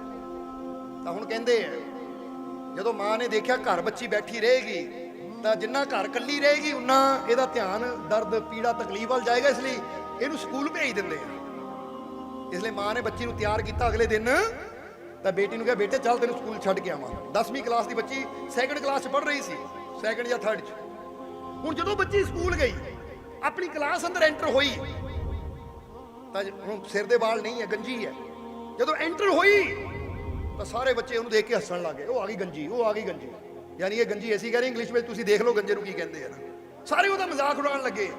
A: ਤਾਂ ਹੁਣ ਕਹਿੰਦੇ ਜਦੋਂ ਮਾਂ ਨੇ ਦੇਖਿਆ ਘਰ ਬੱਚੀ ਬੈਠੀ ਰਹੇਗੀ ਤਾਂ ਜਿੰਨਾ ਘਰ ਇਕੱਲੀ ਰਹੇਗੀ ਉਨਾ ਇਹਦਾ ਧਿਆਨ ਦਰਦ ਪੀੜਾ ਤਕਲੀਫ ਵੱਲ ਜਾਏਗਾ, ਇਸ ਲਈ ਇਹਨੂੰ ਸਕੂਲ ਭੇਜ ਦਿੰਦੇ ਆ। ਇਸ ਲਈ ਮਾਂ ਨੇ ਬੱਚੀ ਨੂੰ ਤਿਆਰ ਕੀਤਾ। ਅਗਲੇ ਦਿਨ ਤਾਂ ਬੇਟੀ ਨੂੰ ਕਿਹਾ ਬੇਟੇ ਚੱਲ ਤੈਨੂੰ ਸਕੂਲ ਛੱਡ ਕੇ ਆਵਾਂ। 10ਵੀਂ ਕਲਾਸ ਦੀ ਬੱਚੀ ਸੈਕੰਡ ਕਲਾਸ 'ਚ ਪੜ੍ਹ ਰਹੀ ਸੀ, ਸੈਕੰਡ ਜਾਂ ਥਰਡ 'ਚ। ਹੁਣ ਜਦੋਂ ਬੱਚੀ ਸਕੂਲ ਗਈ, ਆਪਣੀ ਕਲਾਸ ਅੰਦਰ ਐਂਟਰ ਹੋਈ ਤਾਂ ਹੁਣ ਸਿਰ ਦੇ ਵਾਲ ਨਹੀਂ ਹੈ, ਗੰਜੀ ਹੈ। ਜਦੋਂ ਐਂਟਰ ਹੋਈ ਤਾਂ ਸਾਰੇ ਬੱਚੇ ਉਹਨੂੰ ਦੇਖ ਕੇ ਹੱਸਣ ਲੱਗੇ, ਉਹ ਆ ਗਈ ਗੰਜੀ, ਉਹ ਆ ਗਈ ਗੰਜੀ। ਯਾਨੀ ਇਹ ਗੰਜੀ ਐਸੀ ਕਹਿ ਰਹੀ ਇੰਗਲਿਸ਼ ਵਿੱਚ, ਤੁਸੀਂ ਦੇਖ ਲਓ ਗੰਜੇ ਨੂੰ ਕੀ ਕਹਿੰਦੇ ਆ ਨਾ। ਸਾਰੇ ਉਹਦਾ ਮਜ਼ਾਕ ਉਡਾਉਣ ਲੱਗੇ।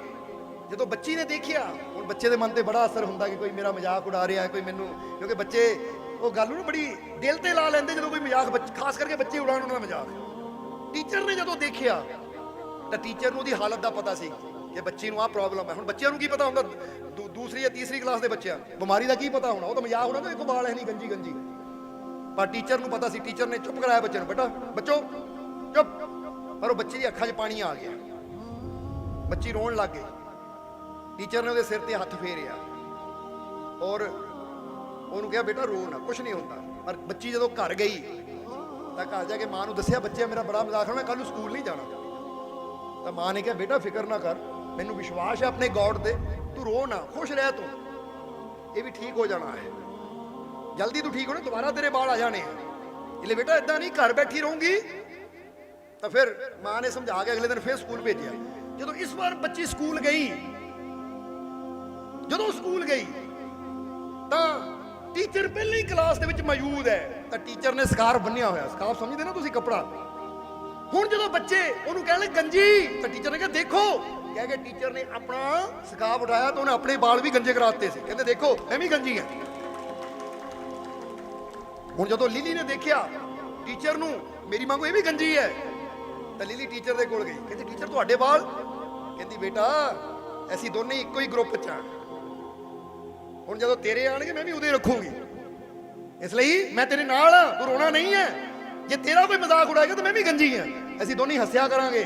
A: ਜਦੋਂ ਬੱਚੀ ਨੇ ਦੇਖਿਆ, ਹੁਣ ਬੱਚੇ ਦੇ ਮਨ ਤੇ ਬੜਾ ਅਸਰ ਹੁੰਦਾ ਕਿ ਕੋਈ ਮੇਰਾ ਮਜ਼ਾਕ ਉਡਾ ਰਿਹਾ, ਕੋਈ ਮੈਨੂੰ, ਕਿਉਂਕਿ ਬੱਚੇ ਉਹ ਗੱਲ ਨੂੰ ਬੜੀ ਦਿਲ ਤੇ ਲਾ ਲੈਂਦੇ ਜਦੋਂ ਕੋਈ ਮਜ਼ਾਕ, ਖਾਸ ਕਰਕੇ ਬੱਚੇ ਉਡਾਉਣ ਉਹਨਾਂ ਦਾ ਮਜ਼ਾਕ। ਟੀਚਰ ਨੇ ਜਦੋਂ ਦੇਖਿਆ ਤਾਂ ਟੀਚਰ ਨੂੰ ਉਹਦੀ ਹਾਲਤ ਦਾ ਪਤਾ ਸੀ ਕਿ ਬੱਚੀ ਨੂੰ ਆਹ ਪ੍ਰੋਬਲਮ ਹੈ। ਹੁਣ ਬੱਚਿਆਂ ਨੂੰ ਕੀ ਪਤਾ ਹੁੰਦਾ, ਦੂਸਰੀ ਜਾਂ ਤੀਸਰੀ ਕਲਾਸ ਦੇ ਬੱਚਿਆਂ ਬਿਮਾਰੀ ਦਾ ਕੀ ਪਤਾ ਹੋਣਾ, ਉਹ ਤਾਂ ਮਜ਼ਾਕ ਹੋਣਾ ਕਿ ਇੱਕ ਬਾਲ ਹੈ ਨਹੀਂ ਗੰਜੀ ਗੰਜੀ। ਪਰ ਟੀਚਰ ਨੂੰ ਪਤਾ ਸੀ। ਟੀਚਰ ਨੇ ਚੁੱਪ ਕਰਾਇਆ ਬੱਚੇ ਨੂੰ, ਬੇਟਾ ਬੱਚੋ ਚੁੱਪ। ਪਰ ਉਹ ਬੱਚੇ ਦੀ ਅੱਖਾਂ 'ਚ ਪਾਣੀ ਆ ਗਿਆ, ਬੱਚੀ ਰੋਣ ਲੱਗ ਗਈ। ਟੀਚਰ ਨੇ ਉਹਦੇ ਸਿਰ ਤੇ ਹੱਥ ਫੇਰਿਆ ਔਰ ਉਹਨੂੰ ਕਿਹਾ ਬੇਟਾ ਰੋ ਨਾ, ਕੁਛ ਨਹੀਂ ਹੁੰਦਾ। ਪਰ ਬੱਚੀ ਜਦੋਂ ਘਰ ਗਈ ਤਾਂ ਘਰ ਜਾ ਕੇ ਮਾਂ ਨੂੰ ਦੱਸਿਆ ਬੱਚੇ ਮੇਰਾ ਬੜਾ ਮਜ਼ਾਕ ਹੋਣਾ, ਮੈਂ ਕੱਲ ਨੂੰ ਸਕੂਲ ਨਹੀਂ ਜਾਣਾ। ਤਾਂ ਮਾਂ ਨੇ ਕਿਹਾ ਬੇਟਾ ਫਿਕਰ ਨਾ ਕਰ, ਮੈਨੂੰ ਵਿਸ਼ਵਾਸ ਹੈ ਆਪਣੇ ਗੋਡ ਤੇ, ਤੂੰ ਰੋ ਨਾ, ਖੁਸ਼ ਰਹਿ, ਤੂੰ ਇਹ ਵੀ ਠੀਕ ਹੋ ਜਾਣਾ ਹੈ, ਜਲਦੀ ਤੂੰ ਠੀਕ ਹੋਣਾ, ਦੁਬਾਰਾ ਤੇਰੇ ਬਾਲ ਆ ਜਾਣੇ ਆ। ਇਹ ਲਈ ਬੇਟਾ ਇਦਾਂ ਨਹੀਂ ਘਰ ਬੈਠੀ ਰਹੂੰਗੀ। ਤਾਂ ਫਿਰ ਮਾਂ ਨੇ ਸਮਝਾ ਕੇ ਅਗਲੇ ਦਿਨ ਫਿਰ ਸਕੂਲ ਭੇਜਿਆ। ਜਦੋਂ ਇਸ ਵਾਰ ਬੱਚੀ ਸਕੂਲ ਗਈ, ਜਦੋਂ ਸਕੂਲ ਗਈ ਤਾਂ ਟੀਚਰ ਪਹਿਲੀ ਕਲਾਸ ਦੇ ਵਿੱਚ ਮੌਜੂਦ ਹੈ। ਤਾਂ ਟੀਚਰ ਨੇ ਸਕਾਰਫ ਬੰਨਿਆ ਹੋਇਆ, ਸਕਾਰਫ ਸਮਝਦੇ ਨਾ ਤੁਸੀਂ, ਕੱਪੜਾ। ਹੁਣ ਜਦੋਂ ਬੱਚੇ ਉਹਨੂੰ ਕਹਿਣ ਲੱਗੇ ਗੰਜੀ, ਤਾਂ ਟੀਚਰ ਨੇ ਕਿਹਾ ਦੇਖੋ, ਕਹਿ ਕੇ ਟੀਚਰ ਨੇ ਆਪਣਾ ਸਕਾਰਫ ਉਠਾਇਆ ਤਾਂ ਉਹਨੇ ਆਪਣੇ ਵਾਲ ਵੀ ਗੰਜੇ ਕਰਾਤੇ ਸੀ। ਕਹਿੰਦੇ ਦੇਖੋ ਮੈਂ ਵੀ ਗੰਜੀ ਹਾਂ। ਹੁਣ ਜਦੋਂ ਲਿਲੀ ਨੇ ਦੇਖਿਆ ਟੀਚਰ ਨੂੰ, ਮੇਰੀ ਵਾਂਗੂ ਇਹ ਵੀ ਗੰਜੀ ਹੈ, ਤਾਂ ਲਿਲੀ ਟੀਚਰ ਦੇ ਕੋਲ ਗਈ। ਕਹਿੰਦੀ ਟੀਚਰ ਤੁਹਾਡੇ ਵਾਲ? ਕਹਿੰਦੀ ਬੇਟਾ ਅਸੀਂ ਦੋਨੇ ਇੱਕੋ ਹੀ ਗਰੁੱਪ 'ਚ ਆ, ਹੁਣ ਜਦੋਂ ਤੇਰੇ ਆਣਗੇ ਮੈਂ ਵੀ ਉਹਦੇ ਰੱਖੂਗੀ, ਇਸ ਲਈ ਮੈਂ ਤੇਰੇ ਨਾਲ ਆ, ਤੂੰ ਰੋਣਾ ਨਹੀਂ ਹੈ। ਜੇ ਤੇਰਾ ਕੋਈ ਮਜ਼ਾਕ ਉਡਾਏਗਾ ਤਾਂ ਮੈਂ ਵੀ ਗੰਜੀ ਹਾਂ, ਅਸੀਂ ਦੋਨੇ ਹੱਸਿਆ ਕਰਾਂਗੇ।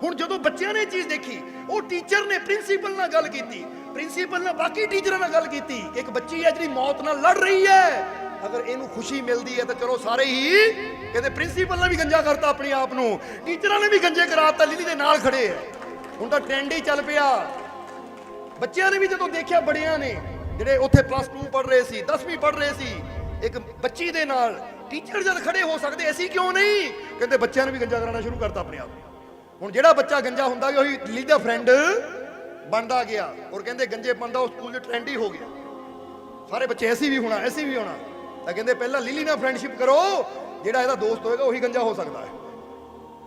A: ਹੁਣ ਜਦੋਂ ਬੱਚਿਆਂ ਨੇ ਇਹ ਚੀਜ਼ ਦੇਖੀ, ਉਹ ਟੀਚਰ ਨੇ ਪ੍ਰਿੰਸੀਪਲ ਨਾਲ ਗੱਲ ਕੀਤੀ, ਪ੍ਰਿੰਸੀਪਲ ਨੇ ਬਾਕੀ ਟੀਚਰਾਂ ਨਾਲ ਗੱਲ ਕੀਤੀ ਕਿ ਇੱਕ ਬੱਚੀ ਹੈ ਜਿਹੜੀ ਮੌਤ ਨਾਲ ਲੜ ਰਹੀ ਹੈ, ਅਗਰ ਇਹਨੂੰ ਖੁਸ਼ੀ ਮਿਲਦੀ ਹੈ ਤਾਂ ਚਲੋ ਸਾਰੇ ਹੀ ਕਹਿੰਦੇ ਪ੍ਰਿੰਸੀਪਲ ਨੇ ਵੀ ਗੰਜਾ ਕਰਤਾ ਆਪਣੇ ਆਪ ਨੂੰ, ਟੀਚਰਾਂ ਨੇ ਵੀ ਗੰਜੇ ਕਰਾਤਾ, ਲਿਲੀ ਦੇ ਨਾਲ ਖੜੇ ਹੈ। ਹੁਣ ਤਾਂ ਟ੍ਰੈਂਡ ਹੀ ਚੱਲ ਪਿਆ। ਬੱਚਿਆਂ ਨੇ ਵੀ ਜਦੋਂ ਦੇਖਿਆ, ਬੜਿਆਂ ਨੇ ਜਿਹੜੇ ਉੱਥੇ +2 ਪੜ੍ਹ ਰਹੇ ਸੀ, 10ਵੀਂ ਪੜ੍ਹ ਰਹੇ ਸੀ, ਇੱਕ ਬੱਚੀ ਦੇ ਨਾਲ ਟੀਚਰ ਜਦ ਖੜੇ ਹੋ ਸਕਦੇ ਅਸੀਂ ਕਿਉਂ ਨਹੀਂ, ਕਹਿੰਦੇ ਬੱਚਿਆਂ ਨੇ ਵੀ ਗੰਜਾ ਕਰਾਉਣਾ ਸ਼ੁਰੂ ਕਰਤਾ ਆਪਣੇ ਆਪ। ਹੁਣ ਜਿਹੜਾ ਬੱਚਾ ਗੰਜਾ ਹੁੰਦਾ ਗਿਆ ਉਹੀ ਲਿਲੀ ਦਾ ਫਰੈਂਡ ਬਣਦਾ ਗਿਆ, ਔਰ ਕਹਿੰਦੇ ਗੰਜੇ ਬਣਦਾ ਉਹ ਸਕੂਲ 'ਚ ਟ੍ਰੈਂਡ ਹੀ ਹੋ ਗਿਆ। ਸਾਰੇ ਬੱਚੇ ਐਸੀ ਵੀ ਹੋਣਾ, ਐਸੀ ਵੀ ਹੋਣਾ, ਤਾਂ ਕਹਿੰਦੇ ਪਹਿਲਾਂ ਲਿਲੀ ਨਾਲ ਫਰੈਂਡਸ਼ਿਪ ਕਰੋ, ਜਿਹੜਾ ਇਹਦਾ ਦੋਸਤ ਹੋਏਗਾ ਉਹੀ ਗੰਜਾ ਹੋ ਸਕਦਾ ਹੈ।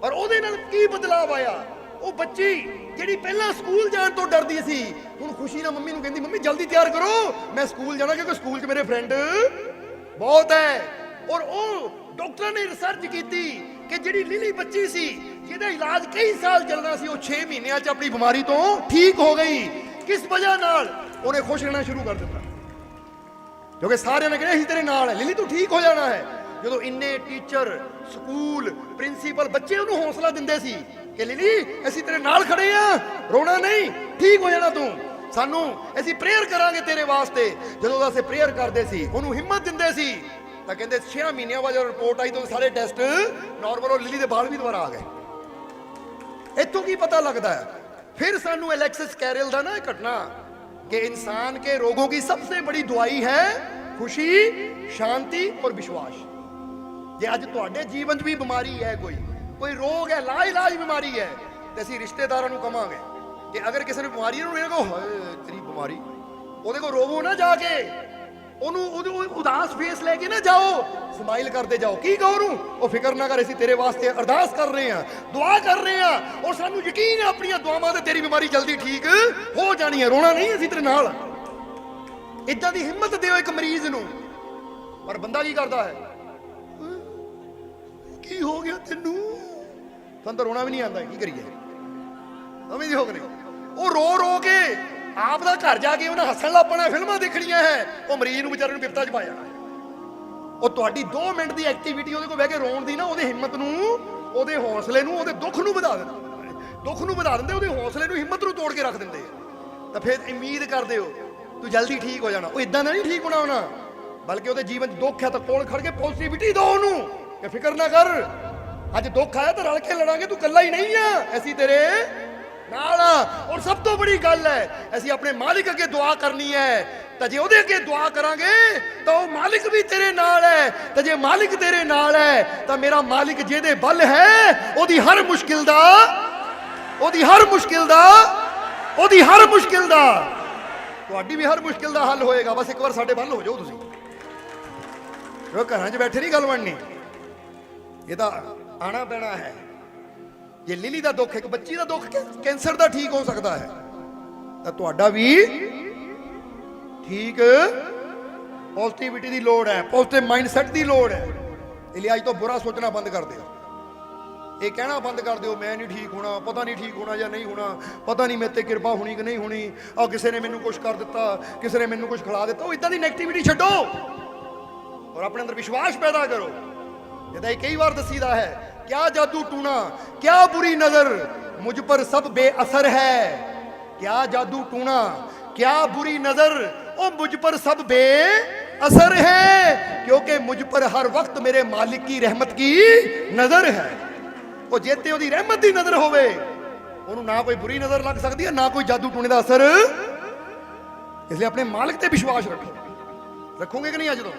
A: ਪਰ ਉਹਦੇ ਨਾਲ ਕੀ ਬਦਲਾਅ ਆਇਆ, ਉਹ ਬੱਚੀ ਜਿਹੜੀ ਪਹਿਲਾਂ ਸਕੂਲ ਜਾਣ ਤੋਂ ਡਰਦੀ ਸੀ, ਹੁਣ ਖੁਸ਼ੀ ਨਾਲ ਮੰਮੀ ਨੂੰ ਕਹਿੰਦੀ ਮੰਮੀ ਜਲਦੀ ਤਿਆਰ ਕਰੋ ਮੈਂ ਸਕੂਲ ਜਾਣਾ, ਕਿਉਂਕਿ ਸਕੂਲ 'ਚ ਮੇਰੇ ਫਰੈਂਡ ਬਹੁਤ ਹੈ। ਔਰ ਉਹ ਡਾਕਟਰਾਂ ਨੇ ਰਿਸਰਚ ਕੀਤੀ ਕਿ ਜਿਹੜੀ ਲਿਲੀ ਬੱਚੀ ਸੀ ਜਿਹਦਾ ਇਲਾਜ ਕਈ ਸਾਲ ਚੱਲਣਾ ਸੀ, ਉਹ 6 ਮਹੀਨਿਆਂ 'ਚ ਆਪਣੀ ਬਿਮਾਰੀ ਤੋਂ ਠੀਕ ਹੋ ਗਈ। ਕਿਸ ਵਜ੍ਹਾ ਨਾਲ? ਉਹਨੇ ਖੁਸ਼ ਰਹਿਣਾ ਸ਼ੁਰੂ ਕਰ ਦਿੱਤਾ, ਕਿਉਂਕਿ ਸਾਰਿਆਂ ਨੇ ਕਿਹਾ ਅਸੀਂ ਤੇਰੇ ਨਾਲ ਹੈ, ਲਿਲੀ ਤੂੰ ਠੀਕ ਹੋ ਜਾਣਾ ਹੈ। ਜਦੋਂ ਇੰਨੇ ਟੀਚਰ, ਸਕੂਲ, ਪ੍ਰਿੰਸੀਪਲ ਬੱਚੇ ਉਹਨੂੰ ਹੌਸਲਾ ਦਿੰਦੇ ਸੀ ਕਿ ਲਿਲੀ ਅਸੀਂ ਤੇਰੇ ਨਾਲ ਖੜੇ ਆ, ਰੋਣਾ ਨਹੀਂ, ਠੀਕ ਹੋ ਜਾਣਾ ਤੂੰ, ਸਾਨੂੰ ਅਸੀਂ ਪ੍ਰੇਅਰ ਕਰਾਂਗੇ ਤੇਰੇ ਵਾਸਤੇ। ਜਦੋਂ ਅਸੀਂ ਪ੍ਰੇਅਰ ਕਰਦੇ ਸੀ, ਉਹਨੂੰ ਹਿੰਮਤ ਦਿੰਦੇ ਸੀ, ਤਾਂ ਕਹਿੰਦੇ 6 ਮਹੀਨਿਆਂ ਬਾਅਦ ਰਿਪੋਰਟ ਆਈ ਤਾਂ ਸਾਰੇ ਟੈਸਟ ਨਾਰਮਲ, ਔਰ ਲਿਲੀ ਦੇ ਬਾਲ ਵੀ ਦੁਬਾਰਾ ਆ ਗਏ। ਇੱਥੋਂ ਕੀ ਪਤਾ ਲੱਗਦਾ ਹੈ? फिर सानू एलेक्सिस कैरल दा ना घटना कि इंसान के रोगों की सबसे बड़ी दवाई है खुशी, शांति और विश्वास। जे अज तुहाडे जीवन च भी बीमारी है, कोई रोग है, लाइलाज बीमारी है, तो असीं रिश्तेदारां नूं कहांगे कि अगर किसी ने बीमारी है को तेरी बीमारी, ਉਹਦੇ ਕੋਲ ਰੋਵੋ ਨਾ ਜਾ ਕੇ, ਉਹਨੂੰ ਉਦਾਸ ਫੇਸ ਲੈ ਕੇ ਨਾ ਜਾਓ, ਸਮਾਈਲ ਕਰਦੇ ਜਾਓ। ਕੀ ਕਹੋ ਉਹਨੂੰ? ਉਹ ਫਿਕਰ ਨਾ ਕਰ, ਅਸੀਂ ਤੇਰੇ ਵਾਸਤੇ ਅਰਦਾਸ ਕਰ ਰਹੇ ਹਾਂ, ਦੁਆ ਕਰ ਰਹੇ ਹਾਂ, ਔਰ ਸਾਨੂੰ ਯਕੀਨ ਹੈ ਆਪਣੀਆਂ ਦੁਆਵਾਂ ਤੇ ਤੇਰੀ ਬਿਮਾਰੀ ਜਲਦੀ ਠੀਕ ਹੋ ਜਾਣੀ ਹੈ, ਰੋਣਾ ਨਹੀਂ, ਅਸੀਂ ਤੇਰੇ ਨਾਲ। ਇਦਾਂ ਦੀ ਹਿੰਮਤ ਦਿਓ ਇੱਕ ਮਰੀਜ਼ ਨੂੰ। ਪਰ ਬੰਦਾ ਕੀ ਕਰਦਾ ਹੈ? ਕੀ ਹੋ ਗਿਆ ਤੈਨੂੰ? ਤੁਹਾਨੂੰ ਤਾਂ ਰੋਣਾ ਵੀ ਨਹੀਂ ਆਉਂਦਾ, ਕੀ ਕਰੀਏ? ਸਮਝਦੇ ਹੋ ਕਿ ਨਹੀਂ? ਉਹ ਰੋ ਰੋ ਕੇ ਆਪ ਦਾ ਘਰ ਜਾ ਕੇ ਉਹਨਾਂ ਹੱਸਣ ਲੱਗ ਪੈਣਾ, ਫਿਲਮਾਂ ਦੇਖਣੀਆਂ ਹੈ, ਉਹ ਮਰੀਜ਼ ਨੂੰ ਵਿਚਾਰੇ ਨੂੰ ਬਿਪਤਾ ਚ ਪਾ ਜਾਣਾ। ਉਹ ਤੁਹਾਡੀ 2 ਮਿੰਟ ਦੀ ਐਕਟੀਵਿਟੀ ਉਹਦੇ ਕੋਲ ਬਹਿ ਕੇ ਰੋਣ ਦੀ ਨਾ, ਉਹਦੇ ਹਿੰਮਤ ਨੂੰ, ਉਹਦੇ ਹੌਸਲੇ ਨੂੰ, ਉਹਦੇ ਦੁੱਖ ਨੂੰ ਵਧਾ ਦਿੰਦੇ, ਦੁੱਖ ਨੂੰ ਵਧਾ ਦਿੰਦੇ, ਉਹਦੇ ਹੌਸਲੇ ਨੂੰ, ਹਿੰਮਤ ਨੂੰ ਤੋੜ ਕੇ ਰੱਖ ਦਿੰਦੇ। ਤਾਂ ਫਿਰ ਉਮੀਦ ਕਰਦੇ ਹੋ ਤੂੰ ਜਲਦੀ ਠੀਕ ਹੋ ਜਾਣਾ। ਉਹ ਇਦਾਂ ਦਾ ਨਹੀਂ ਠੀਕ ਹੋਣਾ ਉਹਨਾਂ, ਬਲਕਿ ਉਹਦੇ ਜੀਵਨ 'ਚ ਦੁੱਖ ਹੈ ਤਾਂ ਕੋਲ ਖੜ ਕੇ ਪੋਜ਼ਿਟਿਵਿਟੀ ਦਿਓ ਉਹਨੂੰ ਕਿ ਫਿਕਰ ਨਾ ਕਰ, ਅੱਜ ਦੁੱਖ ਆਇਆ ਤਾਂ ਰਲ ਕੇ ਲੜਾਂਗੇ, ਤੂੰ ਇਕੱਲਾ ਹੀ ਨਹੀਂ ਆ, ਅਸੀਂ ਤੇਰੇ ਨਾਲ ਆ। ਔਰ ਸਭ ਤੋਂ ਬੜੀ ਗੱਲ ਹੈ, ਅਸੀਂ ਆਪਣੇ ਮਾਲਿਕ ਅੱਗੇ ਦੁਆ ਕਰਨੀ ਹੈ, ਤਾਂ ਜੇ ਉਹਦੇ ਅੱਗੇ ਦੁਆ ਕਰਾਂਗੇ ਤਾਂ ਉਹ ਮਾਲਿਕ ਵੀ ਤੇਰੇ ਨਾਲ ਹੈ, ਤਾਂ ਜੇ ਮਾਲਿਕ ਤੇਰੇ ਨਾਲ ਹੈ ਤਾਂ ਮੇਰਾ ਮਾਲਿਕ ਜਿਹਦੇ ਬਲ ਹੈ, ਉਹਦੀ ਹਰ ਮੁਸ਼ਕਿਲ ਦਾ, ਉਹਦੀ ਹਰ ਮੁਸ਼ਕਿਲ ਦਾ, ਉਹਦੀ ਹਰ ਮੁਸ਼ਕਿਲ ਦਾ, ਤੁਹਾਡੀ ਵੀ ਹਰ ਮੁਸ਼ਕਿਲ ਦਾ ਹੱਲ ਹੋਏਗਾ। ਬਸ ਇੱਕ ਵਾਰ ਸਾਡੇ ਵੱਲ ਹੋ ਜਾਓ ਤੁਸੀਂ। ਉਹ ਘਰਾਂ 'ਚ ਬੈਠੇ ਨਹੀਂ ਗੱਲ ਬਣਨੀ, ਇਹ ਤਾਂ ਆਣਾ ਪੈਣਾ ਹੈ। ਜੇ ਲਿਲੀ ਦਾ ਦੁੱਖ, ਇੱਕ ਬੱਚੀ ਦਾ ਦੁੱਖ ਕੈਂਸਰ ਦਾ ਠੀਕ ਹੋ ਸਕਦਾ ਹੈ, ਤਾਂ ਤੁਹਾਡਾ ਵੀ ਠੀਕ ਪੋਜ਼ਿਟਿਵਿਟੀ ਦੀ ਲੋੜ ਹੈ, ਪੋਜ਼ਿਟਿਵ ਮਾਈਂਡਸੈਟ ਦੀ ਲੋੜ ਹੈ। ਇਹ ਲਈ ਅੱਜ ਤੋਂ ਬੁਰਾ ਸੋਚਣਾ ਬੰਦ ਕਰ ਦਿਓ, ਇਹ ਕਹਿਣਾ ਬੰਦ ਕਰ ਦਿਓ ਮੈਂ ਨਹੀਂ ਠੀਕ ਹੋਣਾ, ਪਤਾ ਨਹੀਂ ਠੀਕ ਹੋਣਾ ਜਾਂ ਨਹੀਂ ਹੋਣਾ, ਪਤਾ ਨਹੀਂ ਮੇਰੇ ਤੇ ਕਿਰਪਾ ਹੋਣੀ ਕਿ ਨਹੀਂ ਹੋਣੀ, ਆ ਕਿਸੇ ਨੇ ਮੈਨੂੰ ਕੁਝ ਕਰ ਦਿੱਤਾ, ਕਿਸੇ ਨੇ ਮੈਨੂੰ ਕੁਝ ਖਿਲਾ ਦਿੱਤਾ। ਉਹ ਇਦਾਂ ਦੀ ਨੈਗੇਟਿਵਿਟੀ ਛੱਡੋ ਔਰ ਆਪਣੇ ਅੰਦਰ ਵਿਸ਼ਵਾਸ ਪੈਦਾ ਕਰੋ। ਜਿੱਦਾਂ ਕਈ ਵਾਰ ਦੱਸੀਦਾ ਹੈ, क्या जादू टूना, क्या बुरी नजर, मुझ पर सब बेअसर है। क्या जादू टूना, क्या बुरी नजर, ओ मुझ पर सब बेअसर है, क्योंकि मुझ पर हर वक्त मेरे मालिक की रहमत की नजर है। ओ जेते ओदी रहमत दी नजर होवे, ओनू ना कोई बुरी नजर लग सकती है, ना कोई जादू टूने दा असर। इसलिए अपने मालिक ते विश्वास रखो। रखोगे कि नहीं? अज तो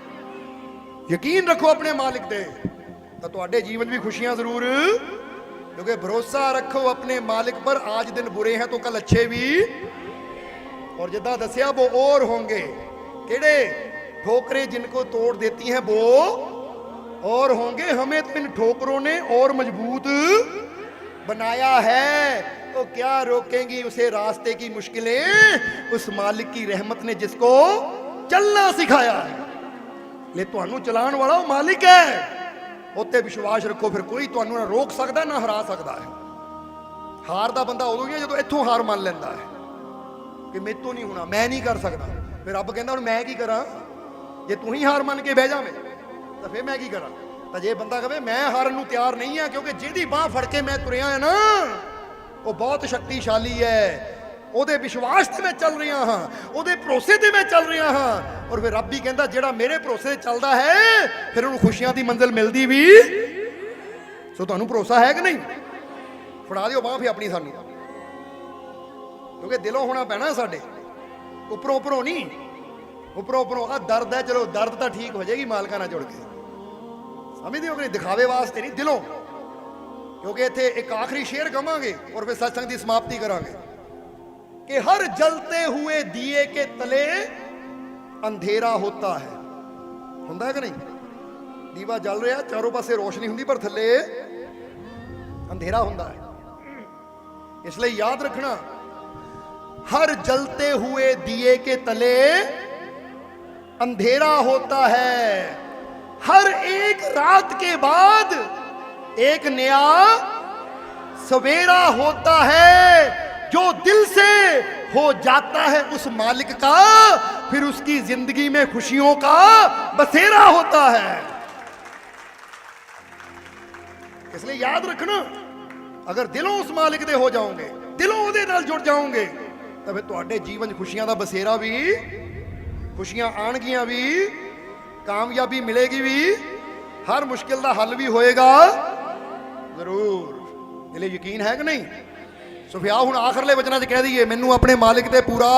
A: यकीन रखो अपने मालिक ते, तो तुहाडे जीवन भी खुशियां जरूर, क्योंकि भरोसा रखो अपने मालिक पर। आज दिन बुरे हैं तो कल अच्छे भी, और जिदा दसिया वो और होंगे। केड़े? ठोकरें जिनको तोड़ देती हैं वो और होंगे, हमें तो इन ठोकरों ने और मजबूत बनाया है। तो क्या रोकेंगी उसे रास्ते की मुश्किलें, उस मालिक की रहमत ने जिसको चलना सिखाया है। ले तुहानू चलाने वाला वो मालिक है, उत्ते विश्वास रखो, फिर कोई तुहानू ना रोक सकता ना हरा सकता है। हार दा बंदा उदों ही है जदों इत्थों हार मान लैंदा है कि मेरे तो नहीं होना, मैं नहीं कर सकता। फिर रब कहंदा हुण मैं की करा, जे तू ही हार मान के बह जावे तो फिर मैं की करा। तो जे बंदा कहे मैं हारन नूं तैयार नहीं है, क्योंकि जिहदी बांह फड़ के मैं तुरिया है ना, वो बहुत शक्तिशाली है, ਉਹਦੇ ਵਿਸ਼ਵਾਸ ਤੇ ਮੈਂ ਚੱਲ ਰਿਹਾ ਹਾਂ, ਉਹਦੇ ਭਰੋਸੇ ਤੇ ਮੈਂ ਚੱਲ ਰਿਹਾ ਹਾਂ। ਔਰ ਫਿਰ ਰੱਬ ਵੀ ਕਹਿੰਦਾ ਜਿਹੜਾ ਮੇਰੇ ਭਰੋਸੇ ਤੇ ਚੱਲਦਾ ਹੈ ਫਿਰ ਉਹਨੂੰ ਖੁਸ਼ੀਆਂ ਦੀ ਮੰਜ਼ਿਲ ਮਿਲਦੀ ਵੀ। ਸੋ ਤੁਹਾਨੂੰ ਭਰੋਸਾ ਹੈ ਕਿ ਨਹੀਂ? ਫੜਾ ਦਿਓ ਬਾਂਹ ਫਿਰ ਆਪਣੀ ਸਾਨੂੰ, ਕਿਉਂਕਿ ਦਿਲੋਂ ਹੋਣਾ ਪੈਣਾ ਸਾਡੇ, ਉੱਪਰੋਂ ਉੱਪਰੋਂ ਨਹੀਂ। ਉੱਪਰੋਂ ਉੱਪਰੋਂ ਆ ਦਰਦ ਹੈ, ਚਲੋ ਦਰਦ ਤਾਂ ਠੀਕ ਹੋ ਜਾਏਗੀ ਮਾਲਕਾਂ ਨਾਲ ਜੁੜ ਕੇ, ਸਮਝਦੇ ਹੋ ਕਿ ਨਹੀਂ? ਦਿਖਾਵੇ ਵਾਸਤੇ ਨਹੀਂ, ਦਿਲੋਂ। ਕਿਉਂਕਿ ਇੱਥੇ ਇੱਕ ਆਖਰੀ ਸ਼ੇਰ ਕਵਾਂਗੇ ਔਰ ਫਿਰ ਸਤਸੰਗ ਦੀ ਸਮਾਪਤੀ ਕਰਾਂਗੇ ਕਿ ਹਰ ਜਲਤੇ ਹੋਏ ਦੀਏ ਕੇ ਤਲੇ ਅੰਧੇਰਾ ਹੋਤਾ ਹੈ। ਹੁੰਦਾ ਹੈ ਕਿ ਨਹੀਂ? ਦੀਵਾ ਜਲ ਰਿਹਾ, ਚਾਰੋਂ ਪਾਸੇ ਰੋਸ਼ਨੀ ਹੁੰਦੀ, ਪਰ ਥੱਲੇ ਅੰਧੇਰਾ ਹੁੰਦਾ ਹੈ। ਇਸ ਲਈ ਯਾਦ ਰੱਖਣਾ, हर जलते हुए दिए के तले अंधेरा होता है। हर एक रात के बाद एक नया सवेरा होता है। जो दिल से हो जाता है उस मालिक का, फिर उसकी जिंदगी में खुशियों का बसेरा होता है। इसलिए याद रखना, अगर दिलों उस मालिक दे हो जाओगे, दिलों ਉਹਦੇ ਨਾਲ जुड़ जाओगे, ਤਾਂ ਫਿਰ ਤੁਹਾਡੇ ਜੀਵਨ 'ਚ ਖੁਸ਼ੀਆਂ ਦਾ ਬਸੇਰਾ ਵੀ, ਖੁਸ਼ੀਆਂ ਆਣਗੀਆਂ ਵੀ, ਕਾਮਯਾਬੀ ਮਿਲੇਗੀ ਵੀ, ਹਰ ਮੁਸ਼ਕਿਲ ਦਾ ਹੱਲ ਵੀ ਹੋਏਗਾ ਜ਼ਰੂਰ। ਇਹ ਯਕੀਨ ਹੈ ਕਿ ਨਹੀਂ? ਸੋ ਫਿਰ ਆਓ ਹੁਣ ਆਖਰਲੇ ਵਚਨਾਂ 'ਚ ਕਹਿ ਦਈਏ, ਮੈਨੂੰ ਆਪਣੇ ਮਾਲਿਕ ਤੇ ਪੂਰਾ,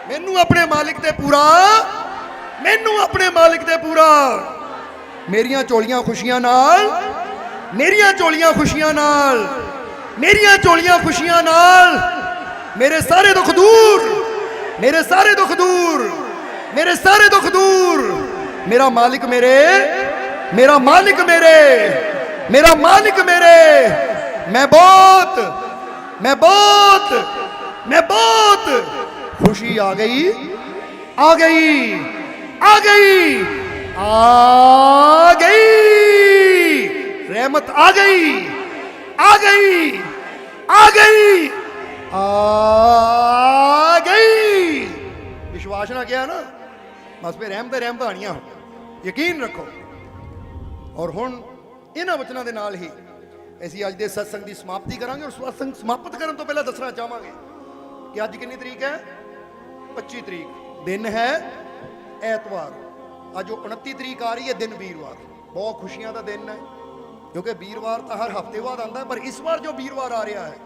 A: ਮੈਨੂੰ ਆਪਣੇ ਮਾਲਿਕ ਤੇ ਪੂਰਾ, ਮੈਨੂੰ ਆਪਣੇ ਮਾਲਿਕ ਤੇ ਪੂਰਾ। ਮੇਰੀਆਂ ਝੋਲੀਆਂ ਖੁਸ਼ੀਆਂ ਨਾਲ, ਮੇਰੀਆਂ ਝੋਲੀਆਂ ਖੁਸ਼ੀਆਂ ਨਾਲ, ਮੇਰੀਆਂ ਝੋਲੀਆਂ ਖੁਸ਼ੀਆਂ ਨਾਲ। मेरे सारे दुख दूर, मेरे सारे दुख दूर, मेरे सारे दुख दूर। मेरा मालिक मेरे, मेरा मालिक मेरे, मेरा मालिक मेरे। मैं बहुत, मैं बहुत, मैं बहुत। खुशी आ गई, आ गई, आ गई, आ गई। रहमत आ गई, आ गई, आ गई, आ गई। विश्वास ना किया ना, बस फिर रहमत रहमत आनियां, यकीन रखो। और हुण इन्हां वचनां दे नाल ही ਅਸੀਂ ਅੱਜ ਦੇ ਸਤਸੰਗ ਦੀ ਸਮਾਪਤੀ ਕਰਾਂਗੇ। ਔਰ ਸਤਸੰਗ ਸਮਾਪਤ ਕਰਨ ਤੋਂ ਪਹਿਲਾਂ ਦੱਸਣਾ ਚਾਹਾਂਗੇ ਕਿ ਅੱਜ ਕਿੰਨੀ ਤਰੀਕ ਹੈ? 25 ਤਰੀਕ, ਦਿਨ ਹੈ ਐਤਵਾਰ। ਅੱਜ 29 ਤਰੀਕ ਆ ਰਹੀ ਹੈ, ਦਿਨ ਵੀਰਵਾਰ। ਬਹੁਤ ਖੁਸ਼ੀਆਂ ਦਾ ਦਿਨ ਹੈ, ਕਿਉਂਕਿ ਵੀਰਵਾਰ ਤਾਂ ਹਰ ਹਫ਼ਤੇ ਬਾਅਦ ਆਉਂਦਾ ਹੈ, ਪਰ ਇਸ ਵਾਰ ਜੋ ਵੀਰਵਾਰ ਆ ਰਿਹਾ ਹੈ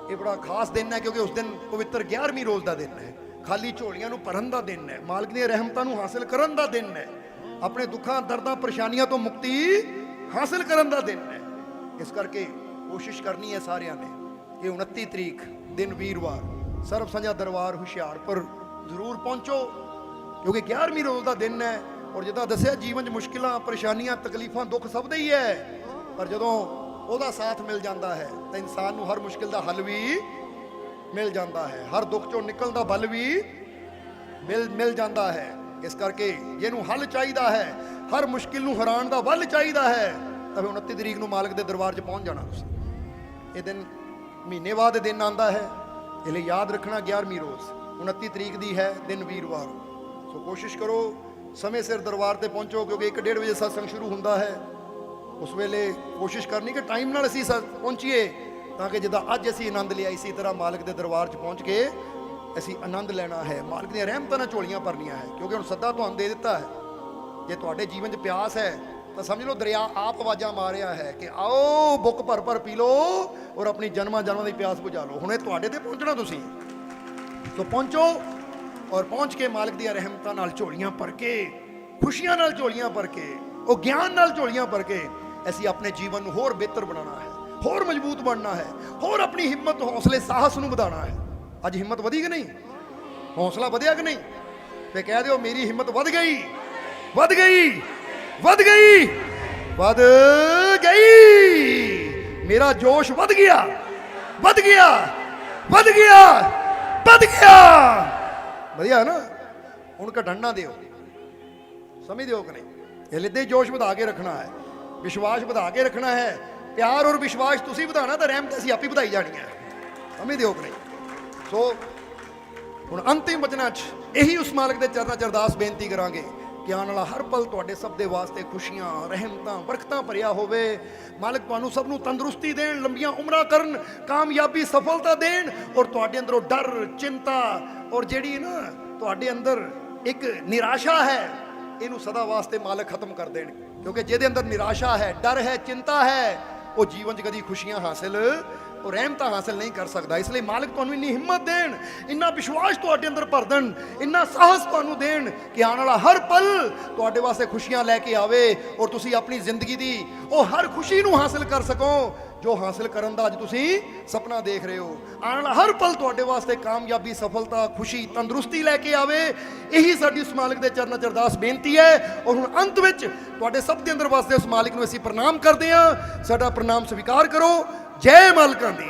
A: ਇਹ ਬੜਾ ਖਾਸ ਦਿਨ ਹੈ, ਕਿਉਂਕਿ ਉਸ ਦਿਨ ਪਵਿੱਤਰ 11ਵੀਂ ਰੋਜ਼ ਦਾ ਦਿਨ ਹੈ। ਖਾਲੀ ਝੋਲੀਆਂ ਨੂੰ ਭਰਨ ਦਾ ਦਿਨ ਹੈ, ਮਾਲਕ ਦੀਆਂ ਰਹਿਮਤਾਂ ਨੂੰ ਹਾਸਲ ਕਰਨ ਦਾ ਦਿਨ ਹੈ, ਆਪਣੇ ਦੁੱਖਾਂ ਦਰਦਾਂ ਪਰੇਸ਼ਾਨੀਆਂ ਤੋਂ ਮੁਕਤੀ ਹਾਸਲ ਕਰਨ ਦਾ ਦਿਨ ਹੈ। ਇਸ ਕਰਕੇ ਕੋਸ਼ਿਸ਼ ਕਰਨੀ ਹੈ ਸਾਰਿਆਂ ਨੇ ਕਿ 29 ਤਰੀਕ ਦਿਨ ਵੀਰਵਾਰ ਸਰਬ ਸਾਂਝਾ ਦਰਬਾਰ ਹੁਸ਼ਿਆਰਪੁਰ ਜ਼ਰੂਰ ਪਹੁੰਚੋ, ਕਿਉਂਕਿ 11ਵੀਂ ਰੋਜ਼ ਦਾ ਦਿਨ ਹੈ। ਔਰ ਜਿੱਦਾਂ ਦੱਸਿਆ, ਜੀਵਨ 'ਚ ਮੁਸ਼ਕਿਲਾਂ, ਪਰੇਸ਼ਾਨੀਆਂ, ਤਕਲੀਫਾਂ, ਦੁੱਖ ਸਭ ਦੇ ਹੀ ਹੈ, ਪਰ ਜਦੋਂ ਉਹਦਾ ਸਾਥ ਮਿਲ ਜਾਂਦਾ ਹੈ ਤਾਂ ਇਨਸਾਨ ਨੂੰ ਹਰ ਮੁਸ਼ਕਿਲ ਦਾ ਹੱਲ ਵੀ ਮਿਲ ਜਾਂਦਾ ਹੈ, ਹਰ ਦੁੱਖ ਚੋਂ ਨਿਕਲਣ ਦਾ ਬਲ ਵੀ ਮਿਲ ਜਾਂਦਾ ਹੈ। ਇਸ ਕਰਕੇ ਜਿਹਨੂੰ ਹੱਲ ਚਾਹੀਦਾ ਹੈ, ਹਰ ਮੁਸ਼ਕਿਲ ਨੂੰ ਹਰਾਉਣ ਦਾ ਵੱਲ ਚਾਹੀਦਾ ਹੈ, ਤਾਂ ਫਿਰ 29 ਤਰੀਕ ਨੂੰ ਮਾਲਕ ਦੇ ਦਰਬਾਰ 'ਚ ਪਹੁੰਚ ਜਾਣਾ ਤੁਸੀਂ। ਇਹ ਦਿਨ ਮਹੀਨੇ ਬਾਅਦ ਦਿਨ ਆਉਂਦਾ ਹੈ, ਇਹ ਲਈ ਯਾਦ ਰੱਖਣਾ 11ਵੀਂ ਰੋਜ਼ 29 ਤਰੀਕ ਦੀ ਹੈ, ਦਿਨ ਵੀਰਵਾਰ। ਸੋ ਕੋਸ਼ਿਸ਼ ਕਰੋ ਸਮੇਂ ਸਿਰ ਦਰਬਾਰ ਤੇ ਪਹੁੰਚੋ, ਕਿਉਂਕਿ 1-1.5 ਵਜੇ ਸਤਸੰਗ ਸ਼ੁਰੂ ਹੁੰਦਾ ਹੈ। ਉਸ ਵੇਲੇ ਕੋਸ਼ਿਸ਼ ਕਰਨੀ ਕਿ ਟਾਈਮ ਨਾਲ ਅਸੀਂ ਪਹੁੰਚੀਏ, ਤਾਂ ਕਿ ਜਿੱਦਾਂ ਅੱਜ ਅਸੀਂ ਆਨੰਦ ਲਿਆ, ਇਸੇ ਤਰ੍ਹਾਂ ਮਾਲਕ ਦੇ ਦਰਬਾਰ 'ਚ ਪਹੁੰਚ ਕੇ ਅਸੀਂ ਆਨੰਦ ਲੈਣਾ ਹੈ, ਮਾਲਕ ਦੀਆਂ ਰਹਿਮਤਾਂ ਨਾਲ ਝੋਲੀਆਂ ਭਰਨੀਆਂ ਹੈ। ਕਿਉਂਕਿ ਹੁਣ ਸੱਦਾ ਤੁਹਾਨੂੰ ਦੇ ਦਿੱਤਾ ਹੈ, ਜੇ ਤੁਹਾਡੇ ਜੀਵਨ 'ਚ ਪਿਆਸ ਹੈ ਤਾਂ ਸਮਝ ਲਓ ਦਰਿਆ ਆਪ ਆਵਾਜ਼ਾਂ ਮਾਰ ਰਿਹਾ ਹੈ ਕਿ ਆਓ ਬੁੱਕ ਭਰ ਭਰ ਪੀ ਲਓ ਔਰ ਆਪਣੀ ਜਨਮਾਂ ਦੀ ਪਿਆਸ ਬੁਝਾ ਲਓ। ਹੁਣ ਇਹ ਤੁਹਾਡੇ ਤੇ ਪਹੁੰਚਣਾ ਤੁਸੀਂ, ਸੋ ਪਹੁੰਚੋ ਔਰ ਪਹੁੰਚ ਕੇ ਮਾਲਕ ਦੀਆਂ ਰਹਿਮਤਾਂ ਨਾਲ ਝੋਲੀਆਂ ਭਰ ਕੇ, ਖੁਸ਼ੀਆਂ ਨਾਲ ਝੋਲੀਆਂ ਭਰ ਕੇ, ਉਹ ਗਿਆਨ ਨਾਲ ਝੋਲੀਆਂ ਭਰ ਕੇ ਅਸੀਂ ਆਪਣੇ ਜੀਵਨ ਨੂੰ ਹੋਰ ਬਿਹਤਰ ਬਣਾਉਣਾ ਹੈ, ਹੋਰ ਮਜ਼ਬੂਤ ਬਣਨਾ ਹੈ, ਹੋਰ ਆਪਣੀ ਹਿੰਮਤ, ਹੌਸਲੇ, ਸਾਹਸ ਨੂੰ ਵਧਾਉਣਾ ਹੈ। ਅੱਜ ਹਿੰਮਤ ਵਧੀ ਕਿ ਨਹੀਂ? ਹੌਸਲਾ ਵਧਿਆ ਕਿ ਨਹੀਂ? ਤੇ ਕਹਿ ਦਿਓ ਮੇਰੀ ਹਿੰਮਤ ਵੱਧ ਗਈ, ਵੱਧ ਗਈ, ਵੱਧ ਗਈ, ਵੱਧ ਗਈ। ਮੇਰਾ ਜੋਸ਼ ਵੱਧ ਗਿਆ, ਵੱਧ ਗਿਆ, ਵੱਧ ਗਿਆ, ਵੱਧ ਗਿਆ। ਵਧੀਆ ਨਾ? ਹੁਣ ਘਟਣ ਨਾ ਦਿਓ, ਸਮਝਦੇ ਹੋ ਕਿ ਨਹੀਂ? ਇਹ ਲਿੱਦੇ ਜੋਸ਼ ਵਧਾ ਕੇ ਰੱਖਣਾ ਹੈ, ਵਿਸ਼ਵਾਸ ਵਧਾ ਕੇ ਰੱਖਣਾ ਹੈ। ਪਿਆਰ ਔਰ ਵਿਸ਼ਵਾਸ ਤੁਸੀਂ ਵਧਾਉਣਾ ਤਾਂ ਰਹਿਮਤ ਅਸੀਂ ਆਪੇ ਵਧਾਈ ਜਾਣੀ ਹੈ, ਸਮਝਦੇ ਹੋ ਕਿ ਨਹੀਂ? ਸੋ ਹੁਣ ਅੰਤਿਮ ਵਚਨਾਂ 'ਚ ਇਹੀ ਉਸ ਮਾਲਕ ਦੇ ਚਰਨਾਂ 'ਚ ਅਰਦਾਸ ਬੇਨਤੀ ਕਰਾਂਗੇ ਕਿ ਆਉਣ ਵਾਲਾ ਹਰ ਪਲ ਤੁਹਾਡੇ ਸਭ ਦੇ ਵਾਸਤੇ ਖੁਸ਼ੀਆਂ, ਰਹਿਮਤਾਂ, ਬਰਕਤਾਂ ਭਰਿਆ ਹੋਵੇ। ਮਾਲਕ ਤੁਹਾਨੂੰ ਸਭ ਨੂੰ ਤੰਦਰੁਸਤੀ ਦੇਣ, ਲੰਬੀਆਂ ਉਮਰਾਂ ਕਰਨ, ਕਾਮਯਾਬੀ, ਸਫਲਤਾ ਦੇਣ, ਔਰ ਤੁਹਾਡੇ ਅੰਦਰੋਂ ਡਰ, ਚਿੰਤਾ ਔਰ ਜਿਹੜੀ ਨਾ ਤੁਹਾਡੇ ਅੰਦਰ ਇੱਕ ਨਿਰਾਸ਼ਾ ਹੈ, ਇਹਨੂੰ ਸਦਾ ਵਾਸਤੇ ਮਾਲਕ ਖਤਮ ਕਰ ਦੇਣ। ਕਿਉਂਕਿ ਜਿਹਦੇ ਅੰਦਰ ਨਿਰਾਸ਼ਾ ਹੈ, ਡਰ ਹੈ, ਚਿੰਤਾ ਹੈ, ਉਹ ਜੀਵਨ 'ਚ ਕਦੀ ਖੁਸ਼ੀਆਂ ਹਾਸਿਲ ਉਹ ਰਹਿਮਤਾਂ ਹਾਸਿਲ ਨਹੀਂ ਕਰ ਸਕਦਾ। ਇਸ ਲਈ ਮਾਲਕ ਤੁਹਾਨੂੰ ਇੰਨੀ ਹਿੰਮਤ ਦੇਣ, ਇੰਨਾ ਵਿਸ਼ਵਾਸ ਤੁਹਾਡੇ ਅੰਦਰ ਭਰ ਦੇਣ, ਇੰਨਾ ਸਾਹਸ ਤੁਹਾਨੂੰ ਦੇਣ ਕਿ ਆਉਣ ਵਾਲਾ ਹਰ ਪਲ ਤੁਹਾਡੇ ਵਾਸਤੇ ਖੁਸ਼ੀਆਂ ਲੈ ਕੇ ਆਵੇ, ਔਰ ਤੁਸੀਂ ਆਪਣੀ ਜ਼ਿੰਦਗੀ ਦੀ ਉਹ ਹਰ ਖੁਸ਼ੀ ਨੂੰ ਹਾਸਿਲ ਕਰ ਸਕੋ ਜੋ ਹਾਸਿਲ ਕਰਨ ਦਾ ਅੱਜ ਤੁਸੀਂ ਸੁਪਨਾ ਦੇਖ ਰਹੇ ਹੋ। ਆਉਣ ਵਾਲਾ ਹਰ ਪਲ ਤੁਹਾਡੇ ਵਾਸਤੇ ਕਾਮਯਾਬੀ, ਸਫਲਤਾ, ਖੁਸ਼ੀ, ਤੰਦਰੁਸਤੀ ਲੈ ਕੇ ਆਵੇ। ਇਹੀ ਸਾਡੀ ਉਸ ਮਾਲਕ ਦੇ ਚਰਨਾਂ 'ਚ ਅਰਦਾਸ ਬੇਨਤੀ ਹੈ। ਔਰ ਹੁਣ ਅੰਤ ਵਿੱਚ ਤੁਹਾਡੇ ਸਭ ਦੇ ਅੰਦਰ ਵਾਸਤੇ ਉਸ ਮਾਲਕ ਨੂੰ ਅਸੀਂ ਪ੍ਰਣਾਮ ਕਰਦੇ ਹਾਂ। ਸਾਡਾ ਪ੍ਰਣਾਮ ਸਵੀਕਾਰ ਕਰੋ। ਜੈ ਮਾਲਕਾਂ ਦੀ।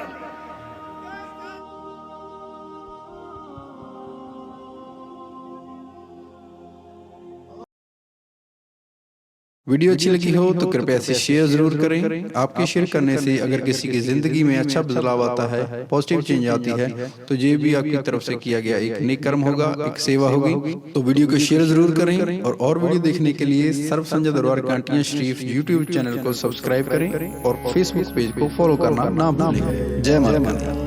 B: वीडियो अच्छी लगी हो तो कृपया इसे शेयर जरूर करें। आपके शेयर करने से अगर किसी की जिंदगी में अच्छा बदलाव आता है, पॉजिटिव चेंज आती है, तो ये भी आपकी तरफ से किया गया एक नेक कर्म होगा, एक सेवा होगी। तो वीडियो को शेयर जरूर करें और वीडियो देखने के लिए सर्व संजय दरबार कांटियां शरीफ यूट्यूब चैनल को सब्सक्राइब करें और फेसबुक पेज को फॉलो करना ना भूलें। जय माता दी।